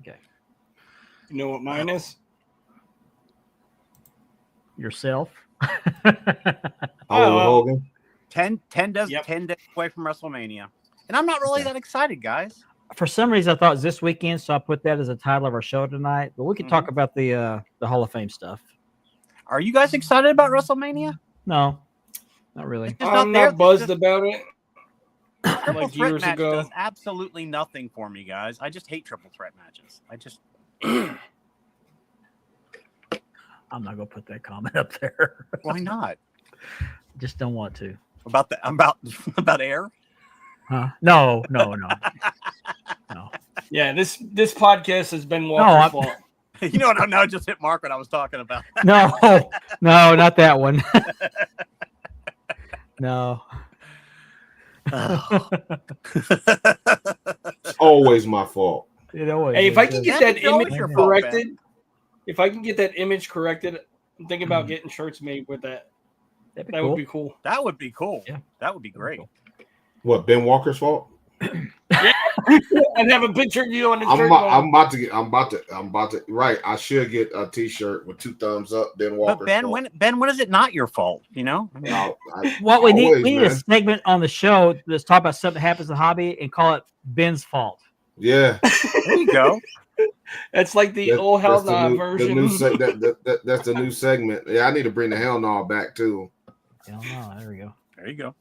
Okay. You know what mine is? Yourself. Hogan. 10 days Yep. 10 days away from WrestleMania. And I'm not really that excited, guys. For some reason, I thought it was this weekend, so I put that as a title of our show tonight. But we can talk about the Hall of Fame stuff. Are you guys excited about WrestleMania? No, not really. It's just I'm there. not buzzed about it. Triple Like threat years match ago. does absolutely nothing for me, guys. I just hate triple threat matches. I'm not gonna put that comment up there. Why not? Just don't want to. About air? Huh? No. No. Yeah, this podcast has been Walker's fault. You know what? No, it just hit Mark what I was talking about. No, not that one. No. It's always my fault. It always Hey, if I is. can get That's that always image your fault, corrected, I'm thinking about getting shirts made with that. That'd be That cool. would be cool. That would be cool. Yeah. That would be great. What, Ben Walker's fault? I'd have a picture of you on the shirt. I'm about to. Right, I should get a T-shirt with 2 thumbs up. Ben Walker's But Ben, fault. when is it not your fault? You know? I mean, What we need, always, we need a man. segment on the show that's talk about something that happens in the hobby and call it Ben's fault. Yeah, there you go. That's like the old Hell that's the Nah new- version. The new that's the new segment. Yeah, I need to bring the Hell Nah back too. Hell no, there we go. There you go.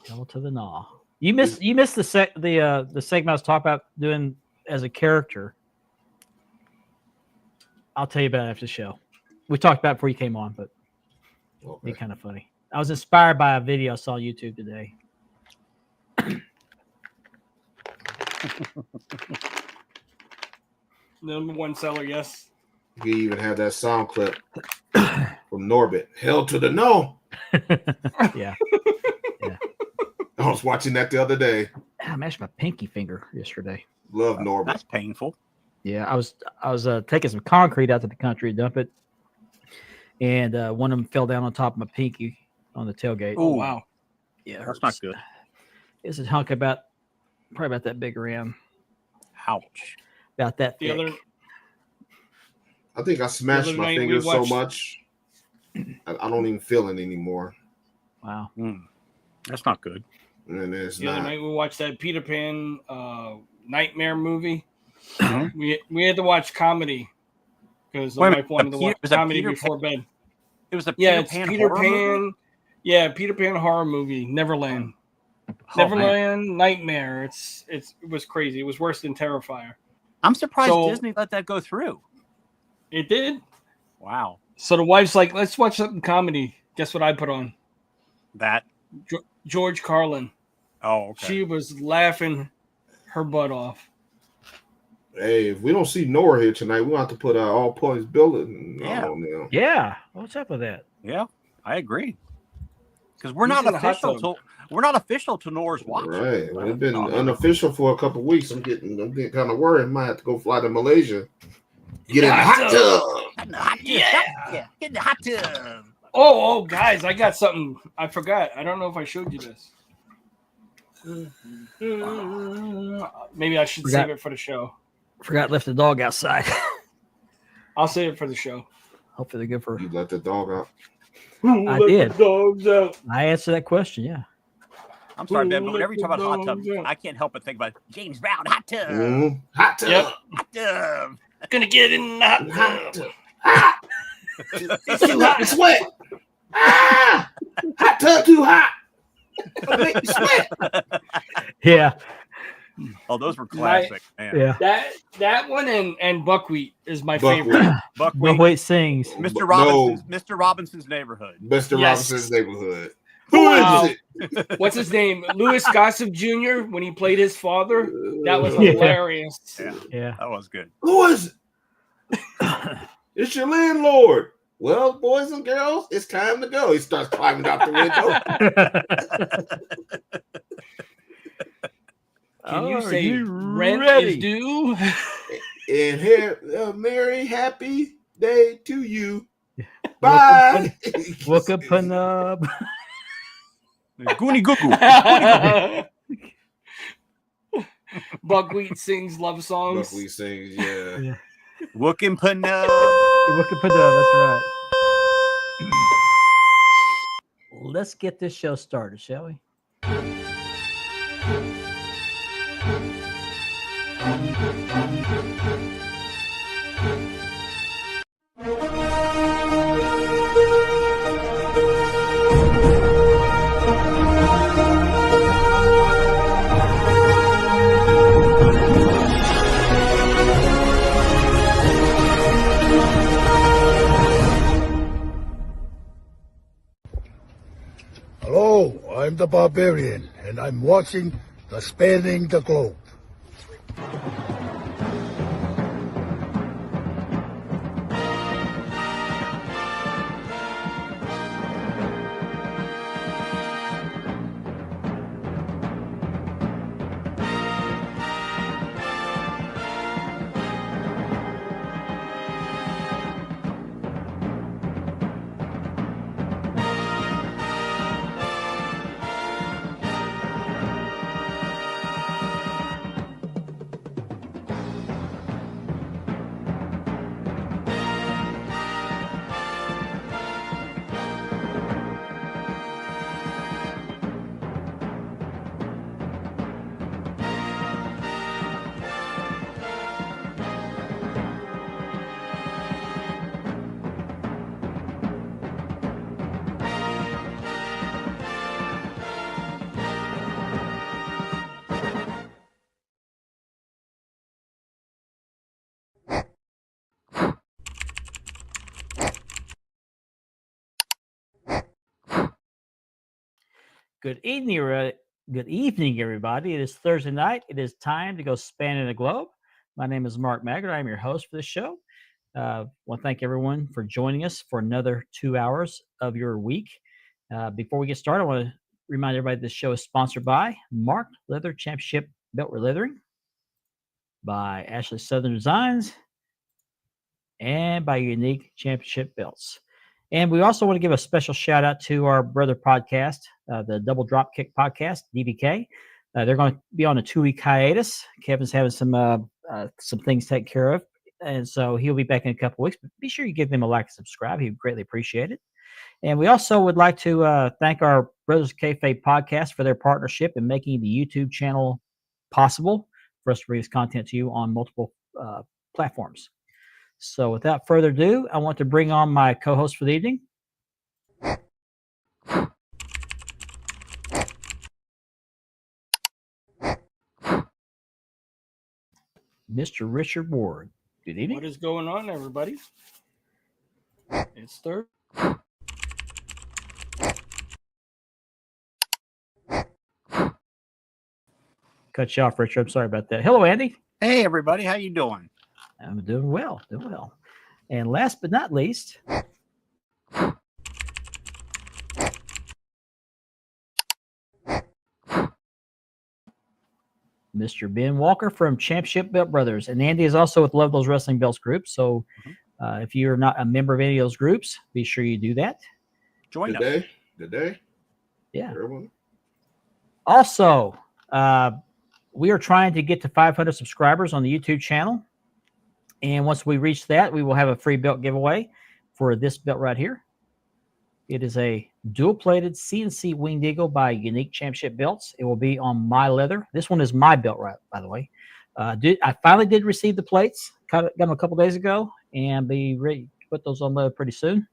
Hell to the gnaw. You missed the segment I was talking about doing as a character. I'll tell you about it after the show. We talked about it before you came on, but it'd be kind of funny. I was inspired by a video I saw on YouTube today. Number one seller, yes. You even have that sound clip from Norbit. Hell to the no. Yeah. I was watching that the other day. I mashed my pinky finger yesterday. Love Norbit. That's painful. Yeah, I was taking some concrete out to the country to dump it, and one of them fell down on top of my pinky on the tailgate. Oh, wow. Yeah, it That's hurts. not good. It's a hunk probably about that big around, Ouch. about that The thick. other I think I smashed other my night we fingers so watched- much. I don't even feel it anymore. Wow. That's not good. And it's the other not. night we watched that Peter Pan nightmare movie. Mhm. We had to watch comedy because the Wait a wife minute, wanted to watch was that comedy Peter before bed. It was a Yeah, Peter it's Pan Peter horror Pan. movie? Yeah, Peter Pan horror movie, Neverland. Oh, Neverland Nightmare. It was crazy. It was worse than Terrifier. I'm surprised So- Disney let that go through. It did. Wow. So the wife's like, "Let's watch something comedy." Guess what I put on? That. George Carlin. Oh, okay. She was laughing her butt off. Hey, if we don't see Nora here tonight, we have to put all points building. Yeah. on there. Yeah. What's up with that? Yeah, I agree. Because we're He's not in the hot official tub. till we're not official to Nora's watch. Right. Well, it's been unofficial for a couple of weeks. I'm getting kind of worried. I might have to go fly to Malaysia. Get in the hot tub. Get in the hot tub. Yeah. Get in the hot tub. Oh, guys, I got something. I forgot. I don't know if I showed you this. Maybe I should Forgot. save it for the show. Forgot to lift the dog outside. I'll save it for the show. Hopefully they're good for. You let the dog out. I did. Dogs out. I answered that question. Yeah. I'm sorry, Ben, but whenever you talk about hot tub, Yeah. I can't help but think about James Brown hot tub. Hot tub. Yep. Hot tub. Gonna get in the hot Hot tub. tub. Hot. It's too hot to sweat. Ah! Hot tub too hot. It'll make you sweat. Yeah. Oh, those were classic, man. Yeah. That one and buckwheat is my Buckwheat. favorite. Buckwheat, Wait sings. Mr. No. Robinson's neighborhood. Mr. Yes. Robinson's neighborhood. Wow. Who is it? What's his name? Louis Gossett Jr. when he played his father. That was Yeah. hilarious. Yeah, Yeah. that was good. Who is it? It's your landlord. Well, boys and girls, it's time to go. He starts climbing out the window. Can you Are say you rent ready? is due? And here, merry happy day to you. Bye. Woke up up. Goonie goo goo. Buckwheat sings love songs. Buckwheat sings, yeah. Looking Pano. Look at that's right. Let's get this show started, shall we? Hello, I'm the Barbarian, and I'm watching the Spanning the Globe. Good evening, everybody. It is Thursday night. It is time to go spanning the globe. My name is Mark Maggard. I'm your host for this show. I want to thank everyone for joining us for another 2 hours of your week. Before we get started, I want to remind everybody this show is sponsored by Mark Leather Championship Belt Leathering, by Ashley Southern Designs, and by Unique Championship Belts. And we also want to give a special shout out to our brother podcast, the Double Dropkick Podcast, DBK. They're going to be on a 2-week hiatus. Kevin's having some things taken care of, and so he'll be back in a couple weeks. But be sure you give them a like and subscribe. He'd greatly appreciate it. And we also would like to thank our Brothers Kayfabe Podcast for their partnership in making the YouTube channel possible for us to bring this content to you on multiple platforms. So without further ado, I want to bring on my co-host for the evening. Mr. Richard Ward. Good evening. What is going on, everybody? It's Thursday. Cut you off, Richard. I'm sorry about that. Hello, Andy. Hey, everybody. How you doing? I'm doing well. And last but not least, Mr. Ben Walker from Championship Belt Brothers. And Andy is also with Love Those Wrestling Belts group. So if you're not a member of any of those groups, be sure you do that. Join us. Good day. Yeah. Everyone. Also, we are trying to get to 500 subscribers on the YouTube channel. And once we reach that, we will have a free belt giveaway for this belt right here. It is a dual-plated CNC Winged Eagle by Unique Championship Belts. It will be on my leather. This one is my belt, right? By the way, I finally did receive the plates. Got them a couple days ago, and be ready to put those on leather pretty soon.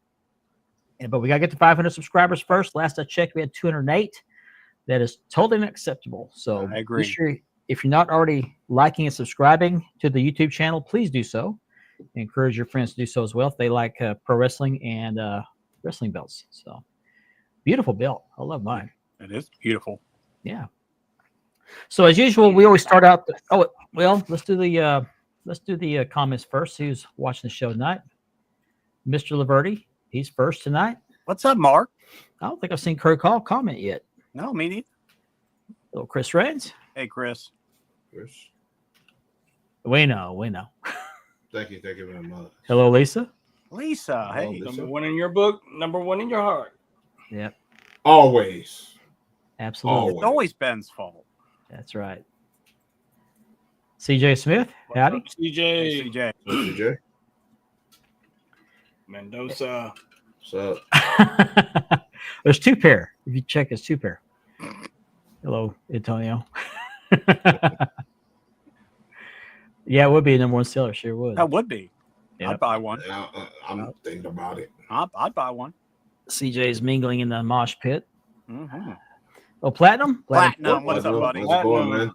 But we got to get to 500 subscribers first. Last I checked, we had 208. That is totally unacceptable. So I agree. Be sure, if you're not already liking and subscribing to the YouTube channel, please do so. I encourage your friends to do so as well if they like pro wrestling and wrestling belts. So beautiful belt. I love mine. It is beautiful. Yeah. So as usual, we always start out. Let's do the comments first. Who's watching the show tonight? Mr. Laverty. He's first tonight. What's up, Mark? I don't think I've seen Kirk Hall comment yet. No, me neither. Little Chris Reigns. Hey, Chris. Yes. We know. Thank you very much. Hello, Lisa. Lisa. Hey. Lisa. Number one in your book, number one in your heart. Yep. Always. Absolutely. It's always Ben's fault. That's right. CJ Smith, howdy. What's up, CJ CJ. CJ. Mendoza. What's up? There's 2 pair. If you check, it's 2 pair. Hello, Antonio. Yeah, it would be a number 1 seller. Sure would. That would be. Yep. I'd buy one. Yeah, I'm thinking about it. I'd buy one. CJ's mingling in the mosh pit. Mm-hmm. Oh, Platinum? Platinum. What's up, buddy? How's it going, man?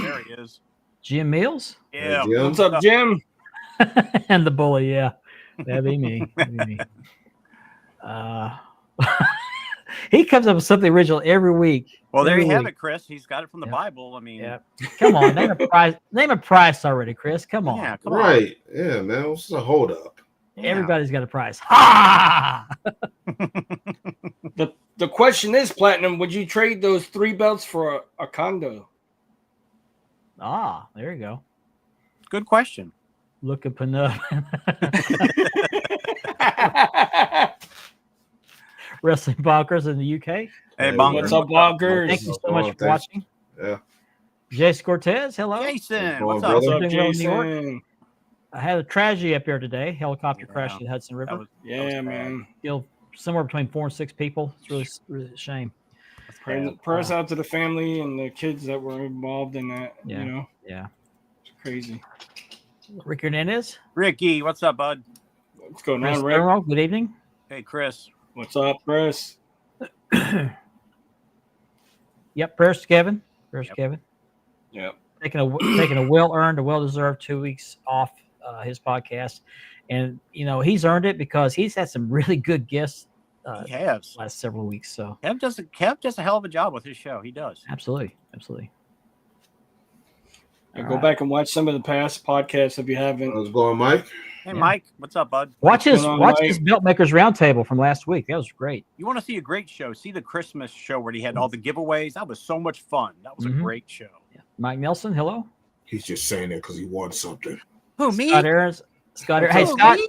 There he is. Jim Mills? Yeah. Jim. What's up, Jim? And the bully, yeah. That'd be me. He comes up with something original every week. Well, there Every you have week. it, Chris. He's got it from the Yep. Bible. I mean, Yeah. Come on, name a price. Name a price already, Chris. Come on. yeah, come on. Right. Yeah, man. What's the hold up? Yeah. Everybody's got a price. Ha! The question is, Platinum, would you trade those 3 belts for a condo? Ah, there you go. Good question. Look at Panup. Wrestling Bonkers in the UK. Hey, Hey, Bonker. What's up, Bonkers? Thank you so much for Thanks. watching. Yeah. Jason Cortez, hello. Jason, What's what's going up? on, What's up, Doing well in New York. Jason? I had a tragedy up here today. Helicopter Yeah. crashed in the Hudson River. That was Yeah, bad. man. Killed somewhere between 4 and 6 people. It's really a shame. That's bad. Prayers out to the family and the kids that were involved in that. Yeah. You know, Yeah. it's crazy. Rick Hernandez. Ricky, what's up, bud? What's going Chris on, Rick? Thurl, good evening. Hey, Chris. What's up, Chris? Yep, prayers to Kevin. Prayers to Yep. Kevin. Yep. Taking a well-earned, a well-deserved 2 weeks off his podcast. And, you know, he's earned it because he's had some really good guests He has. last several weeks. So, Kev does a hell of a job with his show. He does. absolutely. And All go right. back and watch some of the past podcasts if you haven't. How's it going, Mike? Hey, Yeah. Mike, what's up, bud? Watch his going on, his Belt Makers Roundtable from last week. That was great. You want to see a great show? See the Christmas show where he had all the giveaways. That was so much fun. That was Mhm. a great show. Yeah. Mike Nelson, hello. He's just saying that because he wants something. Who, me? Scott Aaron's. Scott Aaron. Hey, Oh, Scott, me?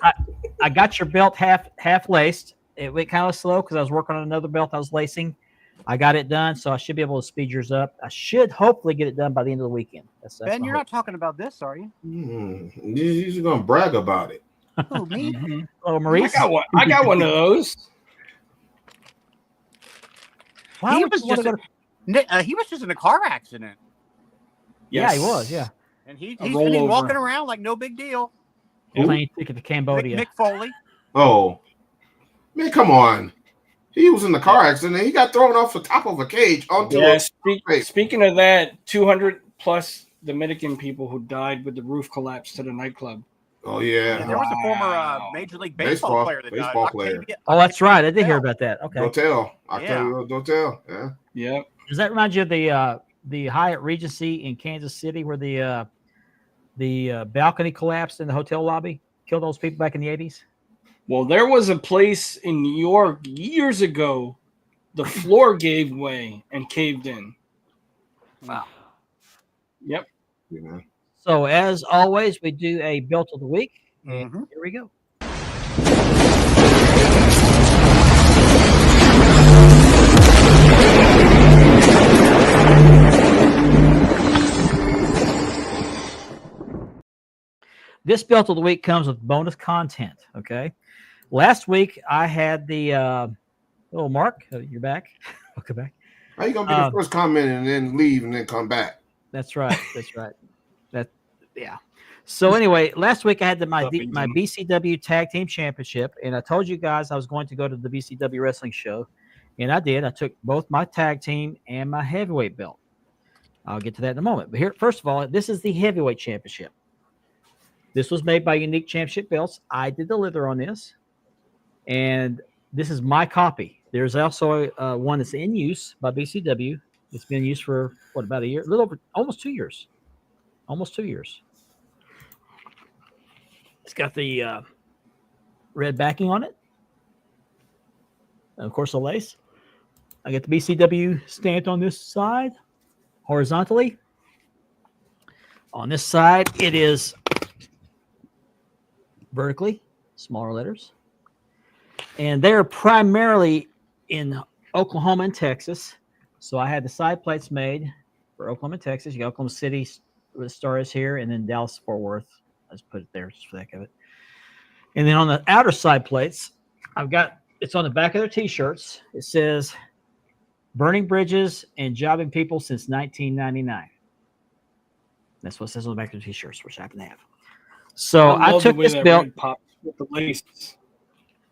I got your belt half laced. It went kind of slow because I was working on another belt I was lacing. I got it done, so I should be able to speed yours up. I should hopefully get it done by the end of the weekend. That's Ben, my you're hope. not talking about this, are you? He's going to brag about it. Who, me? Mhm. Hello, I Maurice. got one. I got one of those. Why He would was you wanna just go to- he was just in a car accident, Yeah, he was. Yeah, and he's A been rollover. walking around like no big deal. Who? plane ticket to Cambodia. Mick Foley. Oh, man, come on. He was in the car accident and he got thrown off the top of a cage onto Yeah. a Speaking of that, 200 plus Dominican people who died with the roof collapse to the nightclub. Oh, Yeah, yeah. there was a former Wow. Major League Baseball- Baseball, player that baseball died. player. Oh, that's right. I did hear about that. Okay. Don't tell. I Yeah. tell you, don't tell. Yeah. Yep. Does that remind you of the Hyatt Regency in Kansas City where the balcony collapsed in the hotel lobby, killed those people back in the 80s? Well, there was a place in New York years ago. The floor gave way and caved in. Wow. Yep. You know. So as always, we do a belt of the week. And Mhm. here we go. This belt of the week comes with bonus content. Okay. Last week I had the Mark, you're back. Welcome back. How you going to be the first comment and then leave and then come back? That's right. Yeah. So anyway, last week I had my What's up, my Benjamin? BCW Tag Team Championship, and I told you guys I was going to go to the BCW Wrestling Show, and I did. I took both my tag team and my heavyweight belt. I'll get to that in a moment. But here, first of all, this is the heavyweight championship. This was made by Unique Championship Belts. I did the leather on this, and this is my copy. There's also one that's in use by BCW. It's been used for about a year, a little over, almost 2 years. Almost 2 years. It's got the red backing on it. And of course, the lace. I get the BCW stamped on this side, horizontally. On this side, it is vertically, smaller letters. And they're primarily in Oklahoma and Texas. So I had the side plates made for Oklahoma and Texas. You got Oklahoma City, where the star is here, and then Dallas Fort Worth. Let's put it there just for the heck of it. And then on the outer side plates, it's on the back of their T-shirts. It says "Burning Bridges and Jobbing People since 1999." That's what it says on the back of the T-shirts, which I happen to have. So I love took the way this that belt. red pops with the laces.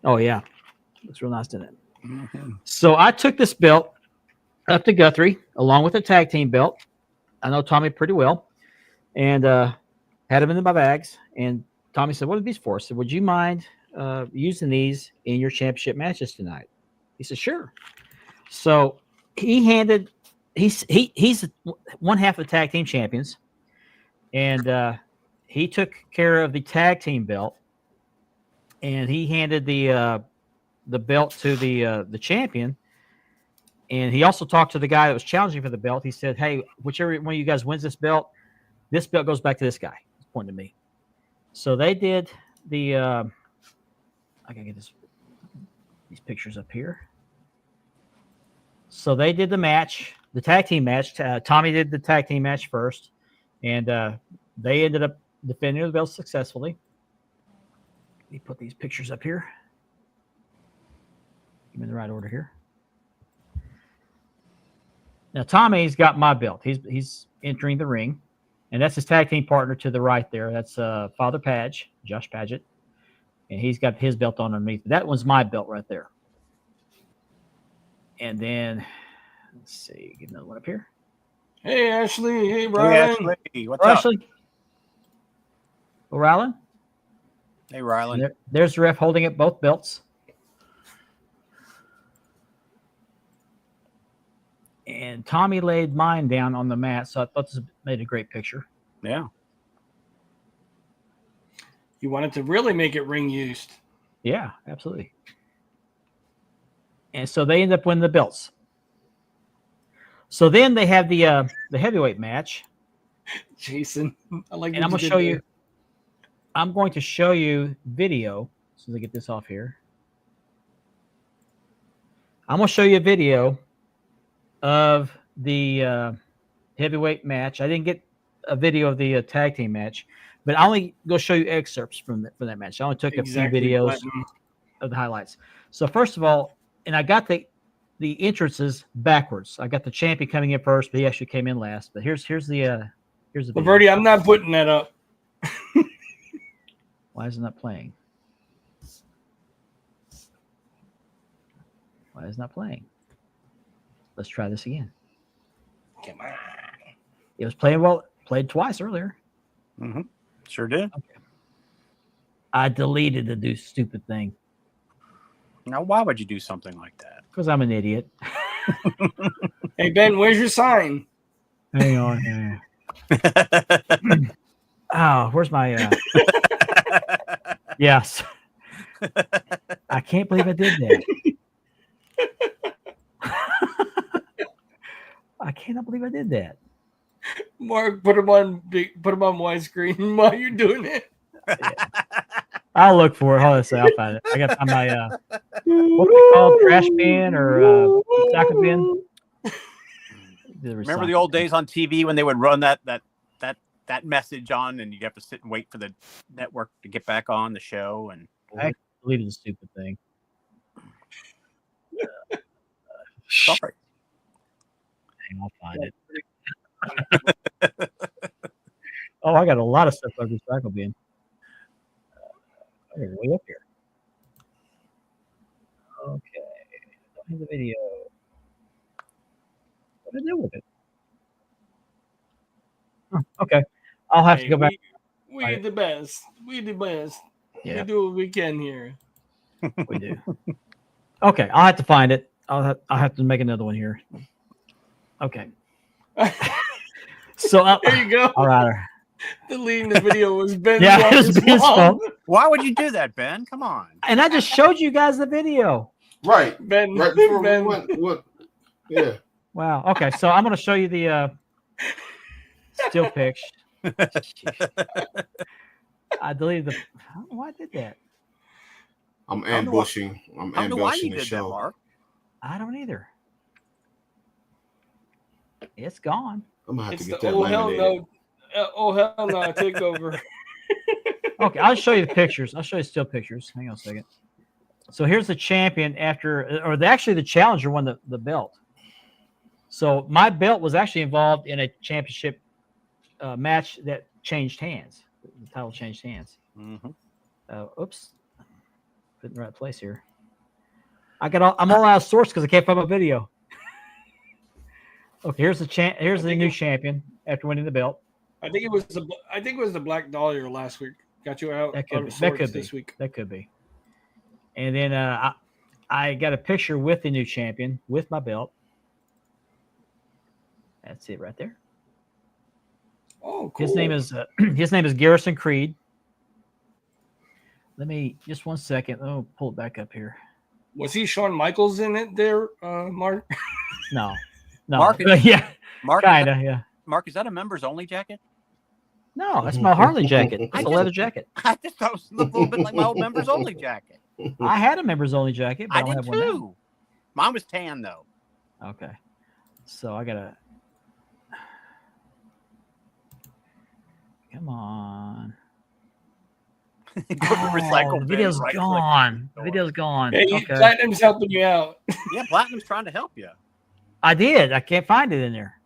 Oh yeah, looks real nice, doesn't it? Mhm. So I took this belt up to Guthrie along with the tag team belt. I know Tommy pretty well, and had them in my bags. And Tommy said, "What are these for?" I said, "Would you mind using these in your championship matches tonight?" He said, "Sure." So he's one half of the tag team champions, and he took care of the tag team belt, and he handed the belt to the champion. And he also talked to the guy that was challenging for the belt. He said, "Hey, whichever one of you guys wins this belt goes back to this guy." He's pointing to me. So they did the. I gotta get these pictures up here. So they did the match, the tag team match. Tommy did the tag team match first, and they ended up defending the belt successfully. Let me put these pictures up here. Give me the right order here. Now Tommy's got my belt. He's entering the ring, and that's his tag team partner to the right there. That's Father Padge, Josh Padgett, and he's got his belt on underneath. That one's my belt right there. And then let's see, get another one up here. Hey, Ashley. Hey, Hey, Brian. Ashley, what's up? Ashley, Rylan. Hey, Rylan. There's the ref holding up both belts. And Tommy laid mine down on the mat, so I thought this made a great picture. Yeah. You wanted to really make it ring used. Yeah, absolutely. And so they end up winning the belts. So then they have the heavyweight match. Jason, I like. And I'm going to show you. I'm going to show you video. As soon as I get this off here, I'm going to show you a video of the heavyweight match. I didn't get a video of the tag team match, but I only go show you excerpts from that match. I only took a few videos of the highlights. So first of all, and I got the entrances backwards. I got the champion coming in first, but he actually came in last. But here's the video. Bertie, I'm not putting that up. Why isn't that playing? Why is it not playing? Let's try this again. Come on. It was played twice earlier. Mm-hmm. Sure did. Okay. I deleted the stupid thing Now, why would you do something like that? because I'm an idiot. Hey, Ben, where's your sign? Hang on. Oh, where's my? Yes. I can't believe I did that. I cannot believe I did that. Mark, put him on widescreen while you're doing it. Yeah. I'll look for it. Hold on a second. I'll find it. I got to find my what's it called? Trash bin or recycle bin? Remember the old days on TV when they would run that message on, and you'd have to sit and wait for the network to get back on the show. And I deleted the stupid thing. sorry, I'll find it. Oh, I got a lot of stuff on recycle bin. Way up here. Okay. Don't have the video. What did I do with it? Oh, okay. I'll have to go back. We the best. We the best. Yeah. We do what we can here. We do. Okay, I'll have to find it. I'll have to make another one here. Okay. So There you go. all right. Deleting the video was Ben's Yeah, it was Ben's fault. why would you do that, Ben? Come on. And I just showed you guys the video. Right. Ben, Right before Ben. we went. What? Yeah. Wow. Okay, so I'm going to show you the still pics. I deleted the. I don't know why I did that. I'm I don't know why- ambushing. I'm I don't know why ambushing you the did that, show. Mark. I don't either. It's gone. I'm gonna have It's to get the that oh hell laminated. no. Oh hell no! Take over. Okay, I'll show you the pictures. I'll show you still pictures. Hang on a second. So here's the champion actually the challenger won the belt. So my belt was actually involved in a championship match that changed hands. The title changed hands. Oops, put it in the right place here. I'm all out of source because I can't find my video. Okay, here's the new champion after winning the belt. I think it was the Black Dahlia last week. Got you out. That could be. This week. That could be. And then I got a picture with the new champion with my belt. That's it right there. Oh, cool. His name is Garrison Creed. Let me just 1 second. Oh, pull it back up here. Was he Shawn Michaels in it there, Mark? No. Mark, Yeah. Mark, Kinda, yeah. Mark, is that a members only jacket? No, that's my Harley jacket. It's a leather jacket. I just thought it was a little bit like my old members only jacket. I had a members only jacket, but I don't did have one now. too. Mine was tan though. Okay. So I gotta come on. Go to recycle the bin, video's right-click. gone. The video's gone. Hey, Okay. Platinum's helping you out. Yeah, Platinum's trying to help you. I did. I can't find it in there.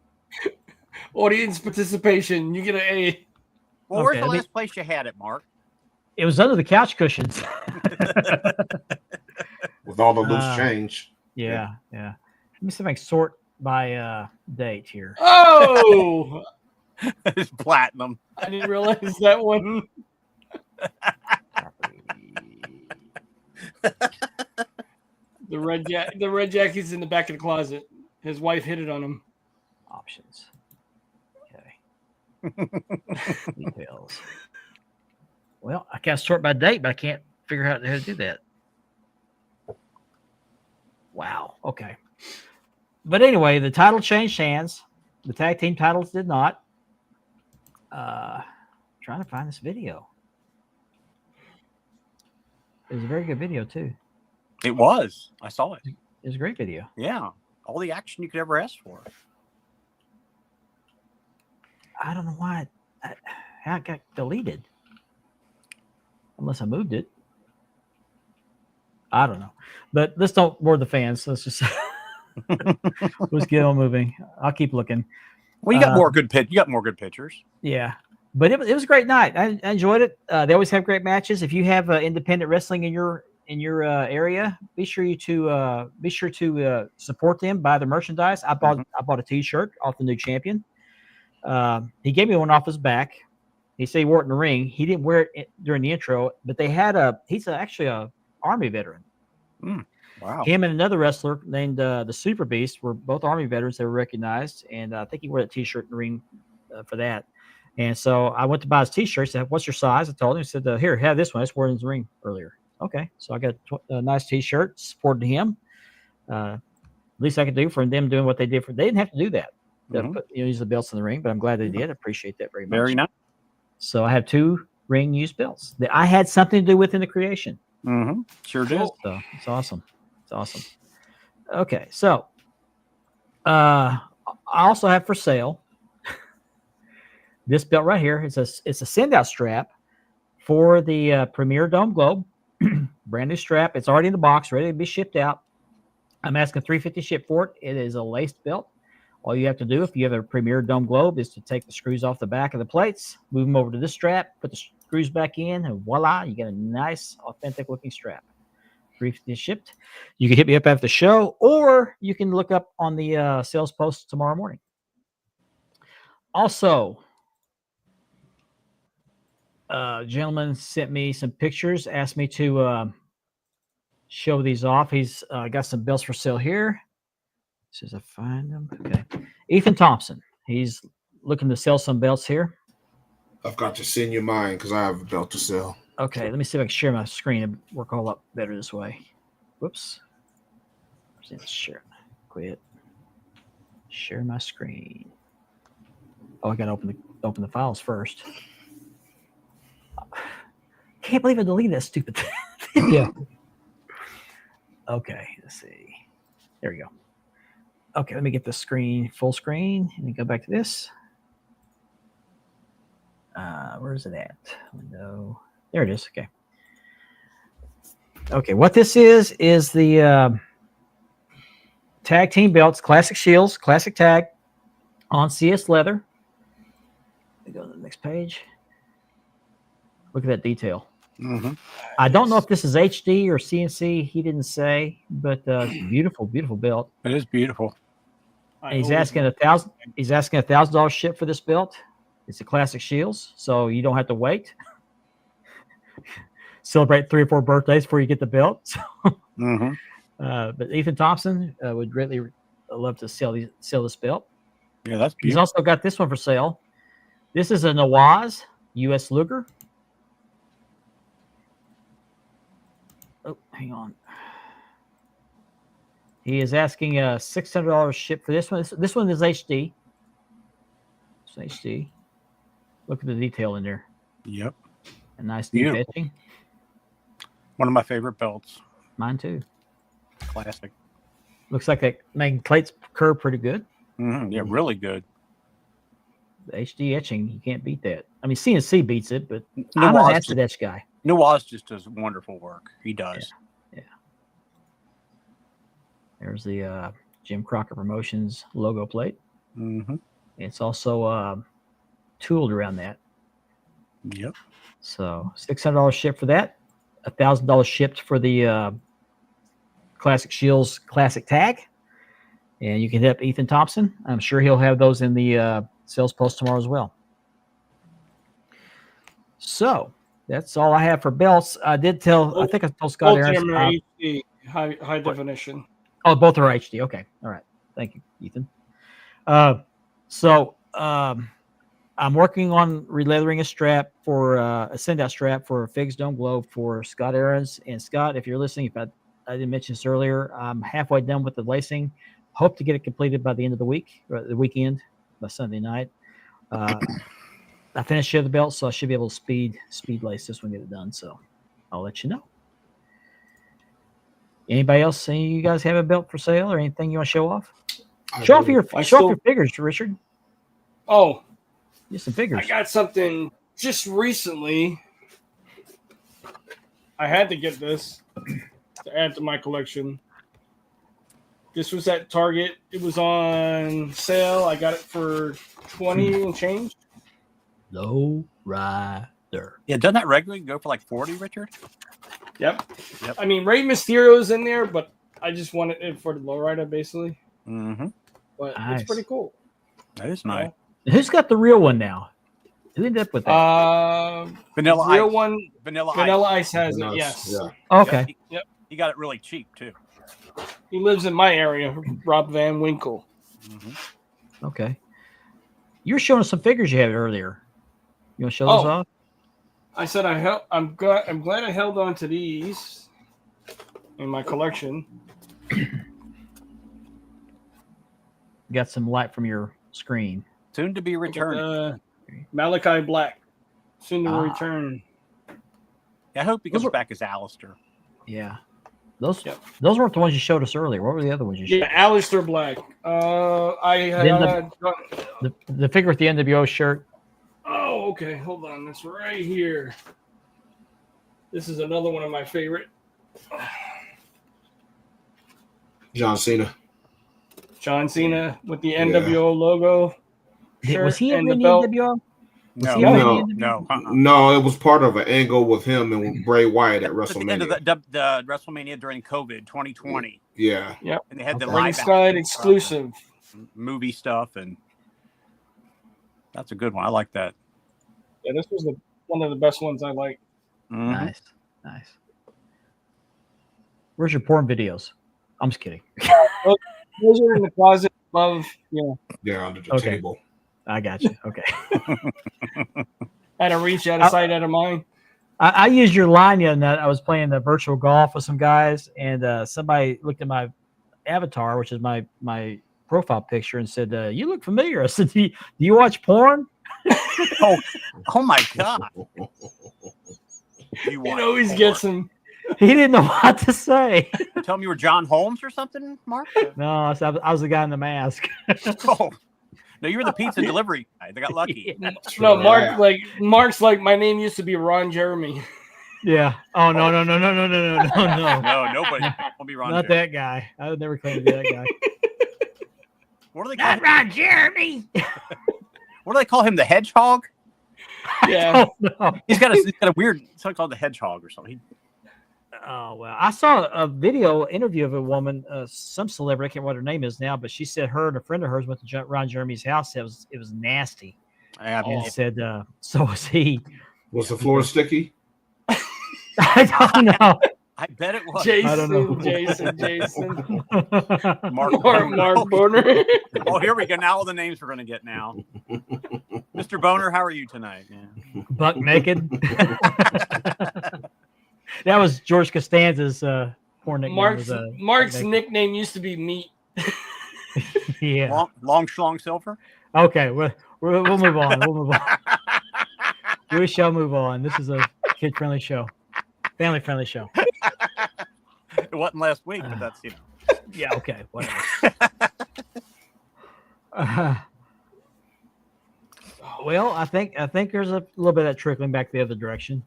Audience participation. You get an A. Well, where's Okay, the let me- last place you had it, Mark? It was under the couch cushions. With all the loose change. Yeah. Let me see if I can sort by date here. Oh, It's Platinum. I didn't realize that one. The red jacket's in the back of the closet. His wife hit it on him. Options. Okay. Details. Well, I can sort by date, but I can't figure out how to do that. Wow. Okay. But anyway, the title changed hands. The tag team titles did not. Trying to find this video. It was a very good video too. It was. I saw it. It was a great video. Yeah. All the action you could ever ask for. I don't know why how it got deleted. Unless I moved it. I don't know. But let's don't bore the fans. Let's just let's get on moving. I'll keep looking. Well, you got more good you got more good pictures. Yeah. But it was a great night. I enjoyed it. They always have great matches. If you have independent wrestling in your area, be sure to support them. Buy their merchandise. I bought a T-shirt off the new champion. He gave me one off his back. He said he wore it in the ring. He didn't wear it during the intro, but they had he's actually a Army veteran. Wow. Him and another wrestler named the Super Beast were both Army veterans. They were recognized, and I think he wore that T-shirt in the ring for that. And so I went to buy his T-shirt. He said, "What's your size?" I told him. He said, "Here, have this one. I just wore it in the ring earlier." Okay, so I got a nice T-shirt. Supported him. Least I could do for them doing what they did. They didn't have to do that. Use the belts in the ring, but I'm glad they did. I appreciate that very much. Very nice. So I have 2 ring used belts that I had something to do with in the creation. Sure did. So it's awesome. It's awesome. Okay, so I also have for sale this belt right here. It's a send out strap for the Premier Dome Globe. Brand new strap. It's already in the box, ready to be shipped out. I'm asking $350 ship for it. It is a laced belt. All you have to do if you have a Premier Dome Globe is to take the screws off the back of the plates, move them over to this strap, put the screws back in, and voila, you get a nice, authentic-looking strap. $350 shipped. You can hit me up after the show, or you can look up on the sales post tomorrow morning. Also, gentleman sent me some pictures, asked me to show these off. He's got some belts for sale here. Says I find them. Okay. Ethan Thompson. He's looking to sell some belts here. I've got to send you mine because I have a belt to sell. Okay, let me see if I can share my screen and work all up better this way. Whoops. Let's share. Quit. Share my screen. Oh, I gotta open the files first. Can't believe I deleted that stupid thing. Yeah. Okay, let's see. There we go. Okay, let me get the screen, full screen, and then go back to this. Where's it at? Window. There it is. Okay. Okay. What this is the tag team belts, classic shields, classic tag on CS leather. Let me go to the next page. Look at that detail. Mm-hmm. I don't know if this is HD or CNC. He didn't say, but beautiful, beautiful belt. It is beautiful. And he's asking $1,000. He's asking $1,000 ship for this belt. It's a classic shields, so you don't have to wait. Celebrate 3 or 4 birthdays before you get the belt. Mm-hmm. But Ethan Thompson would greatly love to sell this belt. Yeah, that's He's beautiful. also got this one for sale. This is a Nawaz U.S. Luger. Oh, hang on. He is asking $600 ship for this one. This one is HD. It's HD. Look at the detail in there. Yep. A nice deep Beautiful. etching. One of my favorite belts. Mine too. Classic. Looks like that making plates curve pretty good. Mm-hmm. Yeah, really good. The HD etching, you can't beat that. I mean, CNC beats it, but I'm Nawaz an acid etch guy. Nawaz just does wonderful work. He does. Yeah. There's the Jim Crockett Promotions logo plate. Mm-hmm. It's also tooled around that. Yep. So $600 ship for that. $1,000 shipped for the Classic Shields Classic Tag. And you can hit up Ethan Thompson. I'm sure he'll have those in the sales post tomorrow as well. So that's all I have for belts. I think I told Scott Both of Aaronson. them are HD, high definition. Oh, both are HD. Okay. All right. Thank you, Ethan. So I'm working on releathering a strap for a send-out strap for Figs Dome Globe for Scott Aarons. And Scott, if you're listening, if I didn't mention this earlier, I'm halfway done with the lacing. Hope to get it completed by the end of the week, or the weekend, by Sunday night. I finished the belt, so I should be able to speed lace this one, get it done. So I'll let you know. Anybody else? Any of you guys have a belt for sale or anything you want to show off? Show off your figures, Richard. Oh, Get some figures. I got something just recently. I had to get this to add to my collection. This was at Target. It was on sale. I got it for 20 and change. Low rider. Yeah, doesn't that regularly go for like 40, Richard? Yep. I mean, Rey Mysterio's in there, but I just wanted it for the lowrider, basically. Mm-hmm. But Nice. it's pretty cool. That is nice. Who's got the real one now? Who ended up with that? Vanilla real Ice. one. Vanilla Ice has it. Nice, Yes. yeah. Okay. He got it really cheap too. He lives in my area. Rob Van Winkle. Mm-hmm. Okay. You were showing us some figures you had earlier. You want to show those off? I said I'm glad I held on to these in my collection. Got some light from your screen. Soon to be returning. Malachi Black, soon to return. Yeah, I hope he comes Those were- back as Alistair. Yeah. Those Yep. those weren't the ones you showed us earlier. What were the other ones you showed? Yeah, Alistair Black. I had. The figure with the NWO shirt. Oh, okay. Hold on. It's right here. This is another one of my favorite. John Cena. John Cena with the NWO logo. Was he ever and in the the belt. NWO? No, he ever No. in the NWO? no. No, it was part of an angle with him and Bray Wyatt at At the end of WrestleMania. the WrestleMania during COVID 2020, Yeah. and they had the Okay. live Ringside action, exclusive. movie stuff, and that's a good one. I like that. Yeah, this was one of the best ones I like. Mhm. Nice. Where's your porn videos? I'm just kidding. Those are in the closet above. Yeah, under the Okay. table. I got you. Okay. Out of reach, out of sight, out of mind. I used your line the other night. I was playing the virtual golf with some guys, and somebody looked at my avatar, which is my profile picture, and said, "You look familiar." I said, "Do you watch porn?" Oh my God! You It always gets him. He didn't know what to say. Tell me you were John Holmes or something, Mark? No, I was the guy in the mask. Oh, No, you were the pizza delivery guy. They got lucky. No, Mark's like, my name used to be Ron Jeremy. Yeah. Oh no. No, nobody. Won't be Ron. Not Jeremy. that guy. I would never claim to be that guy. What do they call him? Ron Jeremy. What do they call him? The hedgehog? Yeah. No. He's got a weird something called the hedgehog or something. Oh well, I saw a video interview of a woman, some celebrity. I can't remember what her name is now, but she said her and a friend of hers went to Ron Jeremy's house. It was nasty. And said, so was he. Was the floor sticky? I don't know. I bet it was. I don't know. Jason. Mark Boner. Oh, here we go. Now all the names we're going to get now. Mr. Boner, how are you tonight? Yeah. Buck naked. That was George Costanza's porn nickname. Mark's nickname used to be Meat. Yeah. Long Schlong Silver? Okay, we'll move on. We'll move on. We shall move on. This is a kid-friendly show. Family-friendly show. It wasn't last week, but that's, Yeah, okay. Whatever. Well, I think there's a little bit of that trickling back the other direction.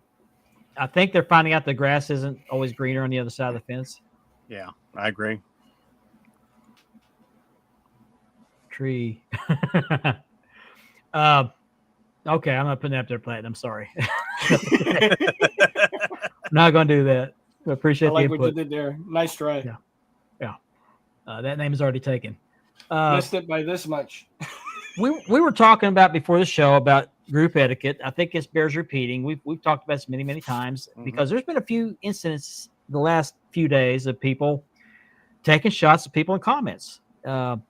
I think they're finding out the grass isn't always greener on the other side of the fence. Yeah, I agree. Tree. Okay, I'm not putting that up there, Platinum. I'm sorry. Not going to do that. I appreciate I like the input. what you did there. Nice try. Yeah. That name is already taken. Missed it by this much. We were talking about before the show about group etiquette. I think it bears repeating. We've talked about this many times because there's been a few incidents the last few days of people taking shots at people in comments. One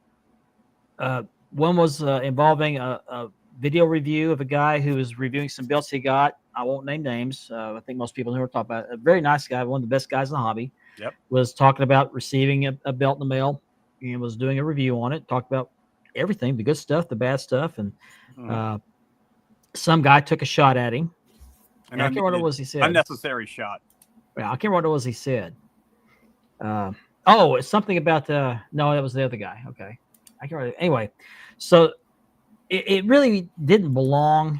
was involving a video review of a guy who was reviewing some belts he got. I won't name names. I think most people know who we're talking about. A very nice guy, one of the best guys in the hobby. Yep. Was talking about receiving a belt in the mail and was doing a review on it. Talked about everything, the good stuff, the bad stuff, and some guy took a shot at him. And I can't remember what it was he said. Unnecessary shot. Yeah, I can't remember what it was he said. It's something about no, that was the other guy. Okay, I can't remember. Anyway, so it really didn't belong.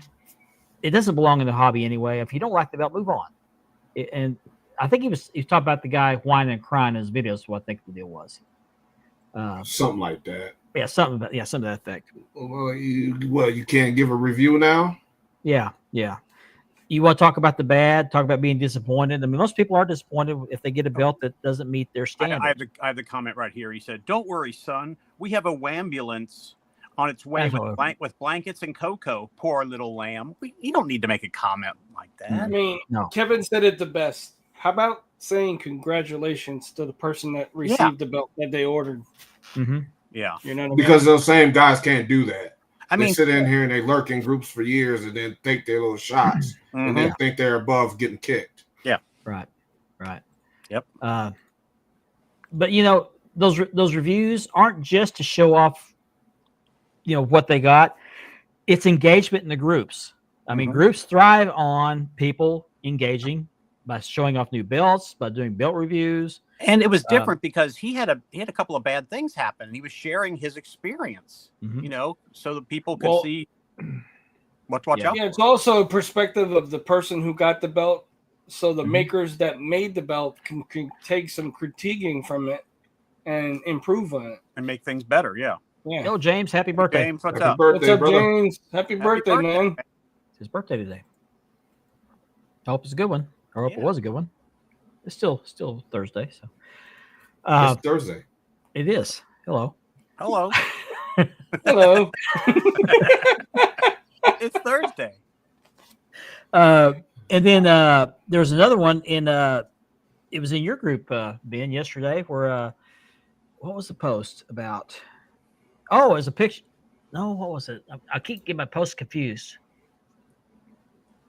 It doesn't belong in the hobby anyway. If you don't like the belt, move on. And I think he was talking about the guy whining and crying in his videos. What I think the deal was. Something like that. Yeah, something to that effect. Well, you can't give a review now? Yeah. You want to talk about the bad, talk about being disappointed. I mean, most people are disappointed if they get a belt that doesn't meet their standard. I have the comment right here. He said, "Don't worry, son. We have a wambulance on its way with blankets and cocoa. Poor little lamb. You don't need to make a comment like that." I mean, No. Kevin said it the best. How about saying congratulations to the person that received the belt that they ordered? Mm-hmm. Yeah. Because those same guys can't do that. I They mean, sit in here and they lurk in groups for years and then take their little shots and then think they're above getting kicked. Yeah. Right. Yep. But those reviews aren't just to show off, what they got. It's engagement in the groups. I mean, groups thrive on people engaging by showing off new belts, by doing belt reviews. And it was different because he had a couple of bad things happen. He was sharing his experience, so that people could see what to watch out. Yeah, it's also a perspective of the person who got the belt. So the makers that made the belt can take some critiquing from it and improve on it and make things better. Yeah. Yo, James, happy birthday. James, what's Happy up? birthday, What's up, brother. James? Happy birthday, man. It's his birthday today. I hope it's a good one. I hope it was a good one. It's still Thursday, so. It's Thursday. It is. Hello. Hello. Hello. It's Thursday. And then there's another one it was in your group, Ben, yesterday, where what was the post about? Oh, it was a picture. No, what was it? I keep getting my posts confused.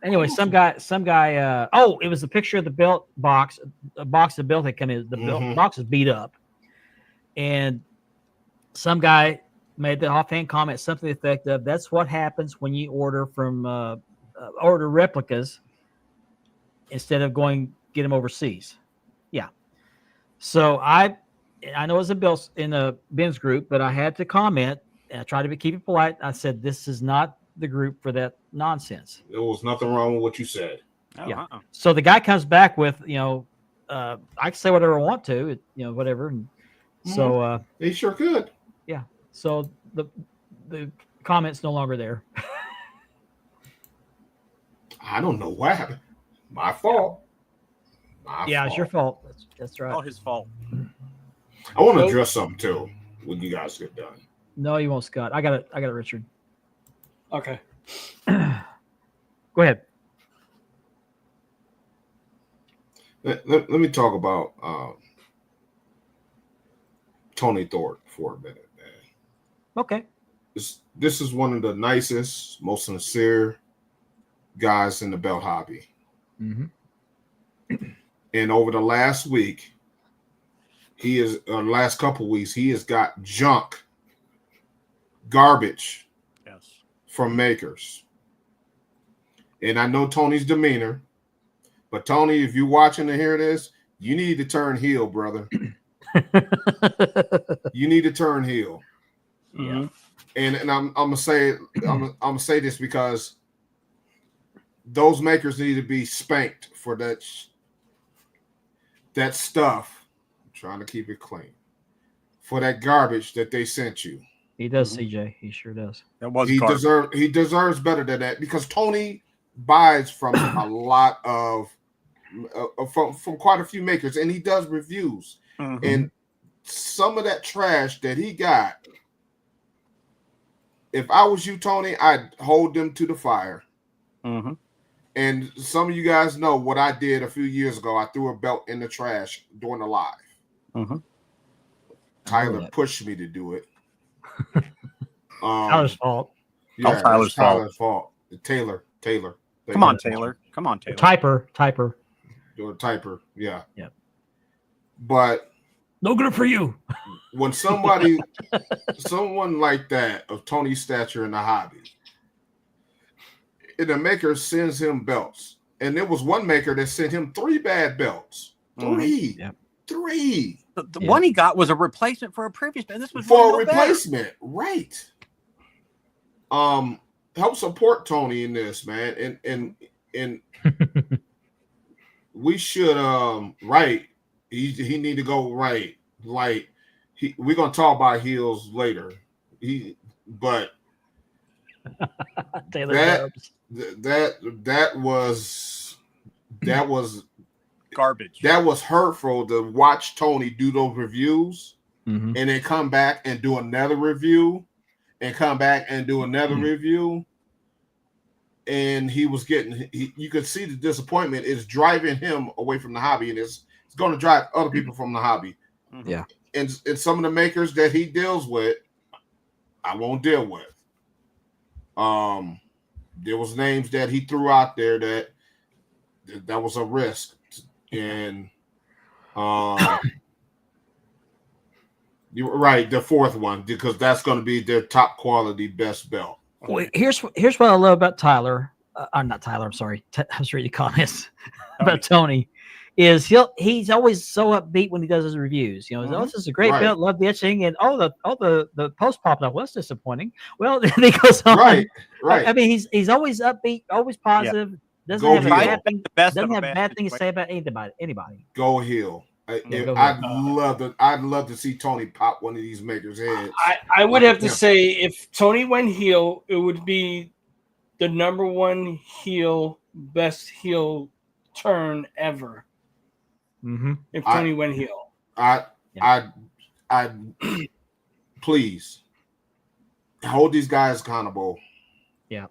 Anyway, some guy. It was a picture of the belt box. A box of belt had come in. The belt box is beat up, and some guy made the offhand comment, something to the effect of, "That's what happens when you order from order replicas instead of get them overseas." Yeah. So I know it's a Ben's group, but I had to comment I tried to keep it polite. I said, this is not the group for that nonsense. There was nothing wrong with what you said. Oh, Yeah. So the guy comes back with, I can say whatever I want to, whatever. And so They sure could. yeah. So the comment's no longer there. I don't know what happened. My fault. It's your fault. That's right. All his fault. I want to address something too when you guys get done. No, you won't, Scott. I got it, Richard. Okay. Go ahead. Let me talk about Tony Thorpe for a minute, man. Okay. This is one of the nicest, most sincere guys in the belt hobby. Mm-hmm. And over the last week, last couple weeks, he has got garbage from makers. And I know Tony's demeanor, but Tony, if you're watching to hear this, you need to turn heel, brother. You need to turn heel. Mm-hmm. And I'm gonna say this because those makers need to be spanked for that stuff. I'm trying to keep it clean for that garbage that they sent you. He does, CJ. He sure does. He deserves better than that because Tony buys from a lot of from quite a few makers, and he does reviews. Mm-hmm. And some of that trash that he got, if I was you, Tony, I'd hold them to the fire. Mm-hmm. And some of you guys know what I did a few years ago. I threw a belt in the trash during the live. Mm-hmm. Tyler pushed me to do it. Tyler's fault. Yeah, Tyler's fault. Taylor. Come on, Taylor. Typer. You're a typer. Yeah. Yep. But no good for you. When someone like that of Tony's stature in the hobby, and the maker sends him belts, and there was one maker that sent him 3 bad belts. 3. Yep. 3. The one he got was a replacement for a previous belt. This was for a replacement, right? Help support Tony in this, man, and we should right. He need to go right. Like we're gonna talk about heels later. But that was garbage. That was hurtful to watch Tony do those reviews and then come back and do another review and come back and do another review. And he was you could see the disappointment is driving him away from the hobby, and it's going to drive other people from the hobby. Yeah. And some of the makers that he deals with, I won't deal with. There was names that he threw out there that was a risk. And you're right, the 4th one, because that's going to be their top quality best belt. Well, here's what I love about Tyler. Not Tyler. I'm sorry. I was reading comments about Tony. Is he's always so upbeat when he does his reviews. Oh, this is a great belt. Love the etching, and the post popped up. Well, that's disappointing. Well, then he goes on. Right. I mean, he's always upbeat, always positive. Yeah. Doesn't have bad things to say about anybody. Go heel. I'd love to see Tony pop one of these makers' heads. I would have to say if Tony went heel, it would be the number 1 best heel turn ever. Mm-hmm. If Tony went heel, I please hold these guys accountable. Yeah.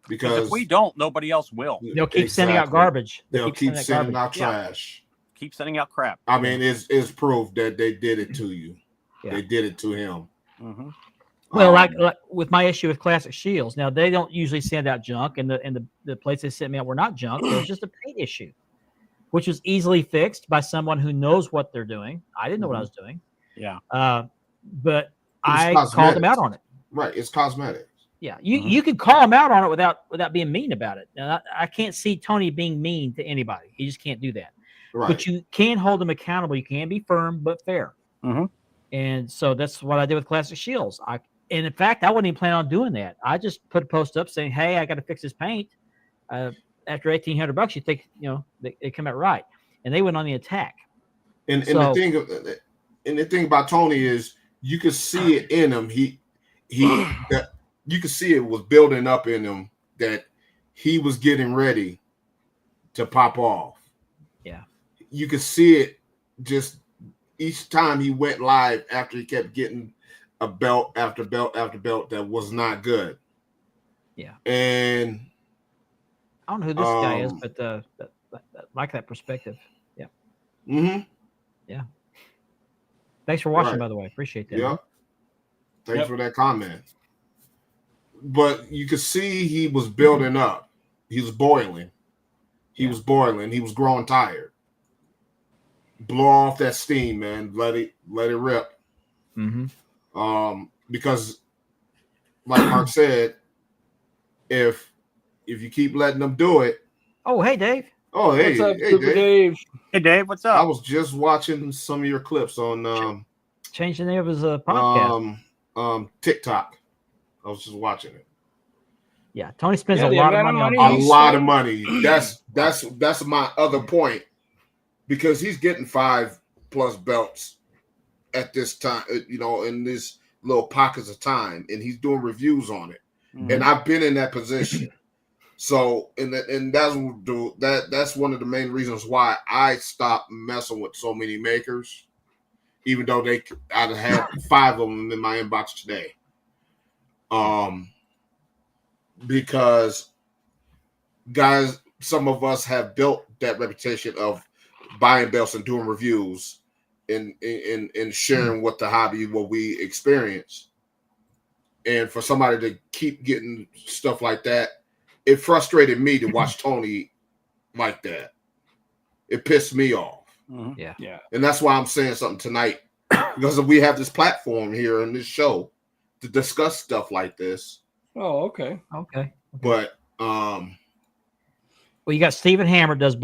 Because if we don't, nobody else will. They'll keep sending out garbage. They'll keep sending out trash. Keep sending out crap. I mean, it's proof that they did it to you. Yeah. They did it to him. Mm-hmm. Well, like with my issue with Classic Shields, now they don't usually send out junk, and the plates they sent me out were not junk. It was just a paint issue, which was easily fixed by someone who knows what they're doing. I didn't know what I was doing. Yeah. But I called them out on it. Right. It's cosmetic. Yeah. You could call them out on it without being mean about it. Now, I can't see Tony being mean to anybody. He just can't do that. Right. But you can hold them accountable. You can be firm but fair. Mm-hmm. And so that's what I did with Classic Shields. And in fact, I wasn't even planning on doing that. I just put a post up saying, "Hey, I got to fix this paint. After $1,800, you think they come out right?" And they went on the attack. And the thing about Tony is you could see it in him. You could see it was building up in him that he was getting ready to pop off. Yeah, you could see it just each time he went live after he kept getting a belt after belt after belt that was not good. Yeah, and I don't know who this guy is, but like that perspective. Yeah. Mm-hmm. Yeah. Thanks for watching, by the way. Appreciate that. Yeah. Thanks for that comment. But you could see he was building up. He was boiling. He was boiling. He was growing tired. Blow off that steam, man. Let it rip. Mm-hmm. Because, like Mark said, if you keep letting them do it. Oh, hey, Dave. Oh, hey, what's up, hey, Dave? Hey, Dave, what's up? I was just watching some of your clips on change the name of his podcast. TikTok. I was just watching it. Yeah, Tony spends a lot of money on a lot of money. That's my other point, because he's getting 5+ belts at this time, in this little pockets of time, and he's doing reviews on it. Mm-hmm. And I've been in that position. So, and that's one of the main reasons why I stopped messing with so many makers, even though I'd had 5 of them in my inbox today. Because guys, some of us have built that reputation of buying belts and doing reviews and sharing what the hobby, what we experience. And for somebody to keep getting stuff like that, it frustrated me to watch Tony like that. It pissed me off. Mm-hmm. Yeah. And that's why I'm saying something tonight, because we have this platform here in this show to discuss stuff like this. Oh, okay. But well, you got Stephen Hammer does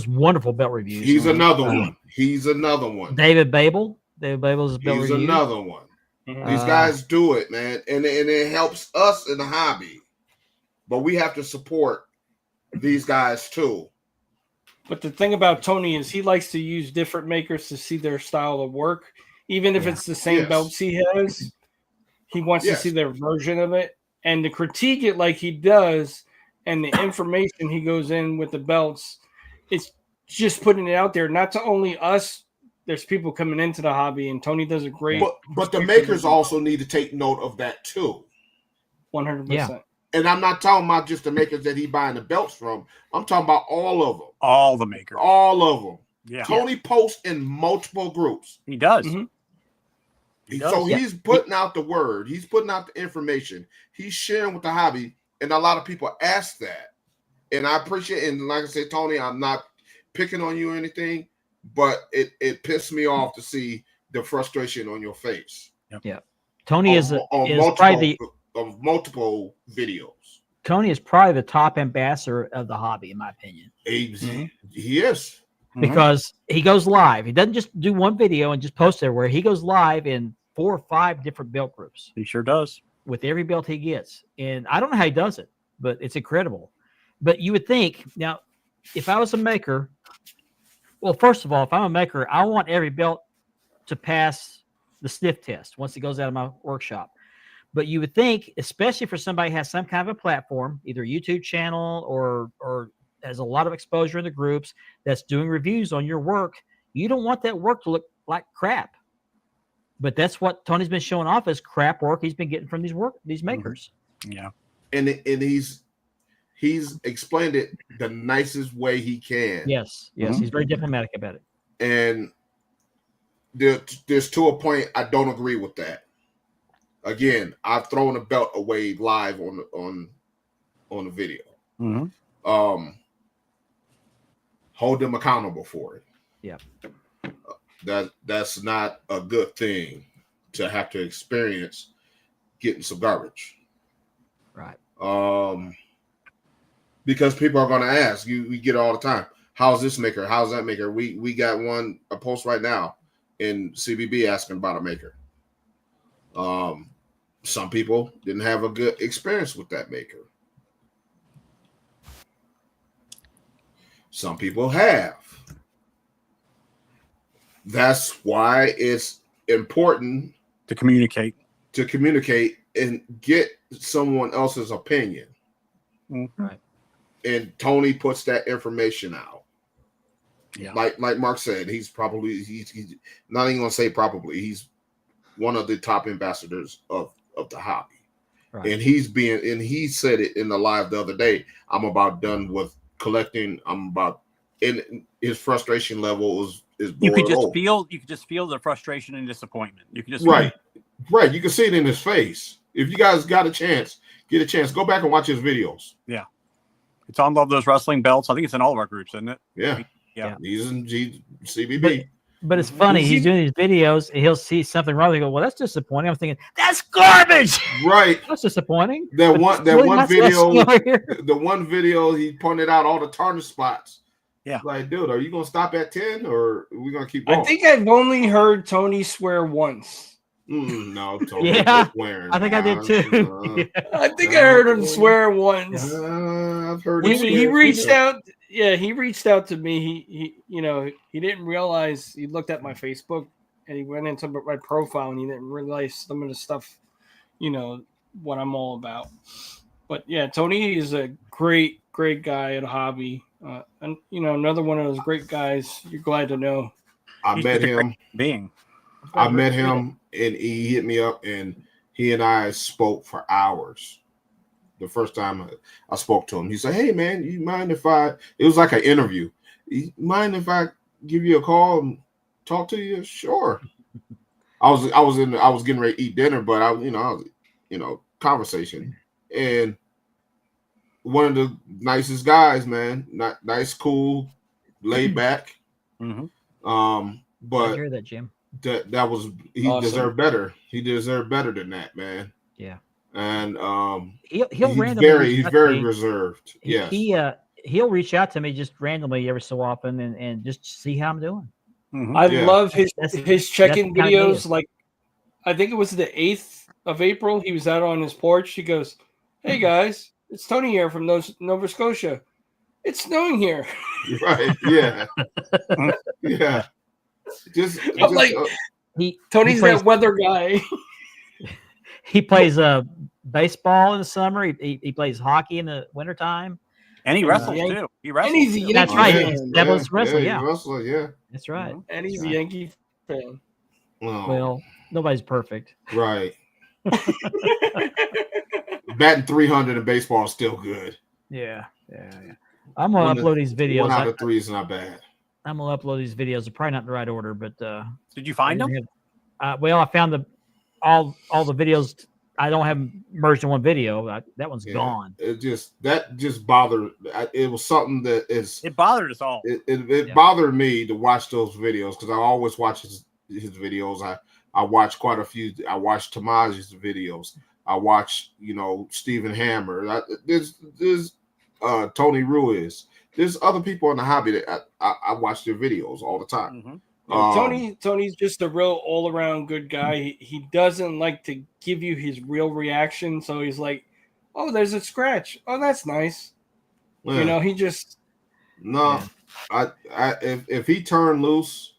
wonderful belt reviews. He's another one. David Babel. David Babel's belt reviews. He's another one. These guys do it, man, and it helps us in the hobby. But we have to support these guys too. But the thing about Tony is he likes to use different makers to see their style of work, even if it's the same belts he has. He wants to see their version of it, and to critique it like he does, and the information he goes in with the belts, it's just putting it out there, not to only us. There's people coming into the hobby, and Tony does a great. But the makers also need to take note of that too. 100%. Yeah. And I'm not talking about just the makers that he's buying the belts from. I'm talking about all of them. All the makers. All of them. Yeah. Tony posts in multiple groups. He does. Mm-hmm. He's putting out the word. He's putting out the information. He's sharing with the hobby. And a lot of people ask that. And I appreciate it. And like I said, Tony, I'm not picking on you or anything, but it pissed me off to see the frustration on your face. Yep. Yeah. Tony is multiple videos. Tony is probably the top ambassador of the hobby, in my opinion. He is. Because he goes live. He doesn't just do one video and just post everywhere. He goes live in 4 or 5 different belt groups. He sure does. With every belt he gets. And I don't know how he does it, but it's incredible. But you would think, now, if I was a maker, well, first of all, if I'm a maker, I want every belt to pass the sniff test once it goes out of my workshop. But you would think, especially for somebody who has some kind of a platform, either a YouTube channel or has a lot of exposure in the groups that's doing reviews on your work, you don't want that work to look like crap. But that's what Tony's been showing off as crap work he's been getting from these makers. Yeah. And he's explained it the nicest way he can. Yes. He's very diplomatic about it. And there's to a point I don't agree with that. Again, I've thrown a belt away live on the video. Mm-hmm. Hold them accountable for it. Yeah. That's not a good thing to have to experience getting some garbage. Right. Because people are going to ask, we get it all the time. How's this maker? How's that maker? We got a post right now in CBB asking about a maker. some people didn't have a good experience with that maker. Some people have. That's why it's important to communicate and get someone else's opinion. Right. And Tony puts that information out. Yeah. Like Mark said, he's not even gonna say probably, he's one of the top ambassadors of the hobby. Right. And he said it in the live the other day, I'm about done with collecting. And his frustration level is you could just feel the frustration and disappointment. You could just right. You can see it in his face. If you guys got a chance, go back and watch his videos. Yeah. It's on Love Those Wrestling Belts. I think it's in all of our groups, isn't it? Yeah. He's in CBB. But it's funny. He's doing these videos, and he'll see something wrong. He go, "Well, that's disappointing." I'm thinking, "That's garbage." Right. That's disappointing. The one video, he pointed out all the tarnish spots. Yeah. Like, dude, are you gonna stop at 10 or are we gonna keep going? I think I've only heard Tony swear once. No, Tony. Yeah. Swearing. I think I did too. I think I heard him swear once. I've heard he reached out. Yeah, he reached out to me. He didn't realize. He looked at my Facebook and he went into my profile and he didn't realize some of the stuff, what I'm all about. But yeah, Tony is a great guy at a hobby. And another one of those great guys. You're glad to know. I met him and he hit me up and he and I spoke for hours. The first time I spoke to him, he said, "Hey man, you mind if it was like an interview. You mind if I give you a call and talk to you?" Sure. I was getting ready to eat dinner, but I was conversation. And one of the nicest guys, man. Not nice, cool, laid back. Mm-hmm. But I hear that, Jim. That was he awesome. Deserved better. He deserved better than that, man. Yeah. And he'll randomly he's very reserved. Yes. He'll reach out to me just randomly every so often and just see how I'm doing. Mm-hmm. I love his check-in videos. Like, I think it was the 8th of April. He was out on his porch. He goes, "Hey guys, it's Tony here from Nova Scotia. It's snowing here." Right. Yeah. Yeah. Tony's that weather guy. He plays baseball in the summer. He plays hockey in the wintertime. And he wrestles too. He wrestles. And he's a Yankee That's right. fan. He's Devil's wrestler. Yeah. Wrestler, yeah. That's right. And he's a Yankee fan. Well, nobody's perfect. Right. Batting 300 in baseball is still good. Yeah. I'm gonna upload these videos. 1 out of 3 is not bad. I'm gonna upload these videos. They're probably not in the right order, but did you find them? Well, I found all the videos. I don't have them merged in one video. That one's gone. That just bothered. It was something that is. It bothered us all. It bothered me to watch those videos because I always watch his videos. I watch quite a few. I watch Tamaji's videos. I watch Stephen Hammer. There's Tony Ruiz. There's other people in the hobby that I watch their videos all the time. Mm-hmm. Tony's just a real all-around good guy. He doesn't like to give you his real reaction, so he's like, "Oh, there's a scratch. Oh, that's nice." Yeah. He just if he turned loose,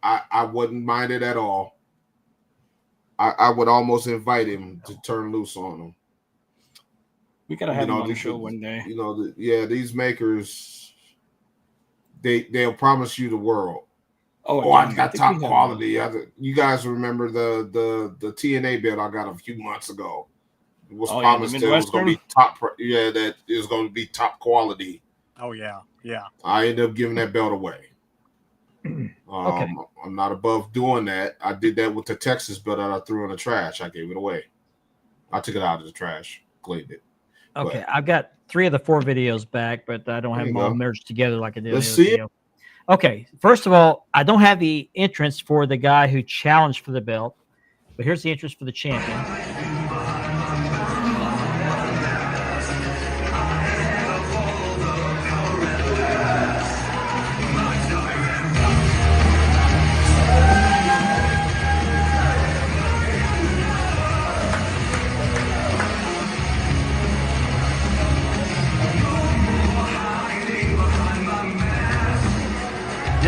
I wouldn't mind it at all. I would almost invite him to turn loose on him. We gotta have him on the show one day. These makers, they'll promise you the world. Oh, I got top quality. You guys remember the TNA belt I got a few months ago? It was promised that it was going to be top. Yeah, that it was going to be top quality. Oh yeah. I ended up giving that belt away. Okay. I'm not above doing that. I did that with the Texas belt that I threw in the trash. I gave it away. I took it out of the trash, cleaned it. Okay, I've got 3 of the 4 videos back, but I don't have them all merged together like I did. Let's see it. Okay, first of all, I don't have the entrance for the guy who challenged for the belt, but here's the entrance for the champion.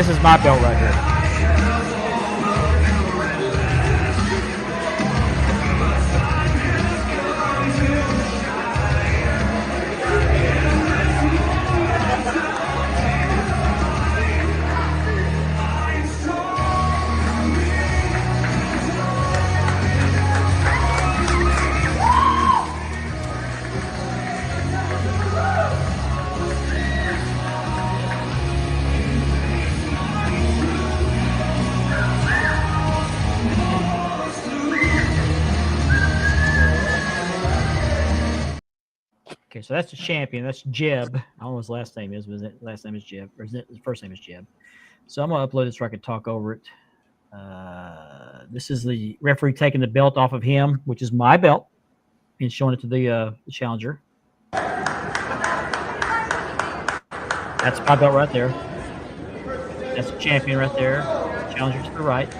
This is my belt right here. Okay, so that's the champion. That's Jeb. I don't know what his last name is. Was it last name is Jeb, or is it his first name is Jeb? So I'm gonna upload it so I can talk over it. This is the referee taking the belt off of him, which is my belt, and showing it to the challenger. That's my belt right there. That's the champion right there. Challenger to the right.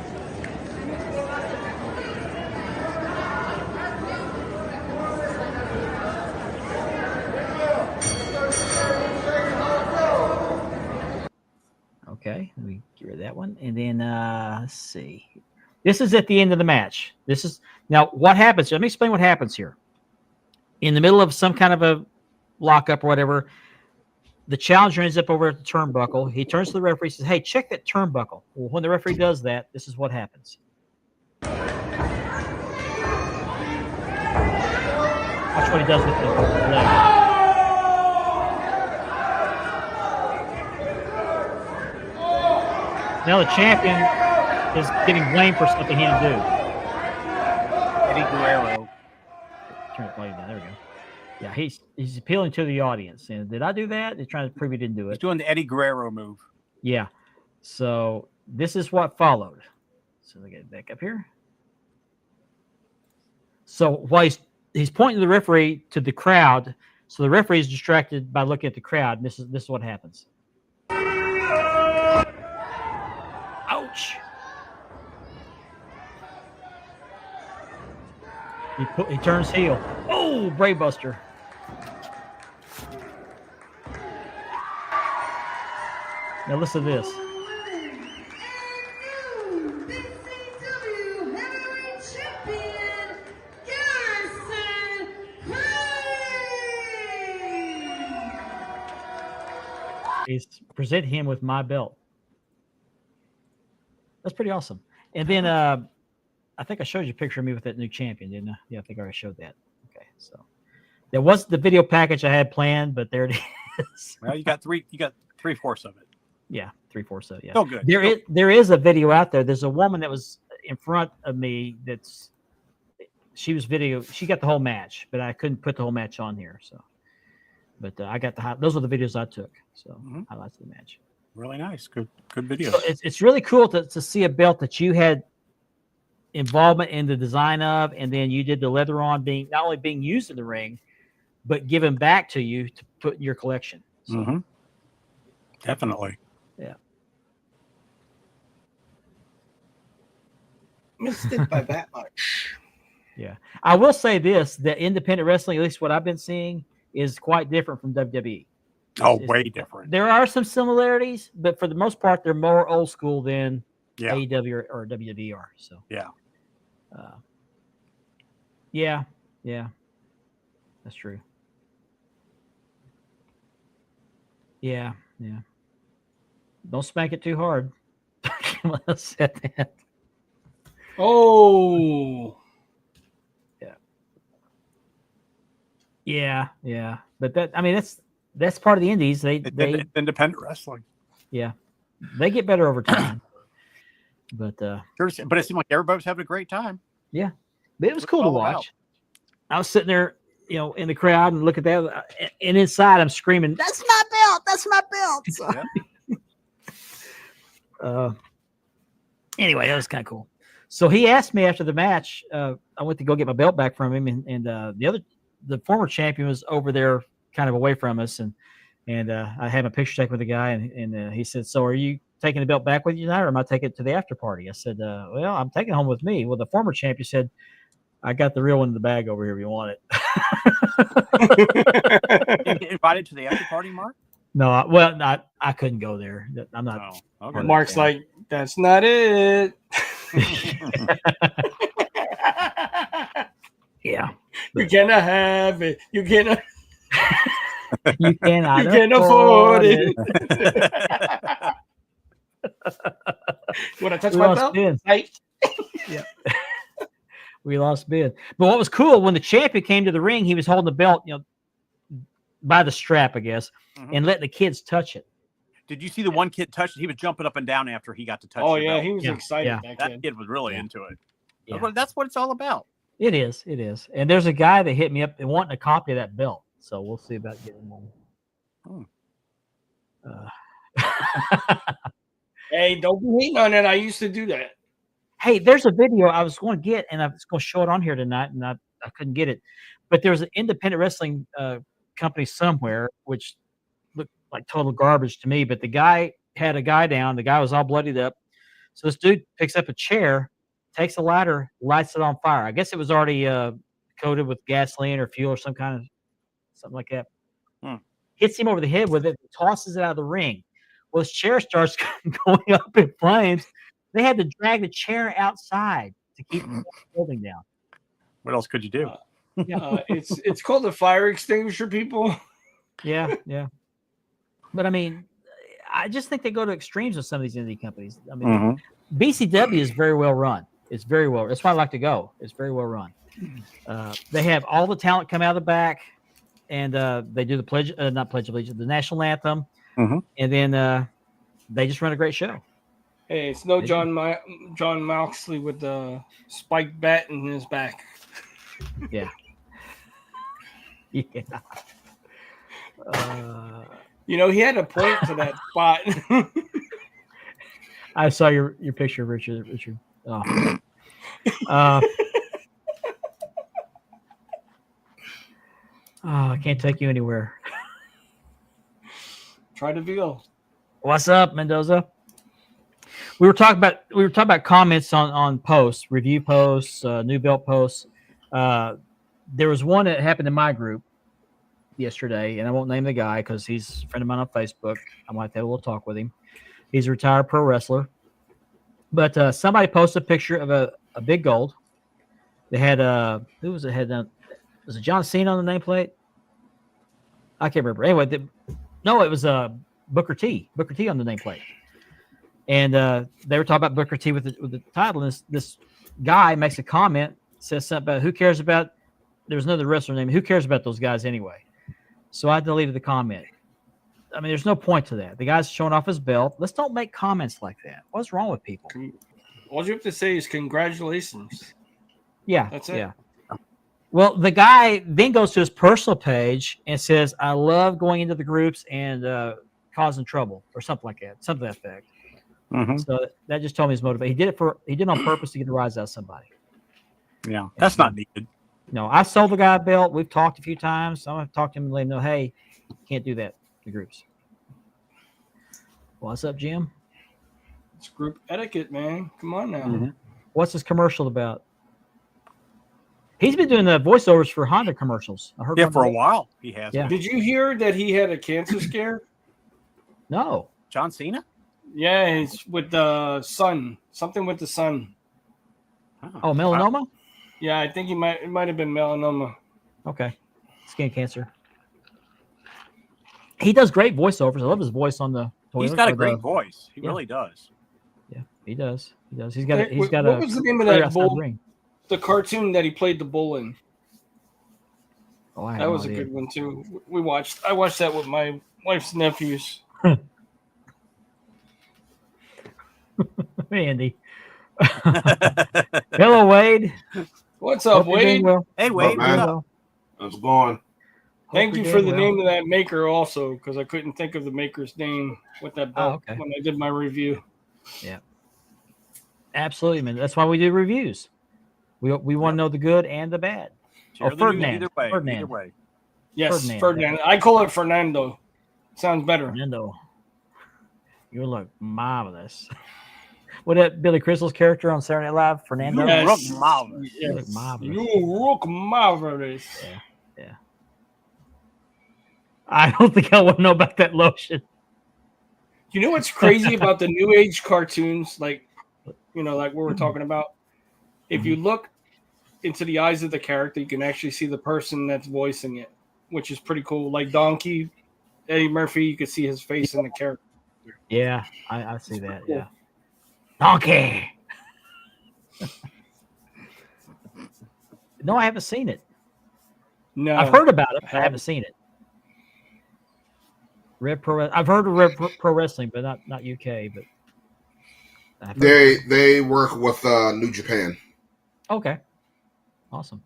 Okay, let me get rid of that one. And then let's see. This is at the end of the match. This is now what happens. Let me explain what happens here. In the middle of some kind of a lockup or whatever, the challenger ends up over at the turnbuckle. He turns to the referee and says, "Hey, check that turnbuckle." Well, when the referee does that, this is what happens. Watch what he does with the leg. Now the champion is getting blamed for something he didn't do. Eddie Guerrero. Turn the volume down. There we go. Yeah, he's appealing to the audience. And did I do that? He's trying to prove he didn't do it. He's doing the Eddie Guerrero move. Yeah. So this is what followed. So let me get it back up here. So while he's pointing the referee to the crowd, so the referee is distracted by looking at the crowd. And this is what happens. Ouch. He turns heel. Oh, Brave Buster. Now listen to this. He's present him with my belt. That's pretty awesome. And then I think I showed you a picture of me with that new champion, didn't I? Yeah, I think I already showed that. Okay, so there was the video package I had planned, but there it is. Well, you got 3/4 of it. Yeah, 3/4 of it. Yeah. Oh, good. There is a video out there. There's a woman that was in front of me she got the whole match, but I couldn't put the whole match on here. So, but I got those were the videos I took. So highlights of the match. Really nice. Good video. So it's really cool to see a belt that you had involvement in the design of, and then you did the leather on being not only being used in the ring, but given back to you to put in your collection. So, Definitely. Yeah. Missed it by that much. Yeah. I will say this, that independent wrestling, at least what I've been seeing, is quite different from WWE. Way different. There are some similarities, but for the most part, they're more old school than AEW or WWE are. So yeah. Yeah, that's true. Yeah. Don't smack it too hard. Let's set that. Oh. Yeah. But that's part of the indies. They independent wrestling. Yeah, they get better over time. But it seemed like everybody was having a great time. Yeah, but it was cool to watch. I was sitting there, in the crowd and look at that, and inside I'm screaming, "That's my belt! That's my belt!" So, anyway, that was kind of cool. So he asked me after the match. I went to go get my belt back from him, and the former champion was over there, kind of away from us, and I had a picture taken with the guy, and he said, "So are you taking the belt back with you tonight, or am I taking it to the after party?" I said, "Well, I'm taking it home with me." Well, the former champion said, "I got the real one in the bag over here if you want it." You get invited to the after party, Mark? No, I couldn't go there. I'm not. Oh, okay. Mark's like, that's not it. Yeah, You cannot have it. You cannot. you cannot. You can't afford it. When I touch my belt, yeah. We lost Ben. But what was cool when the champion came to the ring, he was holding the belt, by the strap, I guess, and letting the kids touch it. Did you see the one kid touch it? He was jumping up and down after he got to touch. Oh the yeah, belt. he was excited. Yeah. That kid was really into it. Yeah. That's what it's all about. It is. And there's a guy that hit me up and wanting a copy of that belt. So we'll see about getting one. Hey, don't be hating on it. I used to do that. Hey, there's a video I was going to get, and I was going to show it on here tonight, and I couldn't get it. But there was an independent wrestling company somewhere, which looked like total garbage to me. But the guy had a guy down. The guy was all bloodied up. So this dude picks up a chair, takes a lighter, lights it on fire. I guess it was already coated with gasoline or fuel or something like that. Hits him over the head with it, tosses it out of the ring. Well, his chair starts going up in flames. They had to drag the chair outside to keep the building down. What else could you do? It's called the fire extinguisher, people. Yeah. But I mean, I just think they go to extremes with some of these indie companies. I mean, BCW is very well run. It's very well. That's why I like to go. It's very well run. They have all the talent come out of the back, and they do the pledge of allegiance, the national anthem, and then they just run a great show. Hey, it's no John Moxley with the spiked bat in his back. Yeah. He had a point to that spot. I saw your picture, Richard. Oh. I can't take you anywhere. Try to feel. What's up, Mendoza? We were talking about comments on posts, review posts, new belt posts. There was one that happened in my group yesterday, and I won't name the guy because he's a friend of mine on Facebook. I might have a little talk with him. He's a retired pro wrestler. But somebody posted a picture of a big gold. They had who was it? Was it John Cena on the nameplate? I can't remember. Anyway, it was Booker T. Booker T on the nameplate. And they were talking about Booker T with the title. And this guy makes a comment, says something about who cares about. There's another wrestler name. Who cares about those guys anyway? So I deleted the comment. I mean, there's no point to that. The guy's showing off his belt. Let's don't make comments like that. What's wrong with people? All you have to say is congratulations. Yeah, that's it. Yeah. Well, the guy then goes to his personal page and says, "I love going into the groups and causing trouble," or something like that, something to that effect. So that just told me his motivation. He did it on purpose to get a rise out of somebody. Yeah, that's not needed. No, I sold the guy a belt. We've talked a few times. I'm going to talk to him and let him know, hey, can't do that. The groups. What's up, Jim? It's group etiquette, man. Come on now. What's this commercial about? He's been doing the voiceovers for Honda commercials. I heard for a while. He has. Yeah. Did you hear that he had a cancer scare? No. John Cena? Yeah, it's with the sun. Something with the sun. Oh, melanoma? Yeah, I think it might have been melanoma. Okay. Skin cancer. He does great voiceovers. I love his voice on the toilet. He's got a great voice. He really does. Yeah, he does. He's got what was the name of that bull? The cartoon that he played the bull in. Oh, that was a good one too. I watched that with my wife's nephews. Andy. Hello, Wade. What's up, Wade? Hey, Wade. How's it going? Thank you for the name of that maker also, because I couldn't think of the maker's name with that belt when I did my review. Yeah. Absolutely, man. That's why we do reviews. We want to know the good and the bad. Ferdinand. Either way. Yes, Ferdinand. I call it Fernando. Sounds better. Fernando. You look marvelous. What that Billy Crystal's character on Saturday Night Live? Fernando? Yes. You look marvelous. Yes. You look marvelous. You look marvelous. Yeah. I don't think I want to know about that lotion. You know what's crazy about the new age cartoons, like like what we're talking about? If you look into the eyes of the character, you can actually see the person that's voicing it, which is pretty cool. Like Donkey, Eddie Murphy, you can see his face in the character. Yeah, I see that. Cool. Yeah. Donkey. No, I haven't seen it. No, I've heard about it, but I haven't seen it. I've heard of Red Pro Wrestling, but not UK. But they work with New Japan. Okay, awesome.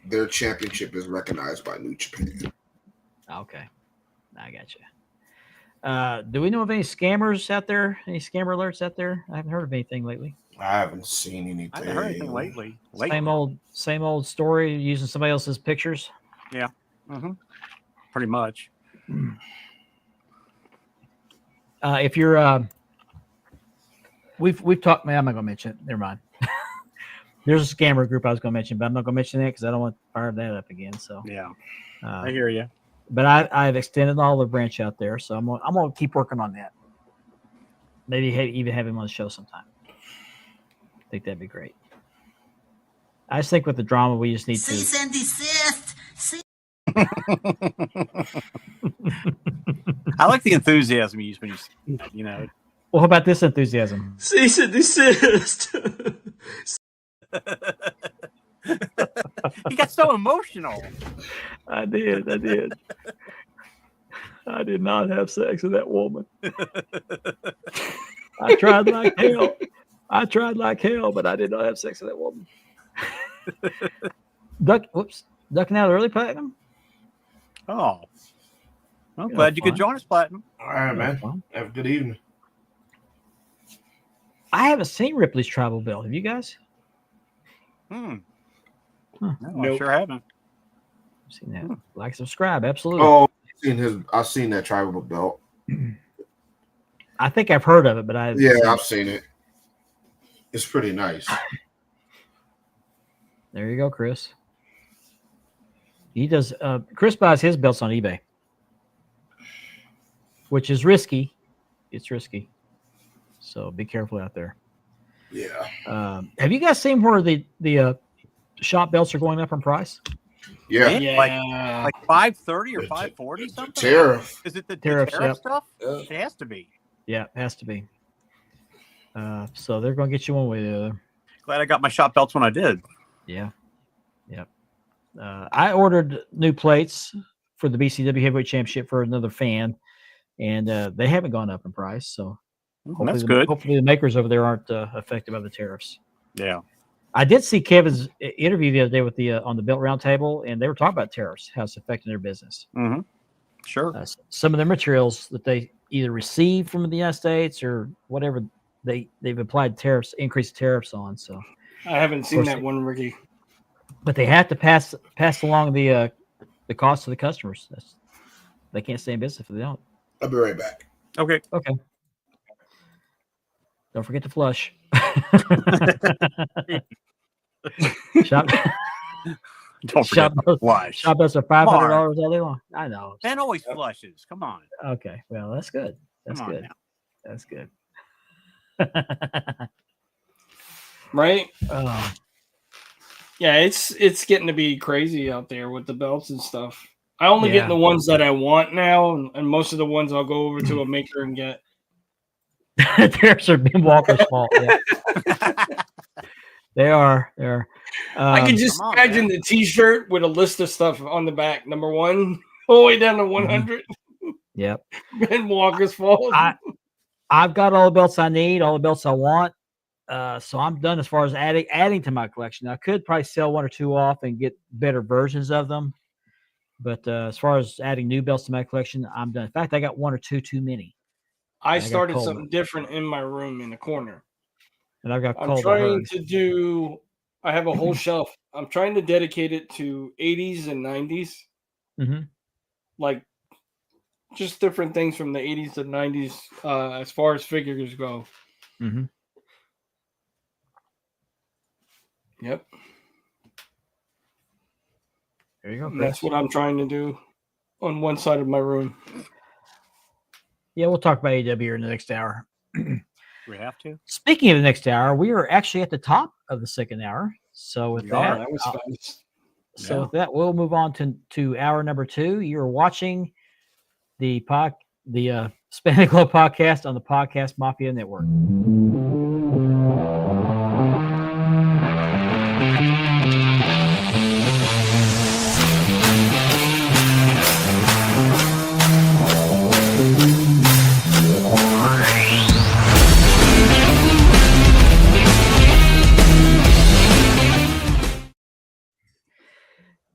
Their championship is recognized by New Japan. Okay, I got you. Do we know of any scammers out there? Any scammer alerts out there? I haven't heard of anything lately. I haven't seen anything. I haven't heard anything lately. Same old story using somebody else's pictures. Yeah, pretty much. If you're, we've talked. Man, I'm not gonna mention it. Never mind. There's a scammer group I was gonna mention, but I'm not gonna mention it because I don't want to fire that up again. So yeah, I hear you. But I've extended the olive branch out there, so I'm gonna keep working on that. Maybe even have him on the show sometime. I think that'd be great. I just think with the drama, we just need to cease and desist. I like the enthusiasm you use when you know. Well, how about this enthusiasm? Cease and desist. He got so emotional. I did. I did not have sex with that woman. I tried like hell, but I did not have sex with that woman. Ducking out early, Platinum? Oh. I'm glad you could join us, Platinum. All right, man. Have a good evening. I haven't seen Ripley's Tribal Belt. Have you guys? No, Nope. I sure haven't. I've seen that. Like, subscribe. Absolutely. Oh, I've seen that Tribal Belt. I think I've heard of it, but I've seen it. It's pretty nice. There you go, Chris. He does. Chris buys his belts on eBay, which is risky. It's risky, so be careful out there. Yeah. Have you guys seen where the shop belts are going up in price? Yeah. Like 530 or 540 something. Tariff. Is it the Tariff stuff? It has to be. Yeah, it has to be. So they're going to get you one way or the other. Glad I got my shop belts when I did. Yeah. Yep. I ordered new plates for the BCW Heavyweight Championship for another fan, and they haven't gone up in price. So that's good. Hopefully the makers over there aren't affected by the tariffs. Yeah. I did see Kevin's interview the other day with the on the Belt Roundtable, and they were talking about tariffs, how it's affecting their business. Mm-hmm. Sure. Some of the materials that they either receive from the United States or whatever they've applied tariffs, increased tariffs on. So I haven't seen that one, Ricky. But they have to pass along the cost to the customers. They can't stay in business if they don't. I'll be right back. Okay. Don't forget to flush. Shop. Don't forget to flush. Shop us for $500 all day long. I know. Ben always flushes. Come on. Okay. Well, that's good. That's good. Now. That's good. Right? Oh. Yeah, it's getting to be crazy out there with the belts and stuff. I only get the ones that I want now, and most of the ones I'll go over to a maker and get. There's Ben Walker's fault. Yeah. They are. I can just imagine the T-shirt with a list of stuff on the back. Number 1, all the way down to 100. Yep. Ben Walker's fault. I've got all the belts I need, all the belts I want. So I'm done as far as adding to my collection. I could probably sell one or two off and get better versions of them. But as far as adding new belts to my collection, I'm done. In fact, I got one or two too many. I started something different in my room in the corner. And I've got I'm trying to do, I have a whole shelf. I'm trying to dedicate it to 80s and 90s. Mm-hmm. Like just different things from the 80s to 90s as far as figures go. Mm-hmm. Yep. There you go. And that's what I'm trying to do on one side of my room. Yeah, we'll talk about AEW here in the next hour. We have to. Speaking of the next hour, we are actually at the top of the second hour. So with that, that was fast. So with that, we'll move on to hour number 2. You're watching the Spanning the Globe podcast on the Podcast Mafia Network.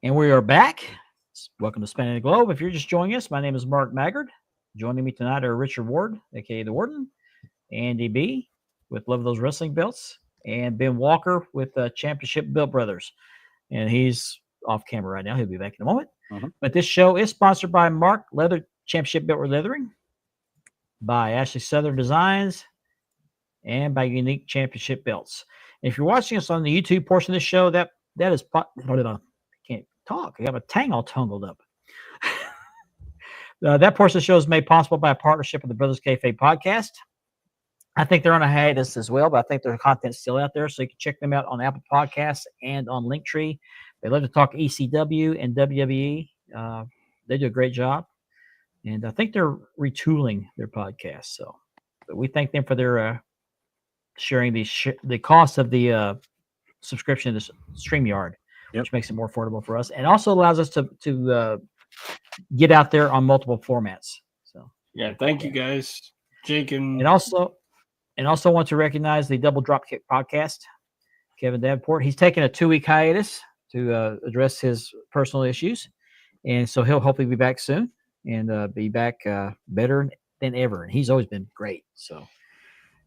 And we are back. Welcome to Spanning the Globe. If you're just joining us, my name is Mark Maggard. Joining me tonight are Richard Ward, aka the Warden, Andy B with Love of Those Wrestling Belts, and Ben Walker with Championship Belt Brothers. And he's off camera right now. He'll be back in a moment. But this show is sponsored by Mark Leather Championship Belt Leathering, by Ashley Southern Designs, and by Unique Championship Belts. And if you're watching us on the YouTube portion of the show, that is can't talk. I got my tang all tangled up. That portion of the show is made possible by a partnership with the Brothers Kayfabe podcast. I think they're on a hiatus as well, but I think their content's still out there, so you can check them out on Apple Podcasts and on Linktree. They love to talk ECW and WWE. They do a great job, and I think they're retooling their podcast. So, but we thank them for their sharing the cost of the subscription to StreamYard, which makes it more affordable for us, and also allows us to get out there on multiple formats. So yeah, thank you guys, Jake, and also want to recognize the Double Dropkick podcast, Kevin Davenport. He's taking a 2-week hiatus to address his personal issues, and so he'll hopefully be back soon and be back better than ever. And he's always been great. So,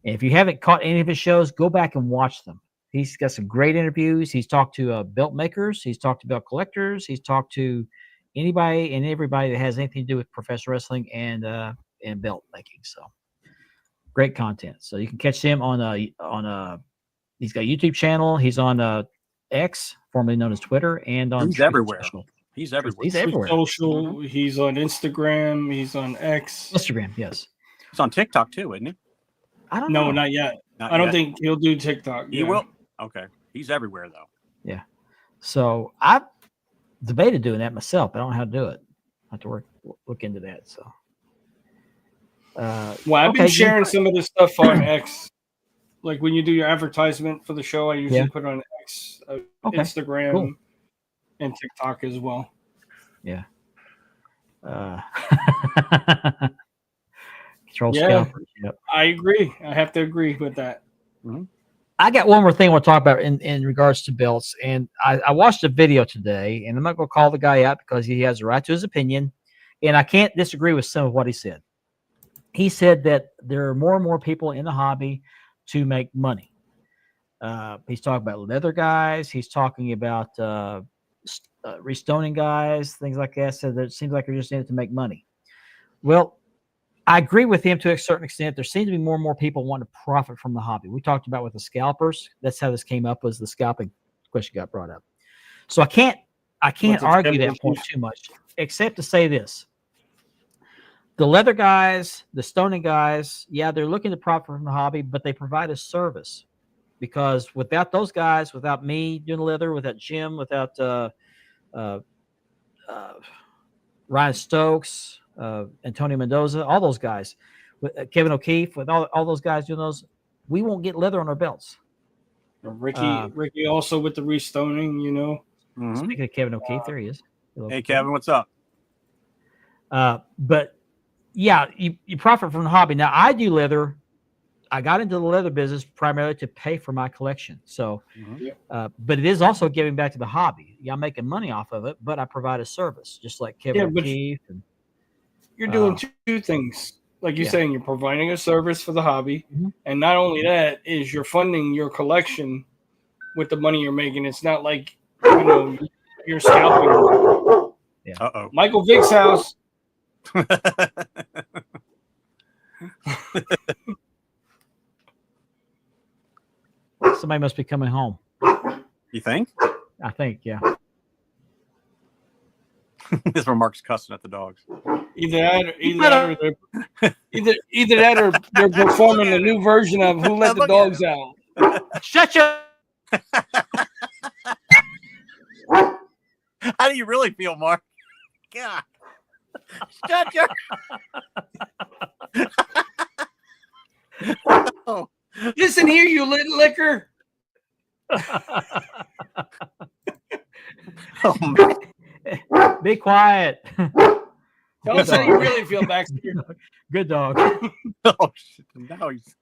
and if you haven't caught any of his shows, go back and watch them. He's got some great interviews. He's talked to belt makers. He's talked to belt collectors. He's talked to anybody and everybody that has anything to do with professional wrestling and belt making. So great content. So you can catch him on he's got a YouTube channel. He's on X, formerly known as Twitter, and on He's everywhere. Social. He's everywhere. He's everywhere. Social. He's on Instagram. He's on X. Instagram, yes. He's on TikTok too, isn't he? I don't know. No, not yet. Not I don't yet. think he'll do TikTok. He will. Okay. He's everywhere though. Yeah. So I've debated doing that myself, but I don't know how to do it. I have to look into that. So well, I've been sharing some of this stuff on X. Like when you do your advertisement for the show, I usually put it on X, Instagram, and TikTok as well. Yeah. Control scalpers. Yep. I agree. I have to agree with that. I got one more thing I want to talk about in regards to belts. And I watched a video today, and I'm not going to call the guy out because he has a right to his opinion. And I can't disagree with some of what he said. He said that there are more and more people in the hobby to make money. He's talking about leather guys. He's talking about restoning guys, things like that. So that it seems like they're just in it to make money. Well, I agree with him to a certain extent. There seems to be more and more people wanting to profit from the hobby. We talked about with the scalpers. That's how this came up, was the scalping question got brought up. So I can't argue that point too much, except to say this. The leather guys, the stoning guys, yeah, they're looking to profit from the hobby, but they provide a service. Because without those guys, without me doing leather, without Jim, without Ryan Stokes, Antonio Mendoza, all those guys, with Kevin O'Keefe, with all those guys doing those, we won't get leather on our belts. Ricky also with the restoning, you know. Speaking of Kevin O'Keefe, there he is. Hello, Hey, Kevin, what's up? But yeah, you profit from the hobby. Now I do leather. I got into the leather business primarily to pay for my collection. So, but it is also giving back to the hobby. Yeah, I'm making money off of it, but I provide a service, just like Kevin O'Keefe. And you're doing two things. Like you're saying, you're providing a service for the hobby. And not only that, is you're funding your collection with the money you're making. It's not like, you know, you're scalping. Uh-oh. Michael Vick's house. Somebody must be coming home. You think? I think, yeah. This is where Mark's cussing at the dogs. Either that or they're performing a new version of Who Let the Dogs Out. Shut your. How do you really feel, Mark? God. Shut your. Oh. Listen here, you little liquor. Oh, man. Be quiet. Tell us how you really feel, Baxter. Good dog. Oh, shit. Now he's.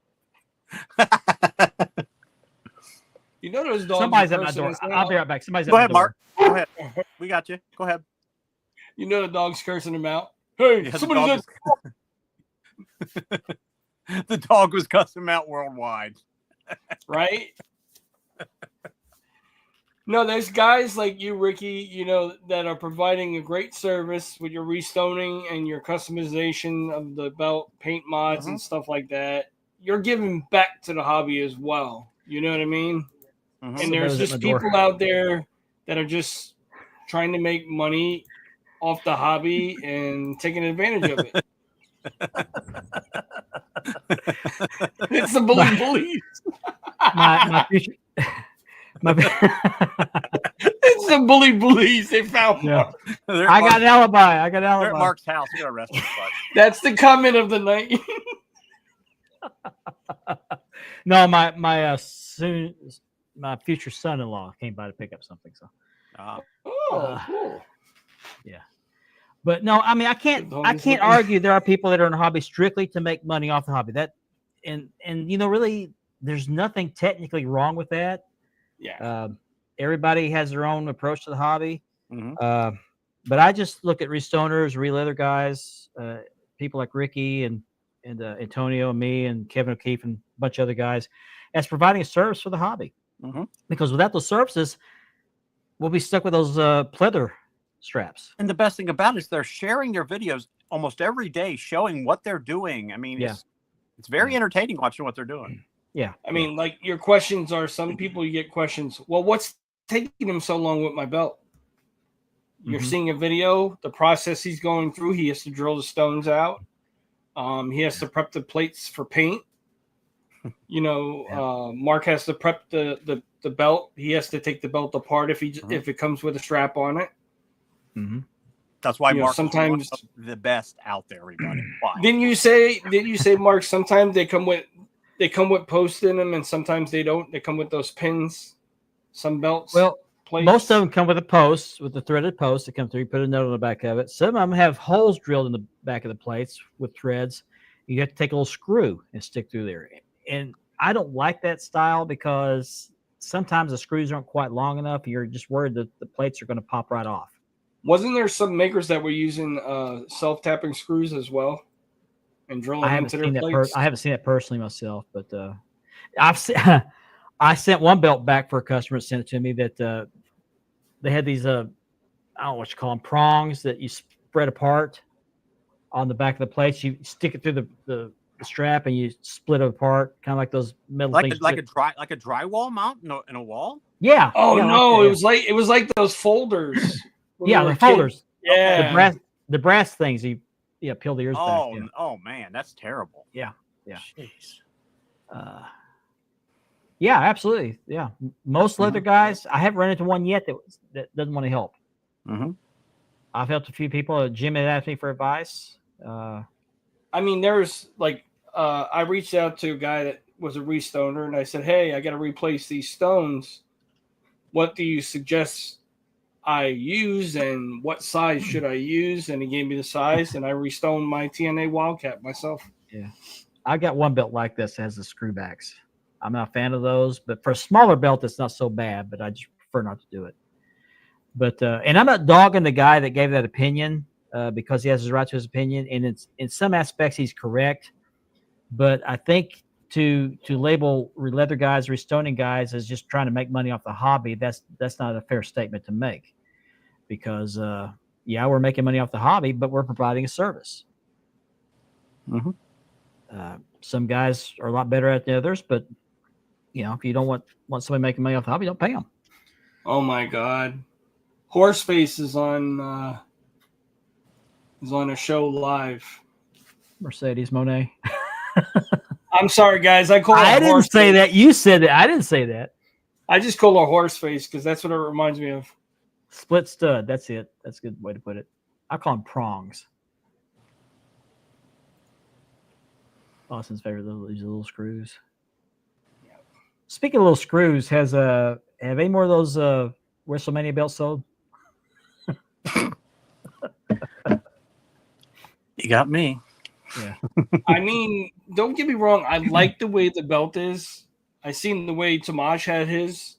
You know those dogs. Somebody's at my door. I'll be right back. Somebody's at Go my ahead, door. Mark. Go ahead. We got you. Go ahead. You know the dog's cursing him out. Hey, Yeah, somebody the dog was cussing him out worldwide. Right? No, there's guys like you, Ricky, you know, that are providing a great service with your restoning and your customization of the belt, paint mods, and stuff like that. You're giving back to the hobby as well. You know what I mean? Mm-hmm. And there's just people out there that are just trying to make money off the hobby and taking advantage of it. It's the bullies. My future. It's the bullies. They found Mark. I got an alibi. They're at Mark's house. You're arrested. That's the comment of the night. No, my future son-in-law came by to pick up something. So, cool. Yeah, but no, I mean I can't argue. There are people that are in the hobby strictly to make money off the hobby. And you know, really, there's nothing technically wrong with that. Yeah. Everybody has their own approach to the hobby. Mm-hmm. But I just look at restoners, re-leather guys, people like Ricky and Antonio and me and Kevin O'Keefe and a bunch of other guys as providing a service for the hobby. Mm-hmm. Because without those services, we'll be stuck with those pleather straps. And the best thing about it is they're sharing their videos almost every day, showing what they're doing. I mean, it's very entertaining watching what they're doing. Yeah. I mean, like your questions are, some people you get questions. Well, what's taking him so long with my belt? You're seeing a video, the process he's going through. He has to drill the stones out. He has to prep the plates for paint. You know, Mark has to prep the belt. He has to take the belt apart if it comes with a strap on it. Mm-hmm. That's why Mark sometimes is the best out there. Everybody. Why? Didn't you say, Mark? Sometimes they come with posts in them, and sometimes they don't. They come with those pins. Some belts. Well, plates. Most of them come with a post, with the threaded post that come through. You put a note on the back of it. Some of them have holes drilled in the back of the plates with threads. You have to take a little screw and stick through there. And I don't like that style because sometimes the screws aren't quite long enough. You're just worried that the plates are going to pop right off. Wasn't there some makers that were using self-tapping screws as well and drilling into their plates? I haven't seen it personally myself, but I've seen. I sent one belt back for a customer that sent it to me that they had these I don't know what you call them, prongs that you spread apart on the back of the plates. You stick it through the strap and you split it apart, kind of like those metal things. Like a drywall mount in a wall. Yeah. Oh yeah, no, it was like those folders. Yeah, the folders. Yeah, the brass things. You peel the ears back. Yeah. Oh man, that's terrible. Yeah. Jeez. Yeah, absolutely. Yeah, most leather guys. I haven't run into one yet that doesn't want to help. Mm-hmm. I've helped a few people. Jim had asked me for advice. I mean, there's like I reached out to a guy that was a restoner, and I said, "Hey, I got to replace these stones. What do you suggest I use, and what size should I use?" And he gave me the size, and I restoned my TNA Wildcat myself. Yeah, I got one belt like this that has the screw backs. I'm not a fan of those, but for a smaller belt, it's not so bad. But I just prefer not to do it. But and I'm not dogging the guy that gave that opinion because he has his right to his opinion, and it's in some aspects he's correct. But I think to label leather guys, restoning guys as just trying to make money off the hobby, that's not a fair statement to make. Because we're making money off the hobby, but we're providing a service. Mm-hmm. Some guys are a lot better at the others, but if you don't want somebody making money off the hobby, don't pay them. Oh my God, Horseface is on is on a show live. Mercedes Monet. I'm sorry, guys. I didn't say that. You said that. I didn't say that. I just call her horse face because that's what it reminds me of. Split stud. That's it. That's a good way to put it. I call them prongs. Austin's favorite these little screws. Speaking of little screws, have any more of those WrestleMania belts sold? You got me. Yeah. I mean, don't get me wrong. I like the way the belt is. I seen the way Tomash had his,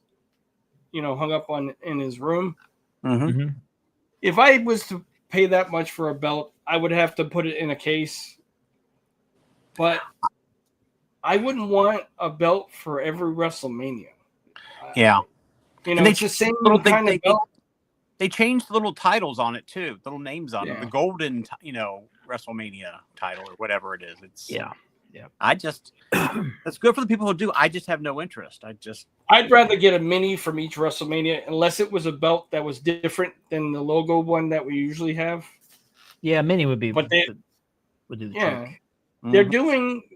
hung up in his room. Mm-hmm. If I was to pay that much for a belt, I would have to put it in a case. But I wouldn't want a belt for every WrestleMania. Yeah. It's the same kind of belt. They changed the little titles on it too, little names on it. The golden, WrestleMania title or whatever it is. It's yeah. That's good for the people who do. I just have no interest. I'd rather get a mini from each WrestleMania unless it was a belt that was different than the logo one that we usually have. Yeah, mini would be. But would do the trick. Mm-hmm.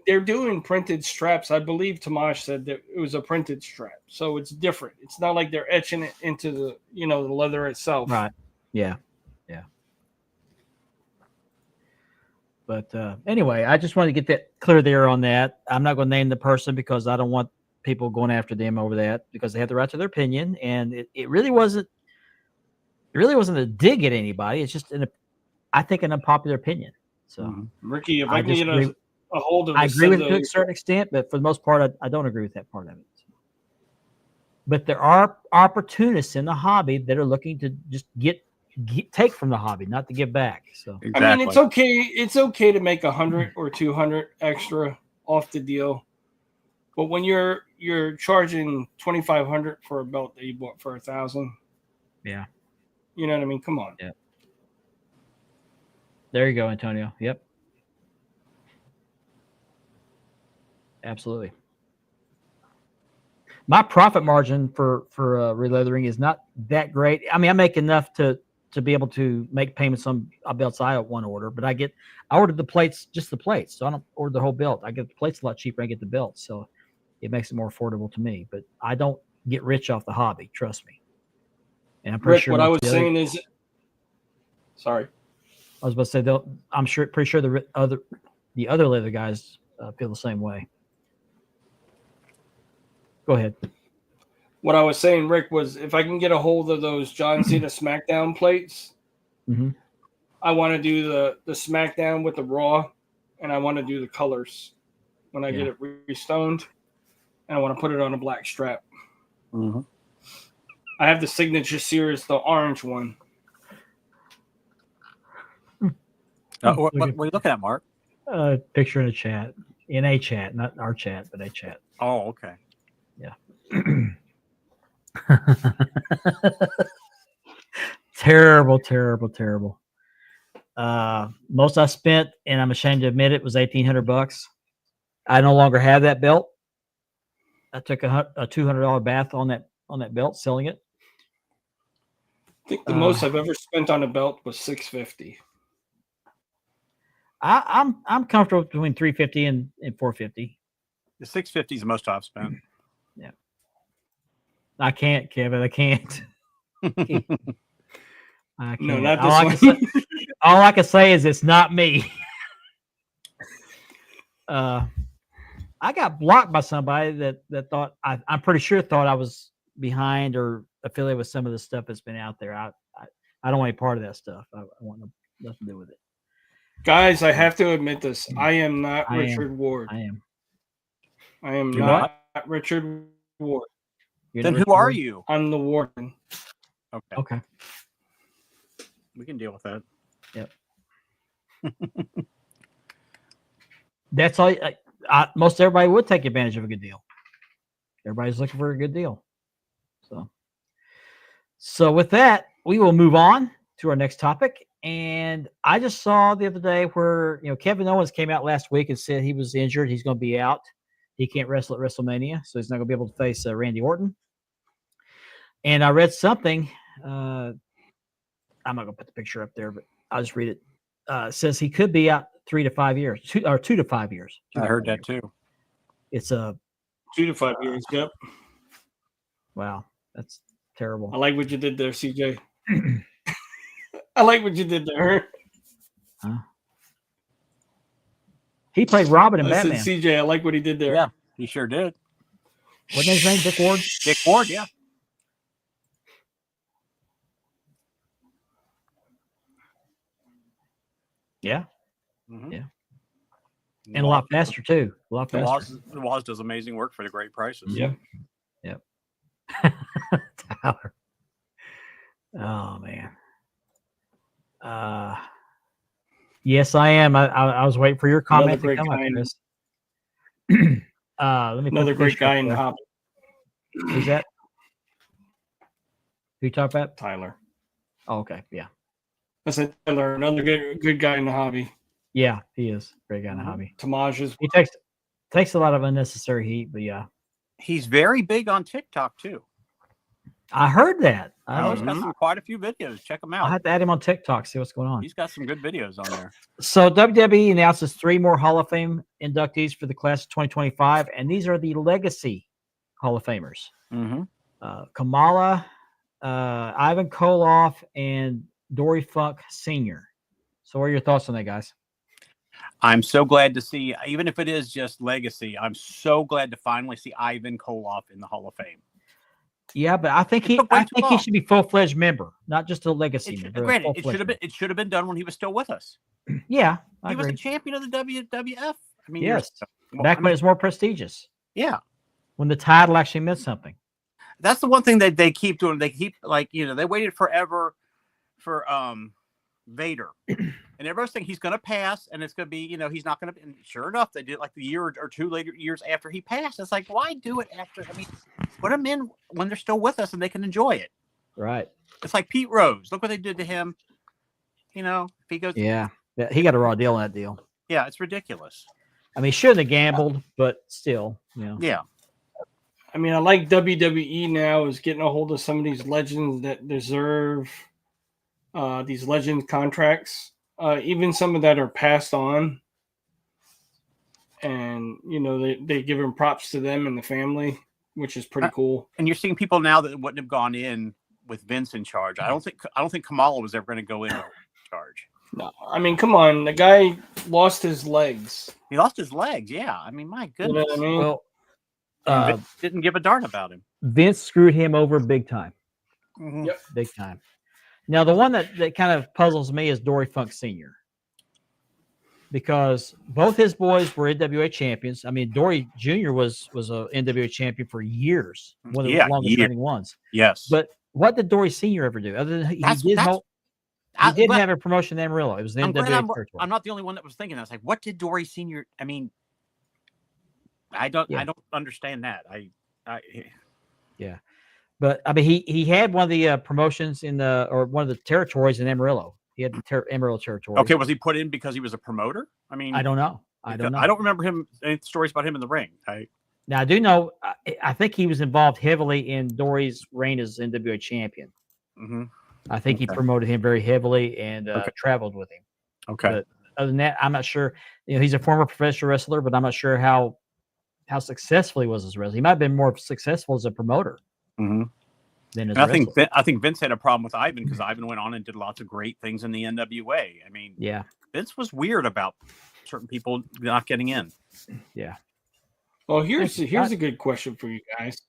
They're doing printed straps. I believe Tomash said that it was a printed strap, so it's different. It's not like they're etching it into the the leather itself. Right. Yeah. But anyway, I just wanted to get that clear there on that. I'm not going to name the person because I don't want people going after them over that because they have the right to their opinion, and it really wasn't. It really wasn't a dig at anybody. It's just I think an unpopular opinion. So, Ricky, if I can get a hold of, I agree with it to a certain extent, but for the most part, I don't agree with that part of it. But there are opportunists in the hobby that are looking to just take from the hobby, not to give back. So, exactly. I mean, it's okay. It's okay to make 100 or 200 extra off the deal, but when you're charging $2,500 for a belt that you bought for $1,000, yeah, you know what I mean. Come on. Yeah. There you go, Antonio. Yep. Absolutely. My profit margin for releathering is not that great. I mean, I make enough to be able to make payments on belts I want to order, but I ordered the plates, just the plates. So I don't order the whole belt. I get the plates a lot cheaper. I get the belt. So it makes it more affordable to me, but I don't get rich off the hobby. Trust me. And I'm pretty Rick, sure what I was saying is, sorry. I was about to say, I'm pretty sure the other leather guys feel the same way. Go ahead. What I was saying, Rick, was if I can get a hold of those John Cena SmackDown plates, I want to do the SmackDown with the Raw, and I want to do the colors when I get it restoned, and I want to put it on a black strap. Mm-hmm. I have the Signature Series, the orange one. What are you looking at, Mark? Picture in a chat. In a chat, not our chat, but a chat. Oh, okay. Yeah. Terrible. Most I spent, and I'm ashamed to admit it, was $1,800. I no longer have that belt. I took a $200 bath on that belt, selling it. I think the most I've ever spent on a belt was $650. I'm comfortable between $350 and $450. The $650 is the most I've spent. Yeah. I can't, Kevin. I can't. I can't. No, not this one. All I can say is it's not me. I got blocked by somebody that thought I'm pretty sure thought I was behind or affiliated with some of the stuff that's been out there. I don't want any part of that stuff. I want nothing to do with it. Guys, I have to admit this. I am not Richard Ward. I am not Richard Ward. Then who are you? I'm the warden. Okay. We can deal with that. Yep. That's all. Most everybody would take advantage of a good deal. Everybody's looking for a good deal. So with that, we will move on to our next topic. And I just saw the other day where Kevin Owens came out last week and said he was injured. He's going to be out. He can't wrestle at WrestleMania, so he's not going to be able to face Randy Orton. And I read something. I'm not going to put the picture up there, but I'll just read it. says he could be out 3 to 5 years, 2 to 5 years. I heard that too. It's a 2 to 5 years. Yep. Wow, that's terrible. I like what you did there, CJ. I like what you did there. Huh? He played Robin in I Batman. said, CJ, I like what he did there. Yeah, he sure did. Wasn't his name Dick Ward? Dick Ward, yeah. Yeah. Mm-hmm. Yeah. And a lot faster too. A lot faster. The Woz does amazing work for the great prices. Yep. Yep. Tyler. Oh man. Yes, I am. I was waiting for your comment to come up, Chris. Let me Another great guy in the hobby. Who's that? Who you talking about? Tyler. Oh, okay. Yeah. I said Tyler, another good guy in the hobby. Yeah, he is. Great guy in the hobby. Tamages. He takes a lot of unnecessary heat, but yeah. He's very big on TikTok too. I heard that. He's got quite a few videos. Check him out. I'll have to add him on TikTok, see what's going on. He's got some good videos on there. So WWE announces 3 more Hall of Fame inductees for the class of 2025, and these are the legacy Hall of Famers. Mm-hmm. Kamala, Ivan Koloff, and Dory Funk Sr. So what are your thoughts on that, guys? I'm so glad to see, even if it is just legacy, I'm so glad to finally see Ivan Koloff in the Hall of Fame. Yeah, but I think he should be full-fledged member, not just a legacy member. Granted, it should have been done when he was still with us. Yeah, he was the champion of the WWF. I mean, yes, back when it was more prestigious. Yeah, when the title actually meant something. That's the one thing that they keep doing. They keep they waited forever for Vader, and everyone's thinking he's going to pass, and it's going to be he's not going to. And sure enough, they did like the year or two later years after he passed. It's like, why do it after? I mean, put them in when they're still with us and they can enjoy it. Right. It's like Pete Rose. Look what they did to him. If he goes, yeah, he got a raw deal on that deal. Yeah, it's ridiculous. I mean, he shouldn't have gambled, but still, Yeah. I mean, I like WWE now is getting a hold of some of these legends that deserve these legend contracts, even some of that are passed on, and they give them props to them and the family, which is pretty cool. And you're seeing people now that wouldn't have gone in with Vince in charge. I don't think Kamala was ever going to go in charge. No, I mean, come on, the guy lost his legs. He lost his legs. Yeah, I mean, my goodness. You know what I mean? Well, Vince didn't give a darn about him. Vince screwed him over big time. Mm-hmm. Yep. Big time. Now, the one that kind of puzzles me is Dory Funk Sr. Because both his boys were NWA champions. I mean, Dory Jr. was a NWA champion for years, one of the longest running ones. Yes. But what did Dory Sr. ever do? Other than he did have a promotion in Amarillo. It was the NWA territory. I'm not the only one that was thinking that. I was like, what did Dory Sr. I mean, I don't understand that. Yeah. But I mean, he had one of the promotions or one of the territories in Amarillo. He had the Amarillo territory. Okay, was he put in because he was a promoter? I mean, I don't know. I don't remember any stories about him in the ring. Now I do know. I think he was involved heavily in Dory's reign as NWA champion. Mm-hmm. I think he promoted him very heavily and traveled with him. Okay. But other than that, I'm not sure. He's a former professional wrestler, but I'm not sure how successful he was as a wrestler. He might have been more successful as a promoter. Mm-hmm. I think Vince had a problem with Ivan because Ivan went on and did lots of great things in the NWA. I mean, yeah, Vince was weird about certain people not getting in. Yeah. Well, here's a good question for you guys.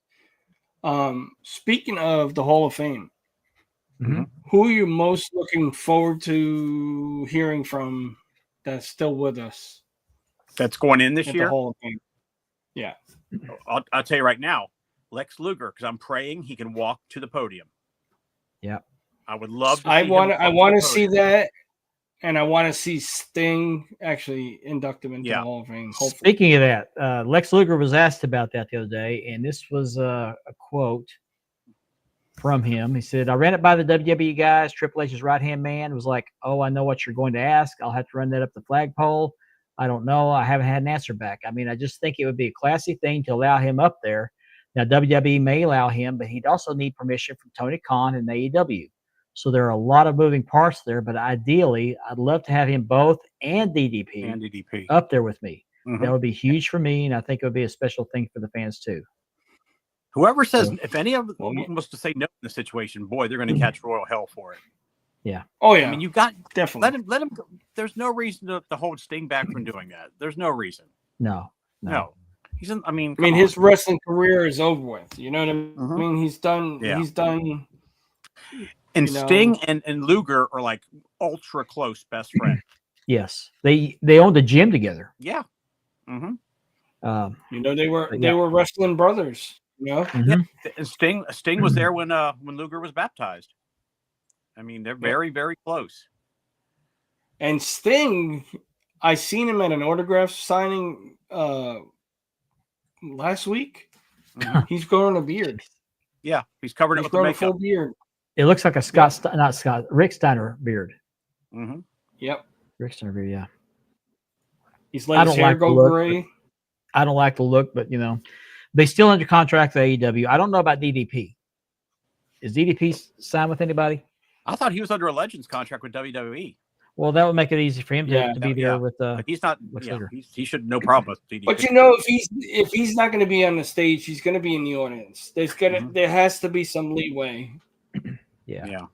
Speaking of the Hall of Fame, who are you most looking forward to hearing from that's still with us? That's going in this year? The Hall of Fame. Yeah. I'll tell you right now, Lex Luger, because I'm praying he can walk to the podium. Yeah. I would love to I want to see that, and I want to see Sting actually induct him into the Hall of Fame. Hopefully. Speaking of that, Lex Luger was asked about that the other day, and this was a quote from him. He said, I ran it by the WWE guys. Triple H's right-hand man was like, oh, I know what you're going to ask. I'll have to run that up the flagpole. I don't know. I haven't had an answer back. I mean, I just think it would be a classy thing to allow him up there. Now, WWE may allow him, but he'd also need permission from Tony Khan and AEW. So there are a lot of moving parts there, but ideally, I'd love to have him both and DDP up there with me. Mm-hmm. That would be huge for me, and I think it would be a special thing for the fans too. Whoever says, if any of them was to say no in the situation, boy, they're going to catch royal hell for it. Yeah. Oh yeah. I mean, you've got definitely let him. There's no reason to hold Sting back from doing that. There's no reason. No. He's in. I mean, his wrestling career is over with. You know what I mean? Mm-hmm. He's done. Yeah. He's done. And Sting and Luger are like ultra close best friends. Yes, they owned a gym together. Yeah. Mm-hmm. They were wrestling brothers. You know. Mm-hmm. Yeah. And Sting was there when Luger was baptized. I mean, they're very, very close. And Sting, I seen him at an autograph signing last week. Mm-hmm. He's growing a beard. Yeah, he's covered it with the makeup. Full beard. It looks like a Rick Steiner beard. Mm-hmm. Yep. Rick Steiner beard, yeah. He's let his hair go gray. I don't like the look, but they still under contract with AEW. I don't know about DDP. Is DDP signed with anybody? I thought he was under a Legends contract with WWE. Well, that would make it easy for him to be there with. But he's not. He should no problem with DDP. But if he's not going to be on the stage, he's going to be in the audience. There has to be some leeway. Yeah.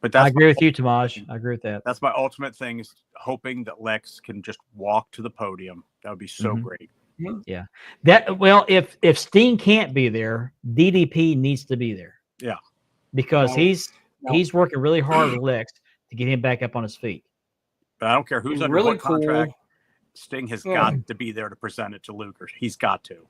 But I agree with you, Tamaj. I agree with that. That's my ultimate thing, is hoping that Lex can just walk to the podium. That would be so great. Yeah. If Sting can't be there, DDP needs to be there. Yeah. Because he's working really hard with Lex to get him back up on his feet. But I don't care who's under what contract. Sting has got to be there to present it to Luger. He's got to.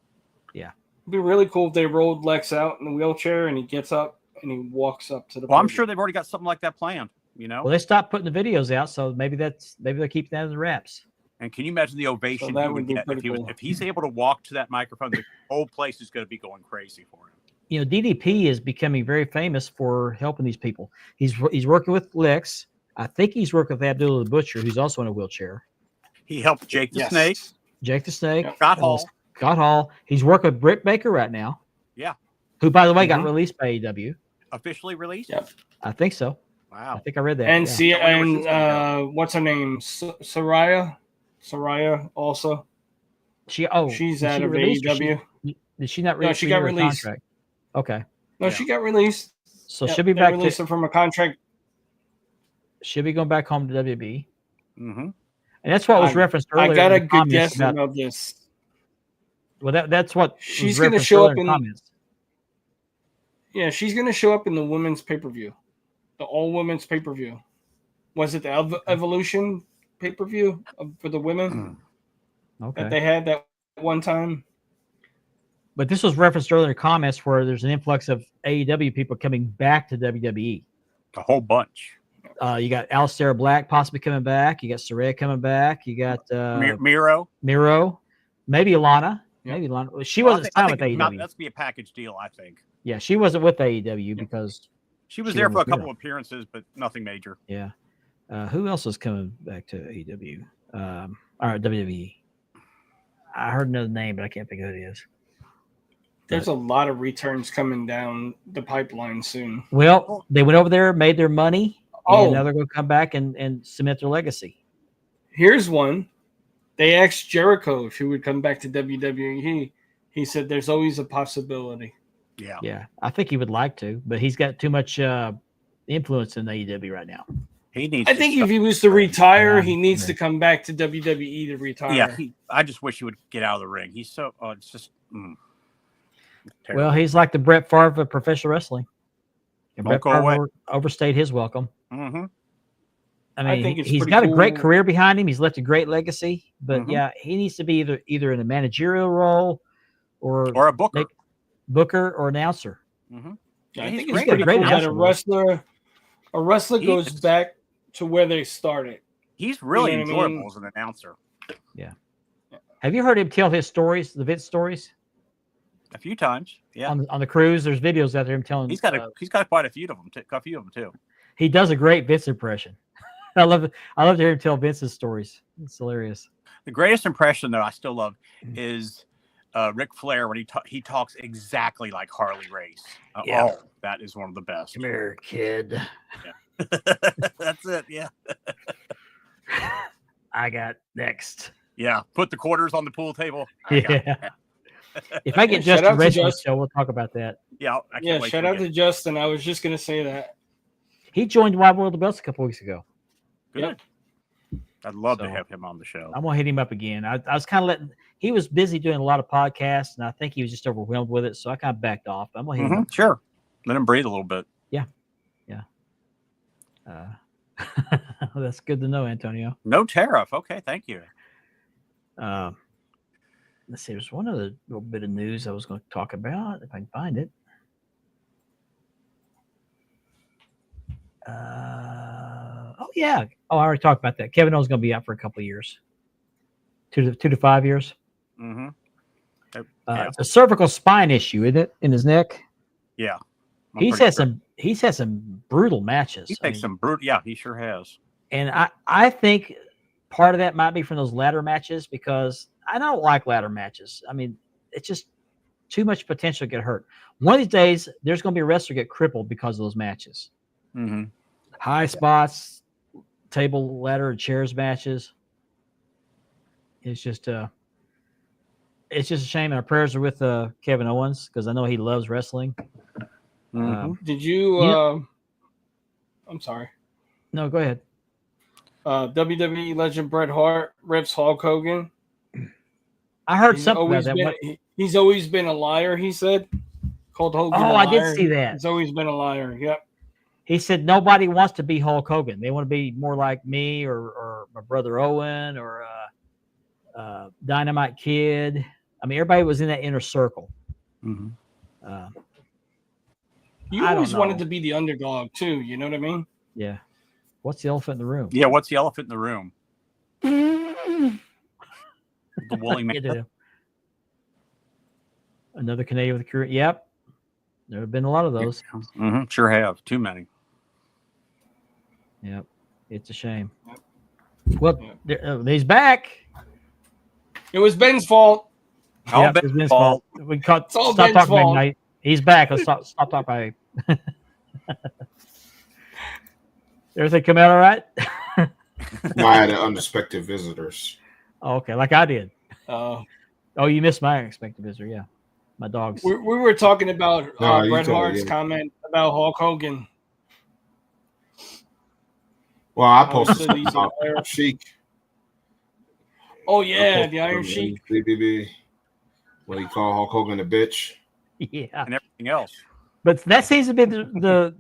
Yeah. It'd be really cool if they rolled Lex out in the wheelchair and he gets up and he walks up to the. Well, I'm sure they've already got something like that planned. Well, they stopped putting the videos out, so maybe they'll keep that in the wraps. And can you imagine the ovation he would get if he's able to walk to that microphone? The whole place is going to be going crazy for him. DDP is becoming very famous for helping these people. He's working with Lex. I think he's working with Abdullah the Butcher, who's also in a wheelchair. He helped Jake the Snake. Jake the Snake. Scott Hall. Scott Hall. He's working with Britt Baker right now. Yeah. Who, by the way, got released by AEW. Officially released? Yep. I think so. Wow. I think I read that. And what's her name? Soraya also. She's out of AEW. Did she not release? No, she got released. Contract? Okay. No, she got released. So she'll be back. Released her from a contract. She'll be going back home to WB. Mm-hmm. And that's what was referenced earlier. I got a good guess about this. Well, that's what she's going to show up in comments. Yeah, she's going to show up in the women's pay-per-view, the all-women's pay-per-view. Was it the Evolution pay-per-view for the women? Okay. That they had that one time. But this was referenced earlier in comments where there's an influx of AEW people coming back to WWE. A whole bunch. You got Aleister Black possibly coming back. You got Saraya coming back. You got Miro. Maybe Alana. Yep. Maybe Alana. She wasn't signed with AEW. That's be a package deal, I think. Yeah, she wasn't with AEW because she was there for a couple of appearances, but nothing major. Yeah. Who else is coming back to AEW? Or WWE? I heard another name, but I can't think of who it is. There's a lot of returns coming down the pipeline soon. Well, they went over there, made their money, and now they're going to come back and cement their legacy. Here's one. They asked Jericho if he would come back to WWE. He said there's always a possibility. Yeah. I think he would like to, but he's got too much influence in AEW right now. He needs. I think if he was to retire, he needs to come back to WWE to retire. Yeah, I just wish he would get out of the ring. He's so it's just. Well, he's like the Brett Favre of professional wrestling. And Brett Favre overstayed his welcome. Mm-hmm. I mean, he's got a great career behind him. He's left a great legacy. But he needs to be either in a managerial role or a booker, or announcer. Mm-hmm. Yeah, I think it's pretty cool that a wrestler goes back to where they started. He's really enjoyable as an announcer. Yeah. Have you heard him tell his stories, the Vince stories? A few times, yeah. On the cruise, there's videos out there him telling. He's got quite a few of them. Too. He does a great Vince impression. I love to hear him tell Vince's stories. It's hilarious. The greatest impression that I still love is Ric Flair when he talks exactly like Harley Race. Yeah. Oh, that is one of the best. Come here, kid. Yeah. That's it. Yeah. I got next. Yeah. Put the quarters on the pool table. Yeah. If I get shout Justin out to Rich on the Justin. show, we'll talk about that. Yeah. I can't wait shout to out to Justin. I was just gonna say that. He joined Wild World of Belts a couple weeks ago. Good. Yep. I'd love to So, have him on the show. I'm gonna hit him up again. I was kind of letting. He was busy doing a lot of podcasts, and I think he was just overwhelmed with it. So I kind of backed off. I'm gonna hit him up. Sure. Let him breathe a little bit. That's good to know, Antonio. No tariff. Okay. Thank you. Let's see. There's one other little bit of news I was going to talk about if I can find it. Oh yeah. Oh, I already talked about that. Kevin Owens going to be out for a couple of years, 2 to 5 years. Mm-hmm. It's a cervical spine issue, isn't it, in his neck? Yeah. He's had some brutal matches. He takes some brutal. Yeah, he sure has. And I think part of that might be from those ladder matches, because I don't like ladder matches. I mean, it's just too much potential to get hurt. One of these days, there's going to be a wrestler get crippled because of those matches. Mm-hmm. High spots, table, ladder, chairs matches. It's just a shame. Our prayers are with Kevin Owens, because I know he loves wrestling. Mm-hmm. Did you? I'm sorry. No, go ahead. WWE legend Bret Hart rips Hulk Hogan. I heard something about that. He's always been a liar, he said. Called Hogan. Oh, I did see that. He's always been a liar. Yep. He said nobody wants to be Hulk Hogan. They want to be more like me or my brother Owen or Dynamite Kid. I mean, everybody was in that inner circle. Mm-hmm. You always wanted to be the underdog too. You know what I mean? Yeah. What's the elephant in the room? Yeah. What's the elephant in the room? The woolly man. Another Canadian with a career. Yep. There have been a lot of those. Mm-hmm. Sure have. Too many. Yep. It's a shame. Well, he's back. It was Ben's fault. Yeah, it's Ben's fault. We stop talking about him, mate. He's back. Let's stop talking about him. Everything come out all right? I had unexpected visitors. Oh, okay, like I did. Oh, you missed my unexpected visitor. Yeah, my dogs. We were talking about Bret Hart's comment about Hulk Hogan. Well, I posted about Iron Sheik. Oh yeah, the Iron Sheik. BBB. What he called Hulk Hogan a bitch. Yeah, and everything else. But that seems to be the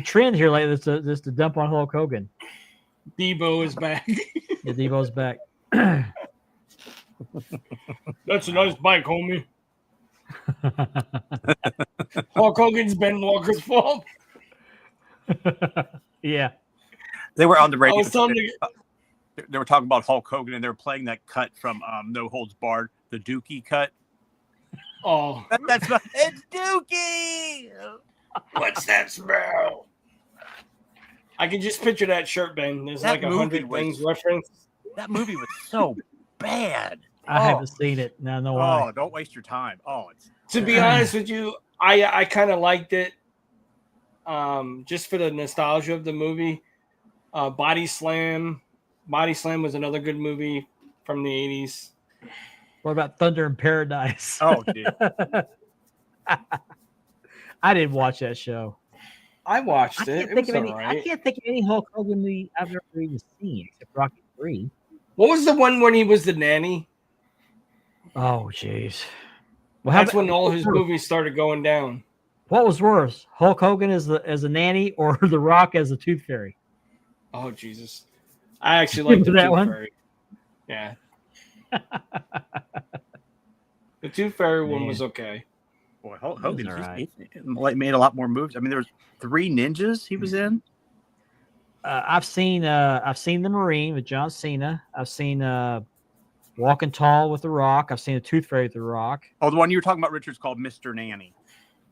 trend here lately. Is to dump on Hulk Hogan. Debo is back. Yeah, Debo's back. That's a nice bike, homie. Hulk Hogan's Ben Walker's fault. Yeah. They were on the radio. They were talking about Hulk Hogan, and they were playing that cut from No Holds Barred, the Dookie cut. Oh, it's Dookie. What's that smell? I can just picture that shirt, Ben. There's That like 100 things referenced. That movie was so bad. I haven't seen it. No, no. Oh, don't waste your time. Oh, to be honest with you, I kind of liked it. Just for the nostalgia of the movie. Body Slam. Body Slam was another good movie from the 80s. What about Thunder in Paradise? Oh, dude. I didn't watch that show. I watched it. I can't think of any Hulk Hogan movie I've ever even seen except Rocky 3. What was the one when he was the nanny? Oh, jeez. Well, that's when all his movies started going down. What was worse, Hulk Hogan as a nanny or The Rock as a Tooth Fairy? Oh, Jesus. I actually like the that Tooth one. Fairy. Yeah. The Tooth Fairy one was okay. Boy, Hulk Hogan made a lot more moves. I mean, there was 3 ninjas he was in. I've seen The Marine with John Cena. I've seen Walking Tall with The Rock. I've seen The Tooth Fairy with The Rock. Oh, the one you were talking about, Richard's called Mr. Nanny.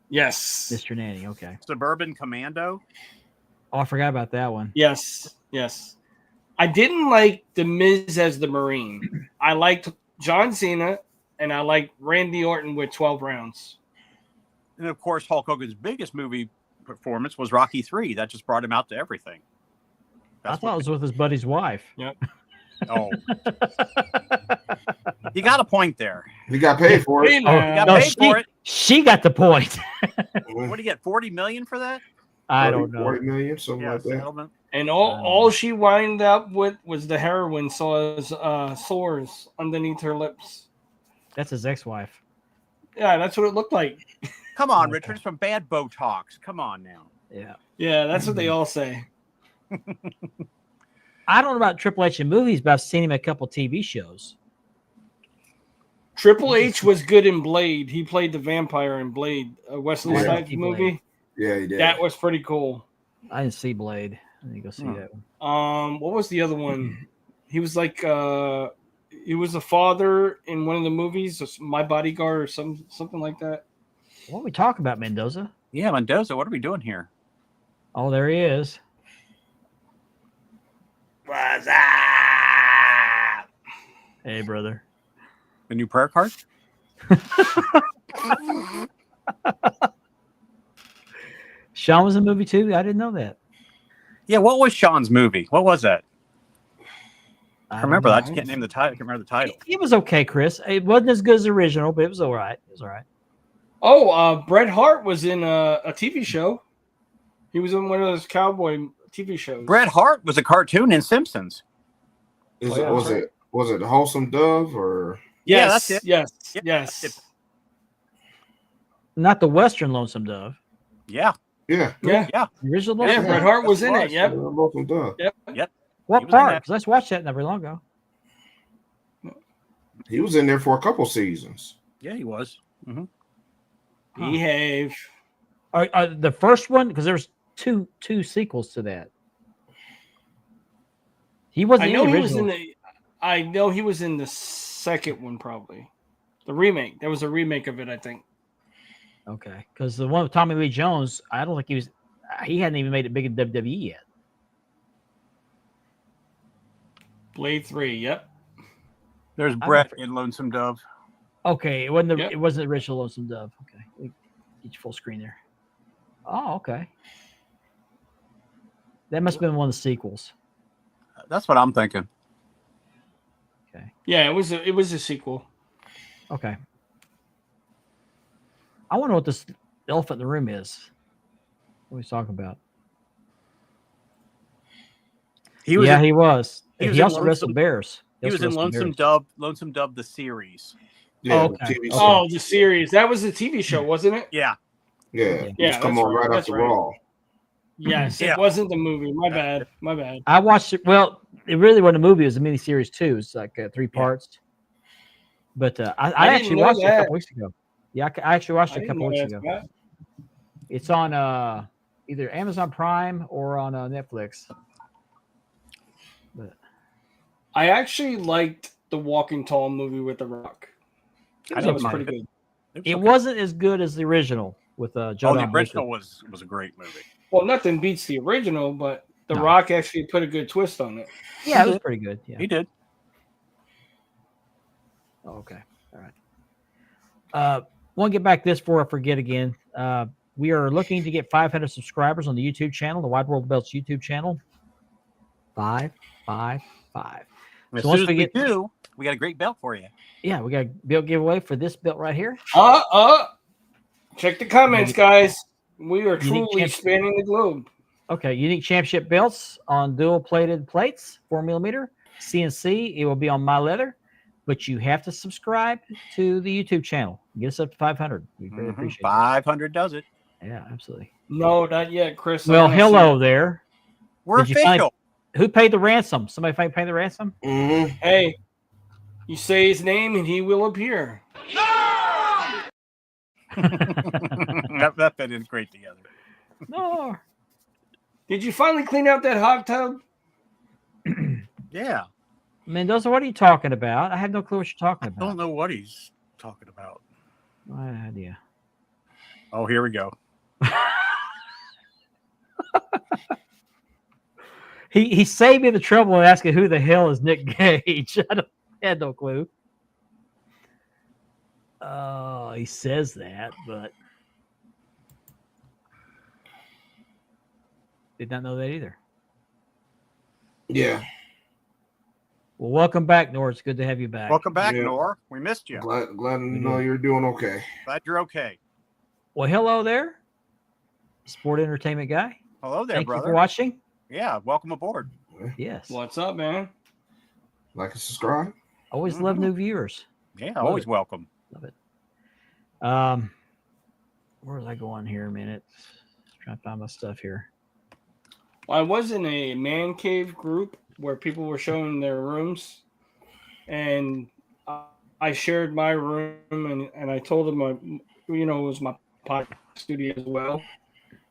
Yes. Mr. Nanny, okay. Suburban Commando. Oh, I forgot about that one. Yes. I didn't like The Miz as the Marine. I liked John Cena and I like Randy Orton with 12 rounds. And of course, Hulk Hogan's biggest movie performance was Rocky III. That just brought him out to everything. I thought it was with his buddy's wife. Yep. Oh, you got a point there. He got paid for it. Hey, You now. got paid for it. She got the point. What do you get? $40 million for that? I don't know. 40 million, something like that. Settlement. And all she wound up with was the heroin sores underneath her lips. That's his ex-wife. Yeah, that's what it looked like. Come on, Okay. Richard. It's from bad Botox. Come on now. Yeah. Yeah, that's what they all say. I don't know about Triple H in movies, but I've seen him in a couple TV shows. Triple H was good in Blade. He played the vampire in Blade, a Wesley Yeah. Snipes movie. Yeah, he did. That was pretty cool. I didn't see Blade. I need to go see that one. What was the other one? He was like he was a father in one of the movies, My Bodyguard or something like that. What are we talking about, Mendoza? Yeah, Mendoza. What are we doing here? Oh, there he is. What's up? Hey, brother. The new prayer card? Sean was in the movie too. I didn't know that. Yeah. What was Sean's movie? What was that? I don't remember know. that. I just can't name the title. I can't remember the title. It was okay, Chris. It wasn't as good as the original, but it was all right. It was all right. Oh, Bret Hart was in a TV show. He was in one of those cowboy TV shows. Bret Hart was a cartoon in Simpsons. Was it Wholesome Dove or? Yes, Yeah, that's it. yes, Yeah, yes. that's it. Not the Western Lonesome Dove. Yeah. Yeah. Yeah, The original yeah. Lonesome Dove. Bret Hart was in it. Yep. Wholesome Dove. Yep. What He was in part? that. Because let's watch that not very long ago. He was in there for a couple seasons. Yeah, he was. Behave. The first one, because there's two sequels to that. He wasn't I know in the he was original. in the. I know he was in the second one, probably. The remake. There was a remake of it, I think. Okay, because the one with Tommy Lee Jones, I don't think he was. He hadn't even made it big in WWE yet. Blade 3. Yep. There's I Bret don't- in Lonesome Dove. Okay, it wasn't the Yep. it wasn't the original Lonesome Dove. Okay, get you full screen there. Oh, okay. That must have been one of the sequels. That's what I'm thinking. Okay, Yeah, it was a sequel. okay. I wonder what this elephant in the room is. What are we talking about? He was. Yeah, in, he was. he He, was in also Lonesome- wrestled Bears. he was also in wrestled Lonesome Bears. Dove. Lonesome Dove, the series. Yeah, Oh, the okay. TV Okay. show. Oh, the series. That was a TV show, wasn't it? Yeah. Yeah, Yeah, just come that's on right, right that's after right. Raw. Yes, Yeah. it wasn't the movie. My bad. My bad. I watched it. Well, it really wasn't a movie. It was a miniseries too. It's like 3 parts. But I didn't actually know watched it a that. couple weeks ago. Yeah, I actually watched I it a didn't couple know weeks that, ago. Matt. It's on either Amazon Prime or on Netflix. But I actually liked the Walking Tall movie with The Rock. I That was didn't pretty mind good. it wasn't as good as the original with Joe. Oh, the Don original Bluth. was a great movie. Well, nothing beats the original, but The No. Rock actually put a good twist on it. Yeah, it was pretty good. Yeah. He did. Oh, okay. All right. Want to get back to this before I forget again. We are looking to get 500 subscribers on the YouTube channel, the Wide World of Belts YouTube channel. 555. As So once soon as we we get- do, we got a great belt for you. Yeah, we got a belt giveaway for this belt right here. Check the comments, guys. We are Unique truly champ- spanning the globe. Okay, unique championship belts on dual plated plates, 4mm, CNC. It will be on my leather, but you have to subscribe to the YouTube channel. Get us up to 500. We really appreciate it. 500 does it. Yeah, absolutely. No, not yet, Chris. I Well, wanna hello there. We're Did you find- official. Who paid the ransom? Somebody paid the ransom? Mm-hmm. see. Hey, you say his name and he will appear. that fit in great together. No. Did you finally clean out that hot tub? Yeah. Mendoza, what are you talking about? I have no clue what you're talking I about. don't know what he's talking about. No idea. Oh, here we go. He saved me the trouble of asking who the hell is Nick Gage. I had no clue. He says that, but did not know that either. Yeah. Well, welcome back, Nor. It's good to have you back. Welcome back, Yeah. Nor. We missed you. Glad to We know did. you're doing okay. Glad you're okay. Well, hello there, sport entertainment guy. Hello there, Thank brother. you for watching. Yeah, welcome aboard. Yes. What's up, man? Like and subscribe. Always love new viewers. Yeah, Love always it. welcome. Love it. Where was I going here a minute? Trying to find my stuff here. I was in a man cave group where people were showing their rooms, and I shared my room, and I told them, it was my podcast studio as well.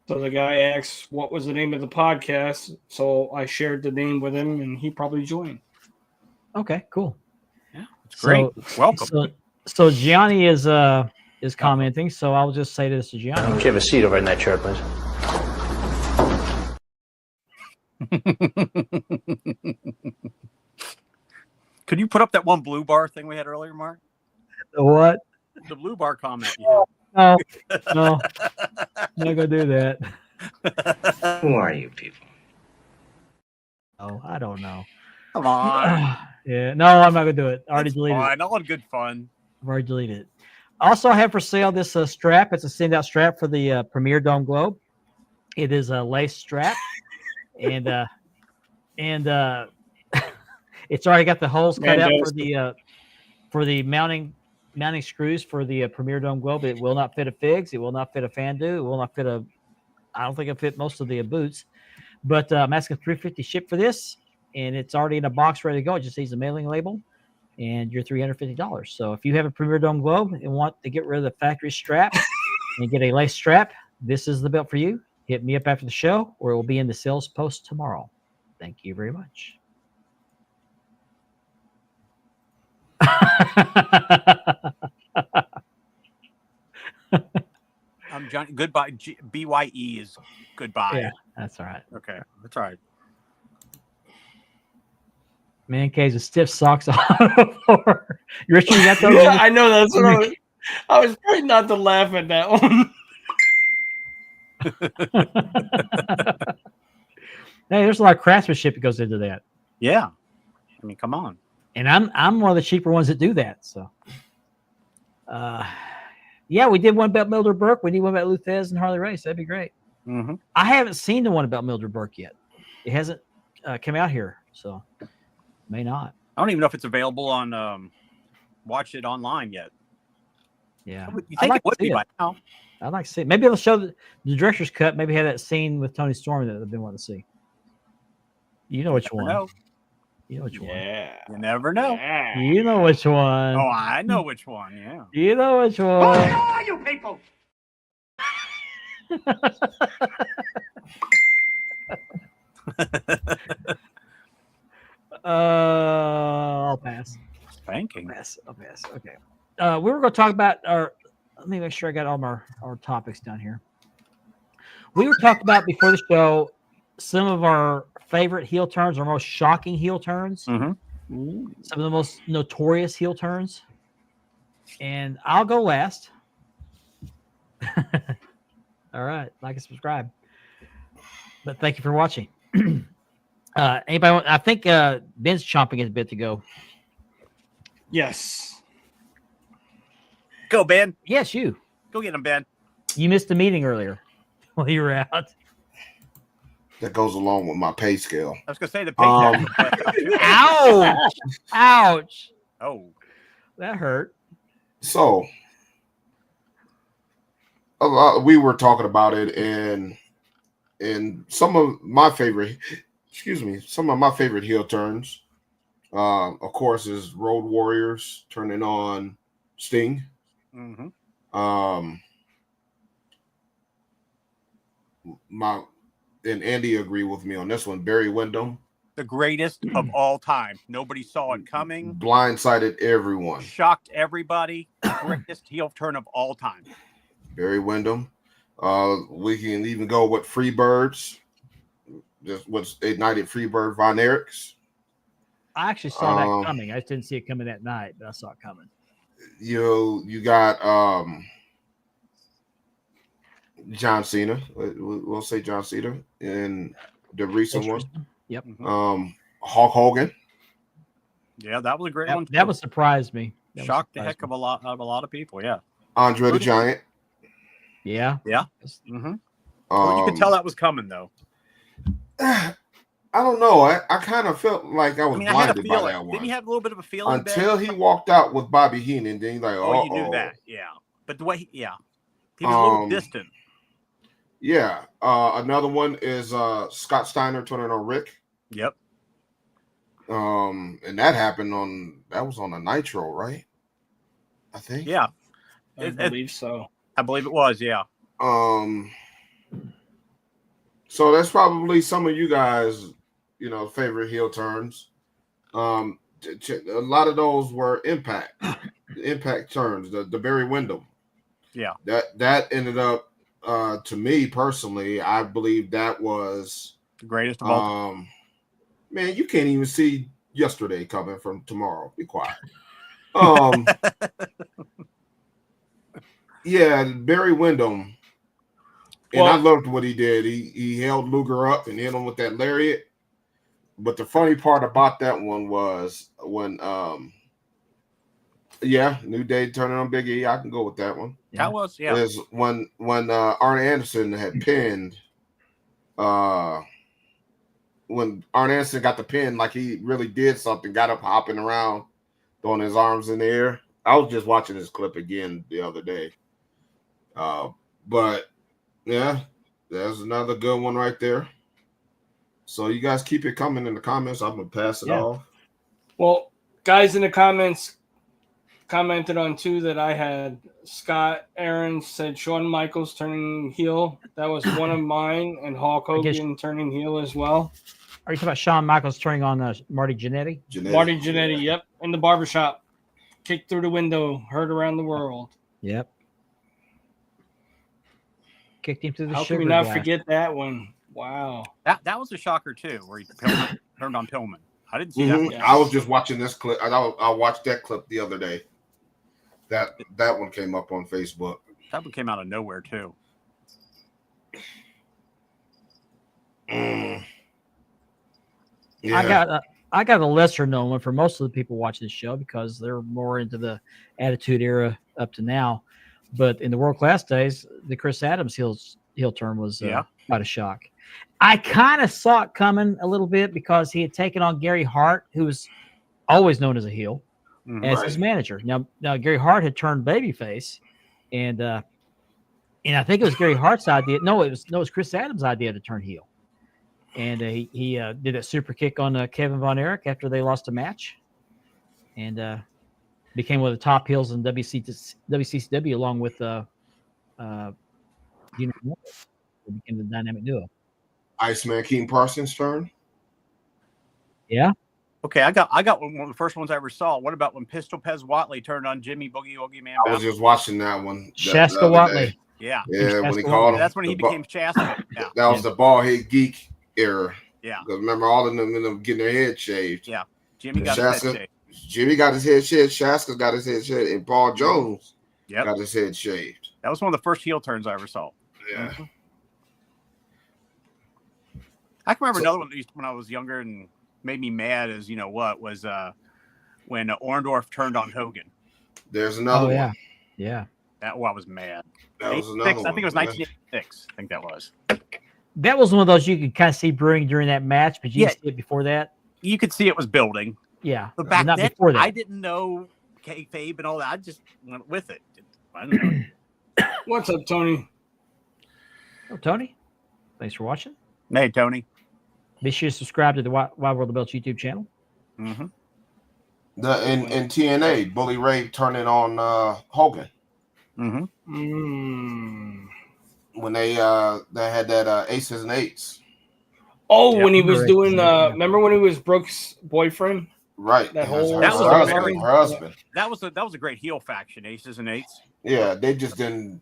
So the guy asked what was the name of the podcast, so I shared the name with him, and he probably joined. Okay, cool. Yeah, it's great. Welcome. So Gianni is commenting. So I'll just say this to Gianni. Would you have a seat over in that chair, please? Could you put up that one blue bar thing we had earlier, Mark? What? The blue bar comment. You No, no, I'm not gonna do that. Who are you people? Oh, I don't know. Come on. Yeah, no, I'm not gonna do it. I already It's deleted it. fine. All in good fun. I've already deleted it. Also, I have for sale this strap. It's a send-out strap for the Premier Dome Globe. It is a lace strap, and it's already got the holes cut out for the mounting screws for the Premier Dome Globe. It will not fit a Figs. It will not fit a Fandu. It will not fit I don't think it'll fit most of the boots. But I'm asking $350 ship for this, and it's already in a box ready to go. It just needs a mailing label, and you're $350. So if you have a Premier Dome Globe and want to get rid of the factory strap and get a lace strap, this is the belt for you. Hit me up after the show, or it will be in the sales post tomorrow. Thank you very much. I'm Johnny. Goodbye. BYE is goodbye. Yeah, that's all right. Okay, that's all right. Man caves with stiff socks on the floor. Richard, you got those? Yeah, I know that's what I was trying not to laugh at that one. Hey, there's a lot of craftsmanship that goes into that. Yeah. I mean, come on. And I'm one of the cheaper ones that do that. So, yeah, we did one about Mildred Burke. We need one about Luthez and Harley Race. That'd be great. Mm-hmm. I haven't seen the one about Mildred Burke yet. It hasn't come out here, so may not. I don't even know if it's available on watch it online yet. Yeah, You think it would be by now? I'd like to see it. Maybe they'll show the director's cut. Maybe have that scene with Tony Storm that I've been wanting to see. You know which one. No. You know which one. Yeah. You never know. Yeah. You know which one. Oh, I know which one. Yeah. You know which one. Who are you people? I'll pass. Spanking. I'll pass. Okay. We were going to talk about let me make sure I got all our topics down here. We were talking about before the show some of our favorite heel turns, our most shocking heel turns, Mm-hmm. some of the most notorious heel turns. And I'll go last. All right. Like and subscribe. But thank you for watching. Anybody? I think Ben's chomping at a bit to go. Yes. Go, Ben. Yes, you. Go get him, Ben. You missed the meeting earlier while you were out. That goes along with my pay scale. I was going to say the paycheck. Ouch! Ouch! Oh. That hurt. So, we were talking about it, and some of my favorite heel turns, of course, is Road Warriors turning on Sting. Mm-hmm. And Andy agree with me on this one. Barry Windham, The greatest of all time. Nobody saw it coming. blindsided everyone. Shocked everybody. Greatest heel turn of all time. Barry Windham. We can even go with Freebirds. Just what's ignited Freebird Von Erichs. I actually saw that coming. I just didn't see it coming that night, but I saw it coming. you got John Cena. We'll say John Cena in the recent one. Yep. Hulk Hogan. Yeah, that was a great one. That would surprise me. Shocked the heck of a lot of people. Yeah. Andre the Giant. Yeah. Yeah. Well, you could tell that was coming though. I don't know. I kind of felt like I was blinded I had a by feeling. that one. Didn't you have a little bit of a feeling until he walked out with Bobby Heenan? Then he's like, "Oh, you knew that, yeah." But the way, he was a little distant. Yeah. Another one is Scott Steiner turning on Rick. Yep. And that happened that was on a Nitro, right? I think. Yeah. I believe so. I believe it was, yeah. So that's probably some of you guys, favorite heel turns. A lot of those were impact turns, the Barry Windham. Yeah. That ended up to me personally, I believe that was the greatest of all time. Man, you can't even see yesterday coming from tomorrow. Be quiet. Yeah, Barry Windham. And I loved what he did. He held Luger up and hit him with that lariat. But the funny part about that one was when New Day turning on Big E. I can go with that one. That was, yeah. Is when Arn Anderson had pinned when Arn Anderson got the pin, like he really did something, got up hopping around, throwing his arms in the air. I was just watching this clip again the other day. But yeah, there's another good one right there. So you guys keep it coming in the comments. I'm gonna pass it off. Well, guys in the comments commented on two that I had. Scott Aaron said Shawn Michaels turning heel. That was one of mine, and Hulk Hogan turning heel as well. Are you talking about Shawn Michaels turning on Marty Jannetty? Marty Jannetty, yep, in the barbershop. Kicked through the window, heard around the world. Yep. Kicked him through the How sugar can we not glass. forget that one? Wow. That was a shocker too, where he turned on Pillman. I didn't see that one. I was just watching this clip. I watched that clip the other day. That one came up on Facebook. That one came out of nowhere too. Yeah. I got a lesser known one for most of the people watching this show because they're more into the Attitude Era up to now. But in the World Class days, the Chris Adams heel turn was quite a shock. I kind of saw it coming a little bit because he had taken on Gary Hart, who was always known as a heel, as his manager. Now Gary Hart had turned babyface, and I think it was Gary Hart's idea. No, it was Chris Adams' idea to turn heel. And he did a super kick on Kevin Von Erich after they lost a match, and became one of the top heels in WCCW, along with became the dynamic duo. Iceman Keaton Parsons' turn. Yeah. Okay, I got one of the first ones I ever saw. What about when Pistol Pez Watley turned on Jimmy Boogie Woogie Man? I was just watching that one. Shaska Watley. Yeah. Yeah, when he called him. That's when he became Shaska. Yeah. That was the bald head geek era. Yeah. Because remember, all of them getting their head shaved. Yeah. Jimmy got his head shaved. Jimmy got his head shaved. Shaska got his head shaved. And Paul Jones got his head shaved. That was one of the first heel turns I ever saw. Yeah. Mm-hmm. I can remember another one when I was younger and made me mad as was when Orndorff turned on Hogan. There's another one. Yeah. I was mad. That was another one. I think it was 1986. I think that was. That was one of those you could kind of see brewing during that match, but you see it before that. You could see it was building. Yeah. But back not then, before that. I didn't know kayfabe and all that. I just went with it. I don't know. What's up, Tony? Oh, Tony. Thanks for watching. Hey, Tony. Be sure to subscribe to the Wild World of Belts YouTube channel. Mm-hmm. In TNA, Bully Ray turning on Hogan. Mm-hmm. When they had that Aces and Eights. Oh, when he was doing remember when he was Brooks' boyfriend? Right. That whole her husband. That was a great heel faction, Aces and Eights. Yeah, they just didn't.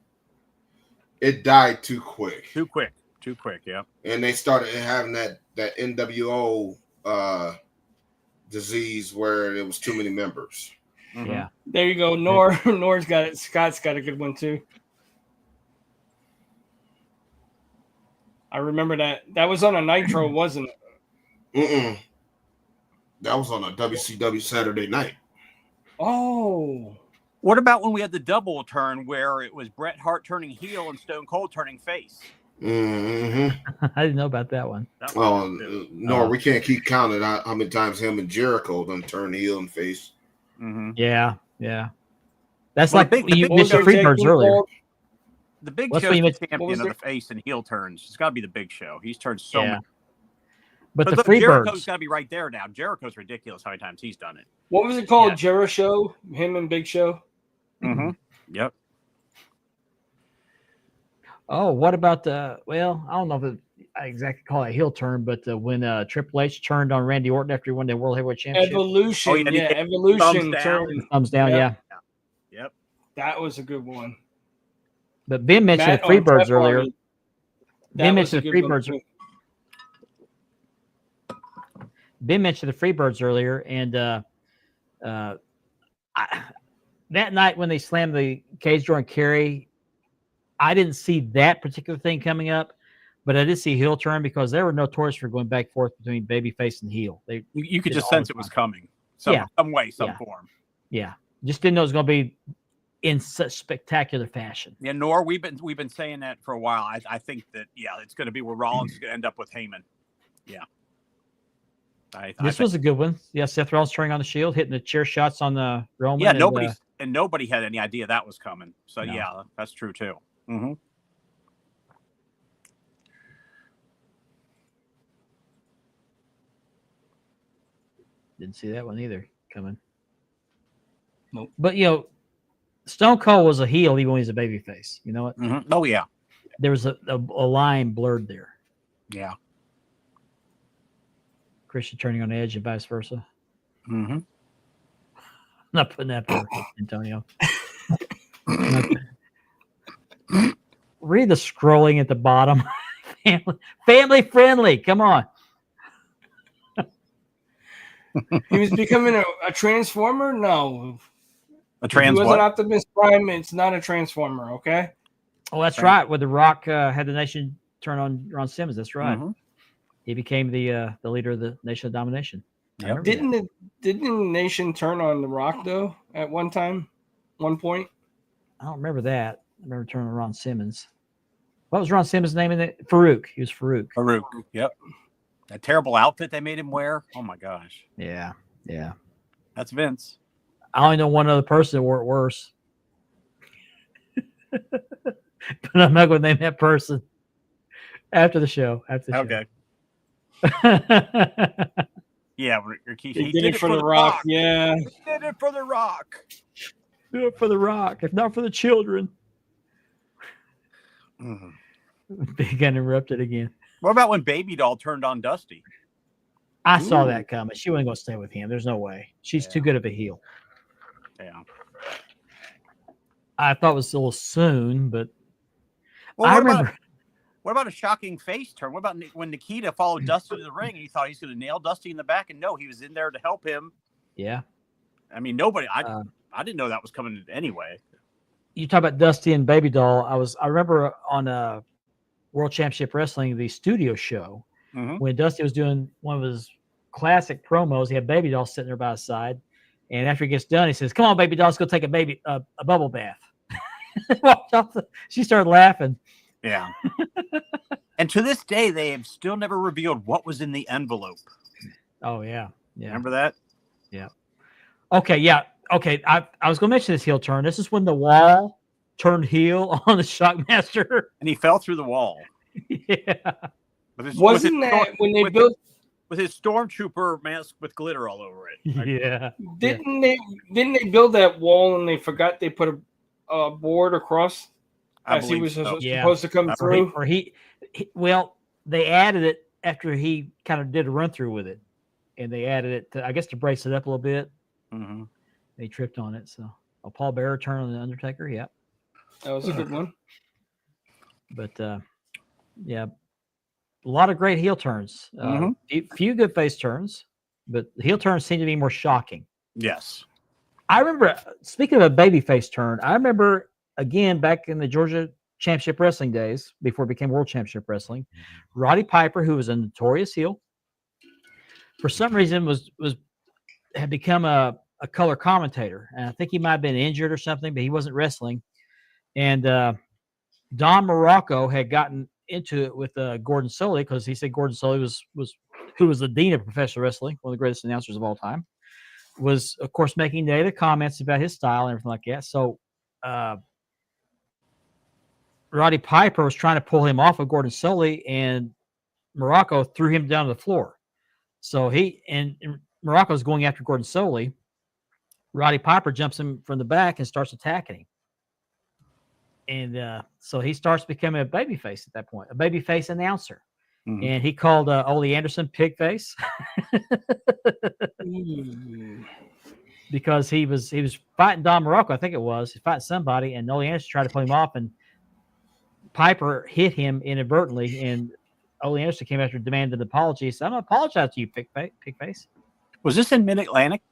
It died too quick. Too quick, yeah. And they started having that NWO disease where there was too many members. Mhm. Yeah. There you go. Nor's got it. Scott's got a good one too. I remember that. That was on a Nitro, wasn't it? Mm-mm. That was on a WCW Saturday night. Oh. What about when we had the double turn where it was Bret Hart turning heel and Stone Cold turning face? Mm-hmm. I didn't know about that one. That was good, too. No, we can't keep counting how many times him and Jericho done turn heel and face. Mhm. Yeah. Yeah. That's Well, like the big you show- mentioned Freebirds earlier. called? The Big What's Show's what you the mentioned- champion of their- the face and heel turns. It's got to be the Big Show. He's turned so Yeah. many. But the look, Jericho's Freebirds. got to be right there now. Jericho's ridiculous how many times he's done it. What was it called? Yeah. Jericho? Him and Big Show? Mm-hmm. Yep. Oh, what about the? Well, I don't know if I exactly call it a heel turn, but when Triple H turned on Randy Orton after he won the World Heavyweight Championship, Evolution. Oh, yeah, and he Yeah, gave Evolution thumbs down. turn. thumbs down. Yep. Yeah. Yep. That was a good one. But Ben mentioned Matt the on Freebirds Jeff earlier. Hardy. Ben That was a mentioned the good one, Freebirds. too. Ben mentioned the Freebirds earlier, and that night when they slammed the cage door and Kerry, I didn't see that particular thing coming up, but I did see heel turn because they were notorious for going back and forth between babyface and heel. You could did just all sense the it was time. coming. Yeah. Some way, some Yeah. form. Yeah, just didn't know it was going to be in such spectacular fashion. Yeah, Nor, we've been saying that for a while. I think that it's going to be where Rollins is going to end up with Heyman. Yeah. This was a good one. Yeah, Seth Rollins turning on the Shield, hitting the chair shots on the Roman. Yeah, and, nobody had any idea that was coming. So No. yeah, that's true too. Mm-hmm. didn't see that one either coming. Nope. But Stone Cold was a heel even when he's a babyface. You know what? Mm-hmm. Oh yeah, There was a line blurred there. yeah. Christian turning on Edge and vice versa. Mm-hmm. Not putting that there, Antonio. Read the scrolling at the bottom. Family friendly. Come on. He was becoming a transformer? No. A If trans he wasn't what? Optimus Prime, it's not a transformer, okay? Oh, that's right. Where The Rock had the nation turn on Ron Simmons. That's right. Mhm. He became the leader of the Nation of Domination. I Yep. remember that. Didn't the Nation turn on The Rock though at one point? I don't remember that. I remember turning on Ron Simmons. What was Ron Simmons' name in it? Farouk. He was Farouk. Farouk. Yep. That terrible outfit they made him wear. Oh my gosh, Yeah. Yeah. that's Vince. I only know one other person that wore it worse. But I'm not going to name that person after the show. Okay. Yeah, He did it for The Rock. Yeah. He did it for The Rock. Do it for The Rock, if not for the children. Mhm. They got interrupted again. What about when Baby Doll turned on Dusty? I saw that coming. She wasn't going to stay with him. There's no way. She's too good of a heel. Yeah. I thought it was a little soon, but Well, I what about- remember. What about a shocking face turn? What about when Nikita followed Dusty to the ring and he thought he was going to nail Dusty in the back? And no, he was in there to help him. Yeah. I mean, nobody. I didn't know that was coming anyway. You talk about Dusty and Baby Doll. I remember on World Championship Wrestling, the studio show, Mhm. when Dusty was doing one of his classic promos. He had Baby Doll sitting there by his side, and after he gets done, he says, "Come on, Baby Doll, let's go take a bubble bath." She started laughing. Yeah. And to this day, they have still never revealed what was in the envelope. Oh yeah. Remember that? Yeah. Okay. Yeah. Okay. I was going to mention this heel turn. This is when the Wall turned heel on the Shockmaster. And he fell through the wall. Yeah. Wasn't that when they built? With his stormtrooper mask with glitter all over it? Yeah. Didn't they build that wall and they forgot they put a board across I as he believe was so. supposed to come through? Or well, they added it after he kind of did a run through with it, and they added it to, I guess, to brace it up a little bit. Mm-hmm. They tripped on it. So, Paul Bearer turn on the Undertaker. Yeah. That was a good one. But yeah, a lot of great heel turns. Few good face turns, but the heel turns seem to be more shocking. Yes. I remember, speaking of a babyface turn, I remember, again, back in the Georgia Championship Wrestling days, before it became World Championship Wrestling, Roddy Piper, who was a notorious heel, for some reason had become a color commentator. And I think he might have been injured or something, but he wasn't wrestling. And Don Morocco had gotten into it with Gordon Solie, because he said Gordon Solie was who was the dean of professional wrestling, one of the greatest announcers of all time, was, of course, making negative comments about his style and everything like that. So Roddy Piper was trying to pull him off of Gordon Solie, and Morocco threw him down to the floor. So and Morocco's going after Gordon Solie. Roddy Piper jumps him from the back and starts attacking him. And so he starts becoming a babyface at that point, a babyface announcer. Mm-hmm. And he called Ole Anderson Pigface because he was fighting Don Morocco, I think it was. He's fighting somebody, and Ole Anderson tried to pull him off, and Piper hit him inadvertently, and Ole Anderson came after and demanded an apology. He said, "I'm going to apologize to you, Pigface." Was this in Mid-Atlantic?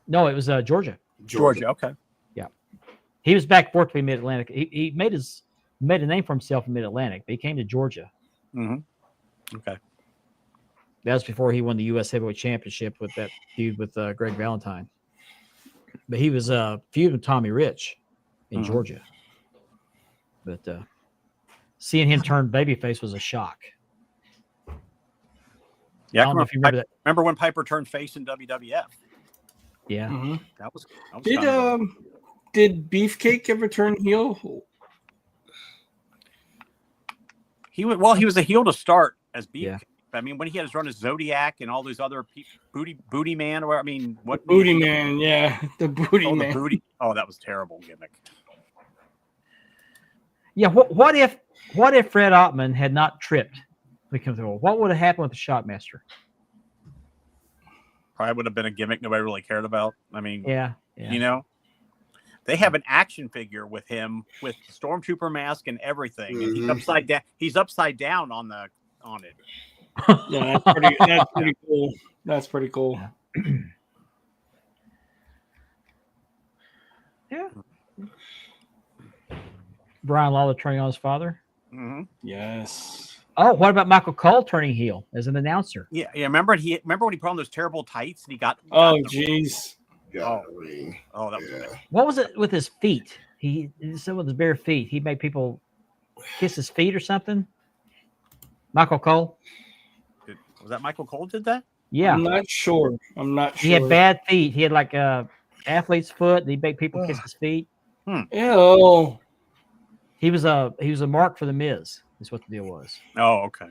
No, it was Georgia. Georgia, okay. Yeah. He was back forth between Mid-Atlantic. He made a name for himself in Mid-Atlantic, but he came to Georgia. Mm-hmm. Okay. That was before he won the U.S. Heavyweight Championship with that feud with Greg Valentine. But he was feud with Tommy Rich in Georgia. But seeing him turn babyface was a shock. Yeah, I don't know if you remember that. Remember when Piper turned face in WWF? Yeah. Mm-hmm. That was Did Beefcake ever turn heel? He was a heel to start as Beefcake. Yeah. I mean, when he had his run as Zodiac and all those other Booty Man, or what? Booty Man, yeah, the Booty Man. The Booty. Oh, that was terrible gimmick. Yeah, what if Fred Ottman had not tripped? What would have happened with the Shockmaster? Probably would have been a gimmick nobody really cared about. I mean, yeah. You know, they have an action figure with him with Stormtrooper mask and everything, and he's upside down. He's upside down on it. Yeah, that's pretty cool. That's pretty cool. Yeah. Brian Lawler turning on his father. Mm-hmm. Yes. Oh, what about Michael Cole turning heel as an announcer? Yeah. Remember when he put on those terrible tights and he got? Oh, jeez. Oh, that was bad. What was it with his feet? He said with his bare feet, he made people kiss his feet or something. Michael Cole. Was that Michael Cole did that? Yeah. I'm not sure. He had bad feet. He had like a athlete's foot. And he made people kiss his feet. Ew. He was a mark for the Miz. Is what the deal was. Oh, okay.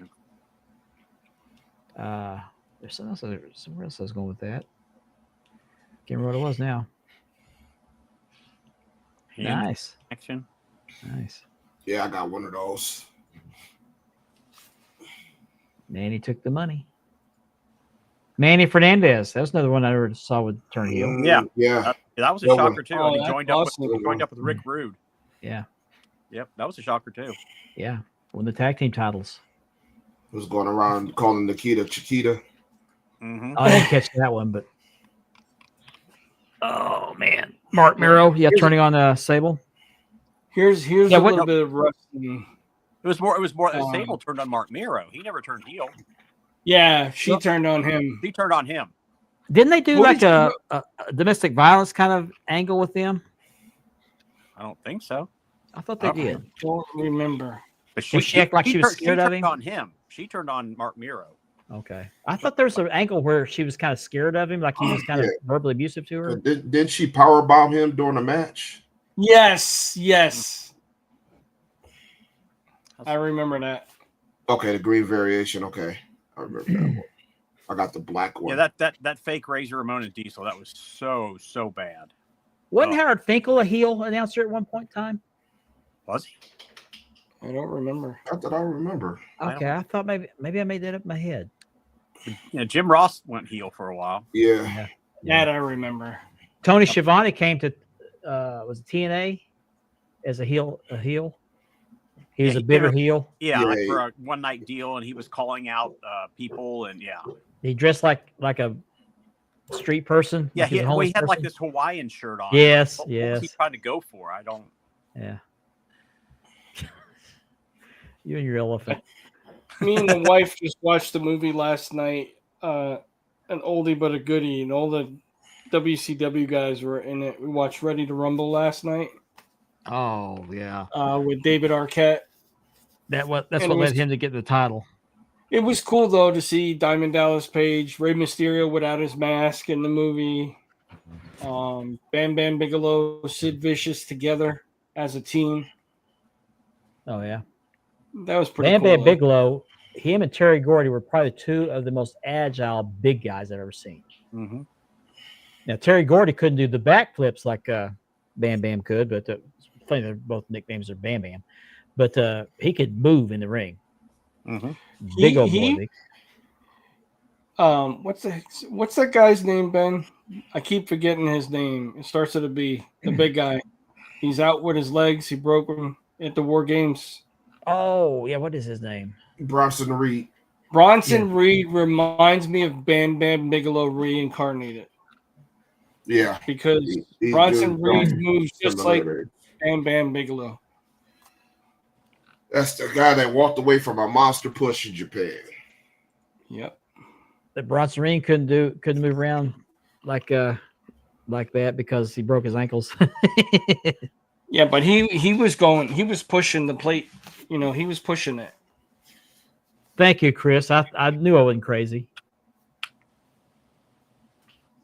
There's somewhere else I was going with that. Can't remember what it was now. Nice. Action. Nice. Yeah, I got one of those. Manny took the money. Manny Fernandez. That was another one I ever saw with turn heel. Yeah. That was a shocker too. Oh, he joined up with Rick Rude. Yeah. Yep, that was a shocker too. Yeah. Won the tag team titles. Was going around calling Nikita Chiquita. Mm-hmm. I didn't catch that one, but oh man, Mark Miro, turning on Sable. Here's a little bit of wrestling. It was more. Sable turned on Mark Miro. He never turned heel. Yeah, she turned on him. He turned on him. Didn't they do a domestic violence kind of angle with them? I don't think so. I thought they did. I don't remember. But she acted like she was scared of him? On him. She turned on Mark Miro. Okay. I thought there was an angle where she was kind of scared of him, like he was kind of verbally abusive to her. Didn't she powerbomb him during the match? Yes. I remember that. Okay, the green variation. Okay. I remember that one. I got the black one. Yeah, that fake Razor Ramon and Diesel, that was so bad. Wasn't Howard Finkel a heel announcer at one point in time? Was he? I don't remember. Not that I remember. Okay, I thought maybe I made that up in my head. Yeah, Jim Ross went heel for a while. Yeah. That I remember. Tony Schiavone came to was it TNA as a heel. He was a bitter heel. Yeah, like for a one night deal, and he was calling out people, and he dressed like a street person. Yeah, like he's a he homeless had like person? this Hawaiian shirt on. Yes, What yes. was he trying to go for? I don't. Yeah. You and your elephant. Me and the wife just watched the movie last night, an oldie but a goodie, and all the WCW guys were in it. We watched Ready to Rumble last night Oh yeah. with David Arquette. That's And what it led was- him to get the title. It was cool though to see Diamond Dallas Page, Rey Mysterio without his mask in the movie, Bam Bam Bigelow, Sid Vicious together as a team. Oh yeah. That was pretty Bam cool. Bam though. Bigelow, him and Terry Gordy were probably two of the most agile big guys I've ever seen. Mm-hmm. Now Terry Gordy couldn't do the backflips like Bam Bam could, but funny they're both nicknames are Bam Bam. But he could move in the ring. Mm-hmm. Big old boy. Big. What's that guy's name, Ben? I keep forgetting his name. It starts with a B. The big guy. He's out with his legs. He broke them at the War Games. Oh yeah, what is his name? Bronson Reed. Bronson Reed reminds me of Bam Bam Bigelow reincarnated Yeah. because He Bronson do Reed some moves just like similarities. Bam Bam Bigelow. That's the guy that walked away from a monster push in Japan. Yep. That Bronson Reed couldn't move around like that because he broke his ankles. Yeah, but he was pushing the plate. You know, he was pushing it. Thank you, Chris. I knew I wasn't crazy.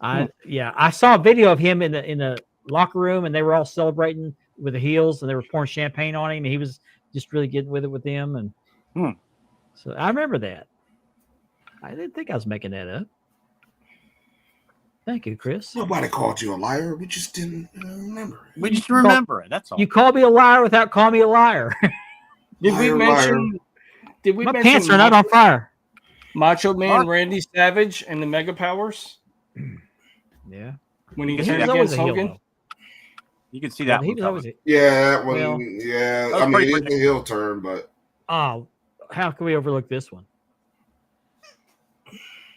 I saw a video of him in the locker room, and they were all celebrating with the heels, and they were pouring champagne on him, and he was just really getting with it with them, and so I remember that. I didn't think I was making that up. Thank you, Chris. Nobody called you a liar. We just didn't remember. We just remember it. That's all. You called me a liar without calling me a liar. Did we Liar, mention? Did we My mention pants are not on fire. Macho Man Mark- Randy Savage and the Mega Powers Yeah, when he he turned was always against a heel, Hogan? though. You can see that. He one was always. coming. Yeah, that one. Well, Yeah, that was I mean, pretty it's a heel turn, but Oh, how can we overlook this one?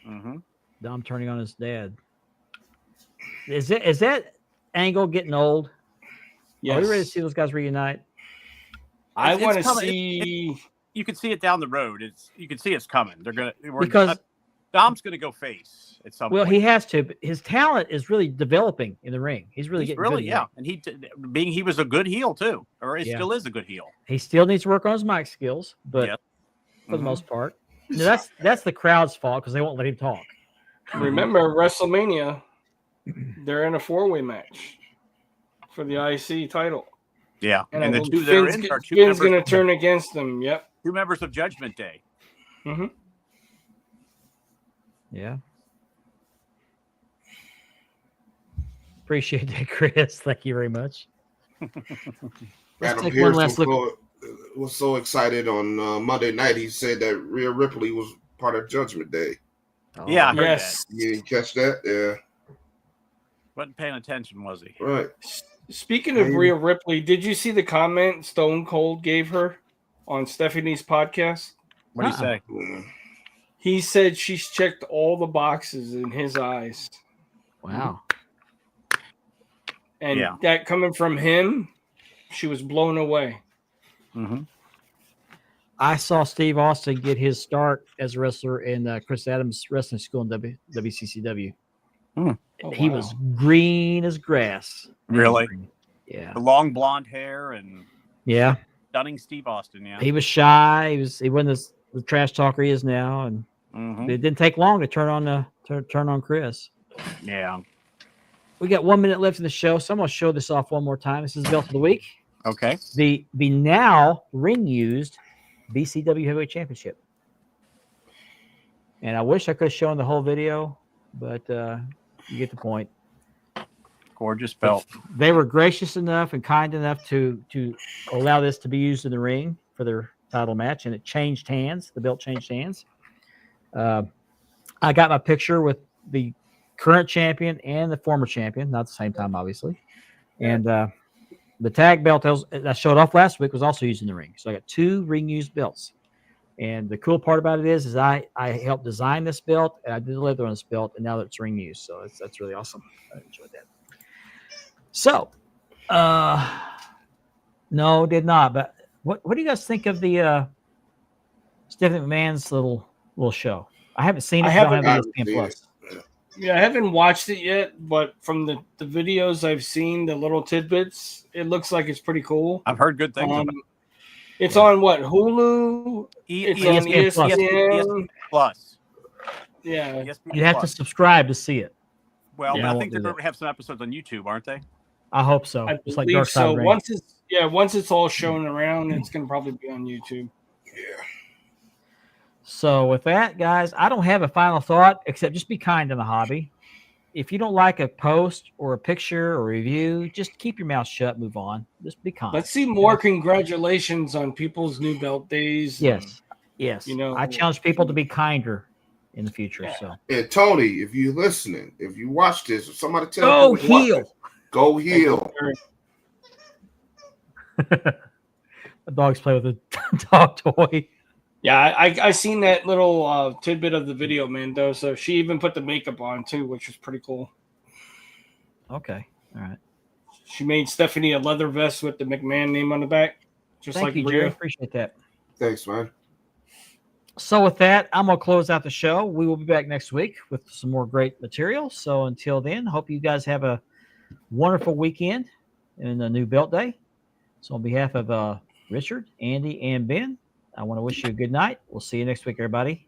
Mm-hmm. Dom turning on his dad. Is that angle getting old? Yes. Are we ready to see those guys reunite? I It's want to coming. see. You can see it down the road. You can see it's coming. Because Dom's gonna go face at some well, point. he has to. But his talent is really developing in the ring. He's really He's getting really good. yeah, and he was a good heel too, or he Yeah. still is a good heel. He still needs to work on his mic skills, but Yeah. for the Mhm. most part, no, that's the crowd's fault because they won't let him talk. Remember WrestleMania? They're in a 4-way match for the IC title, Yeah, and, and I the think two that are Finn's, in are two Finn's members, going to turn against them. Yep. two members of Judgment Day. Mm-hmm. Yeah. Appreciate that, Chris. Thank you very much. Let's Adam take Pearce one last look. was so excited on Monday night. He said that Rhea Ripley was part of Judgment Day. Oh, Yeah, I heard Yes. You didn't catch that? Yeah, Wasn't paying attention, was he? right. Speaking of Rhea Ripley, did you see the comment Stone Cold gave her on Stephanie's podcast? What do you say? Yeah. He said she's checked all the boxes in his eyes. Wow. And Yeah. that coming from him, she was blown away. Mm-hmm. I saw Steve Austin get his start as a wrestler in Chris Adams Wrestling School in WCCW. Oh, He wow. was green as grass. Really? Yeah. The long blonde hair and Yeah. stunning Steve Austin. Yeah. He was shy. He wasn't the trash talker he is now, and Mhm. it didn't take long to turn on Chris. Yeah. We got 1 minute left in the show, so I'm gonna show this off one more time. This is Belt of the Week. Okay. The now ring used BCW Heavyweight Championship. And I wish I could have shown the whole video, but you get the point. Gorgeous belt. They were gracious enough and kind enough to allow this to be used in the ring for their title match, and it changed hands. The belt changed hands. I got my picture with the current champion and the former champion, not at the same time, obviously. And the tag belt I showed off last week was also used in the ring. So I got 2 ring used belts. And the cool part about it is I helped design this belt, and I did deliver on this belt, and now it's ring used. So that's really awesome. I enjoyed that. So, no, did not. But what do you guys think of the Stephanie McMahon's little show? I haven't seen it. I don't have ESPN Plus. Yeah, I haven't watched it yet, but from the videos I've seen, the little tidbits, it looks like it's pretty cool. I've heard good things about it. It's on what? Hulu? It's on ESPN Plus. Yeah. You have to subscribe to see it. Well, I think they're going to have some episodes on YouTube, aren't they? I hope so. I believe so. Once it's all shown around, it's going to probably be on YouTube. Yeah. So with that, guys, I don't have a final thought except just be kind in the hobby. If you don't like a post or a picture or review, just keep your mouth shut, move on. Just be kind. Let's see more congratulations on people's new belt days. Yes. You know, I challenge people to be kinder in the future. Yeah. So, and Tony, if you're listening, if you watch this, if somebody tells you heal. Go heal. The dogs play with a dog toy. Yeah, I seen that little tidbit of the video, Mando. So she even put the makeup on too, which was pretty cool. Okay, all right. She made Stephanie a leather vest with the McMahon name on the back, just Thank like you, Rhea. Jerry. Appreciate that. Thanks, man. So with that, I'm gonna close out the show. We will be back next week with some more great material. So until then, hope you guys have a wonderful weekend and a new belt day. So on behalf of Richard, Andy, and Ben, I want to wish you a good night. We'll see you next week, everybody.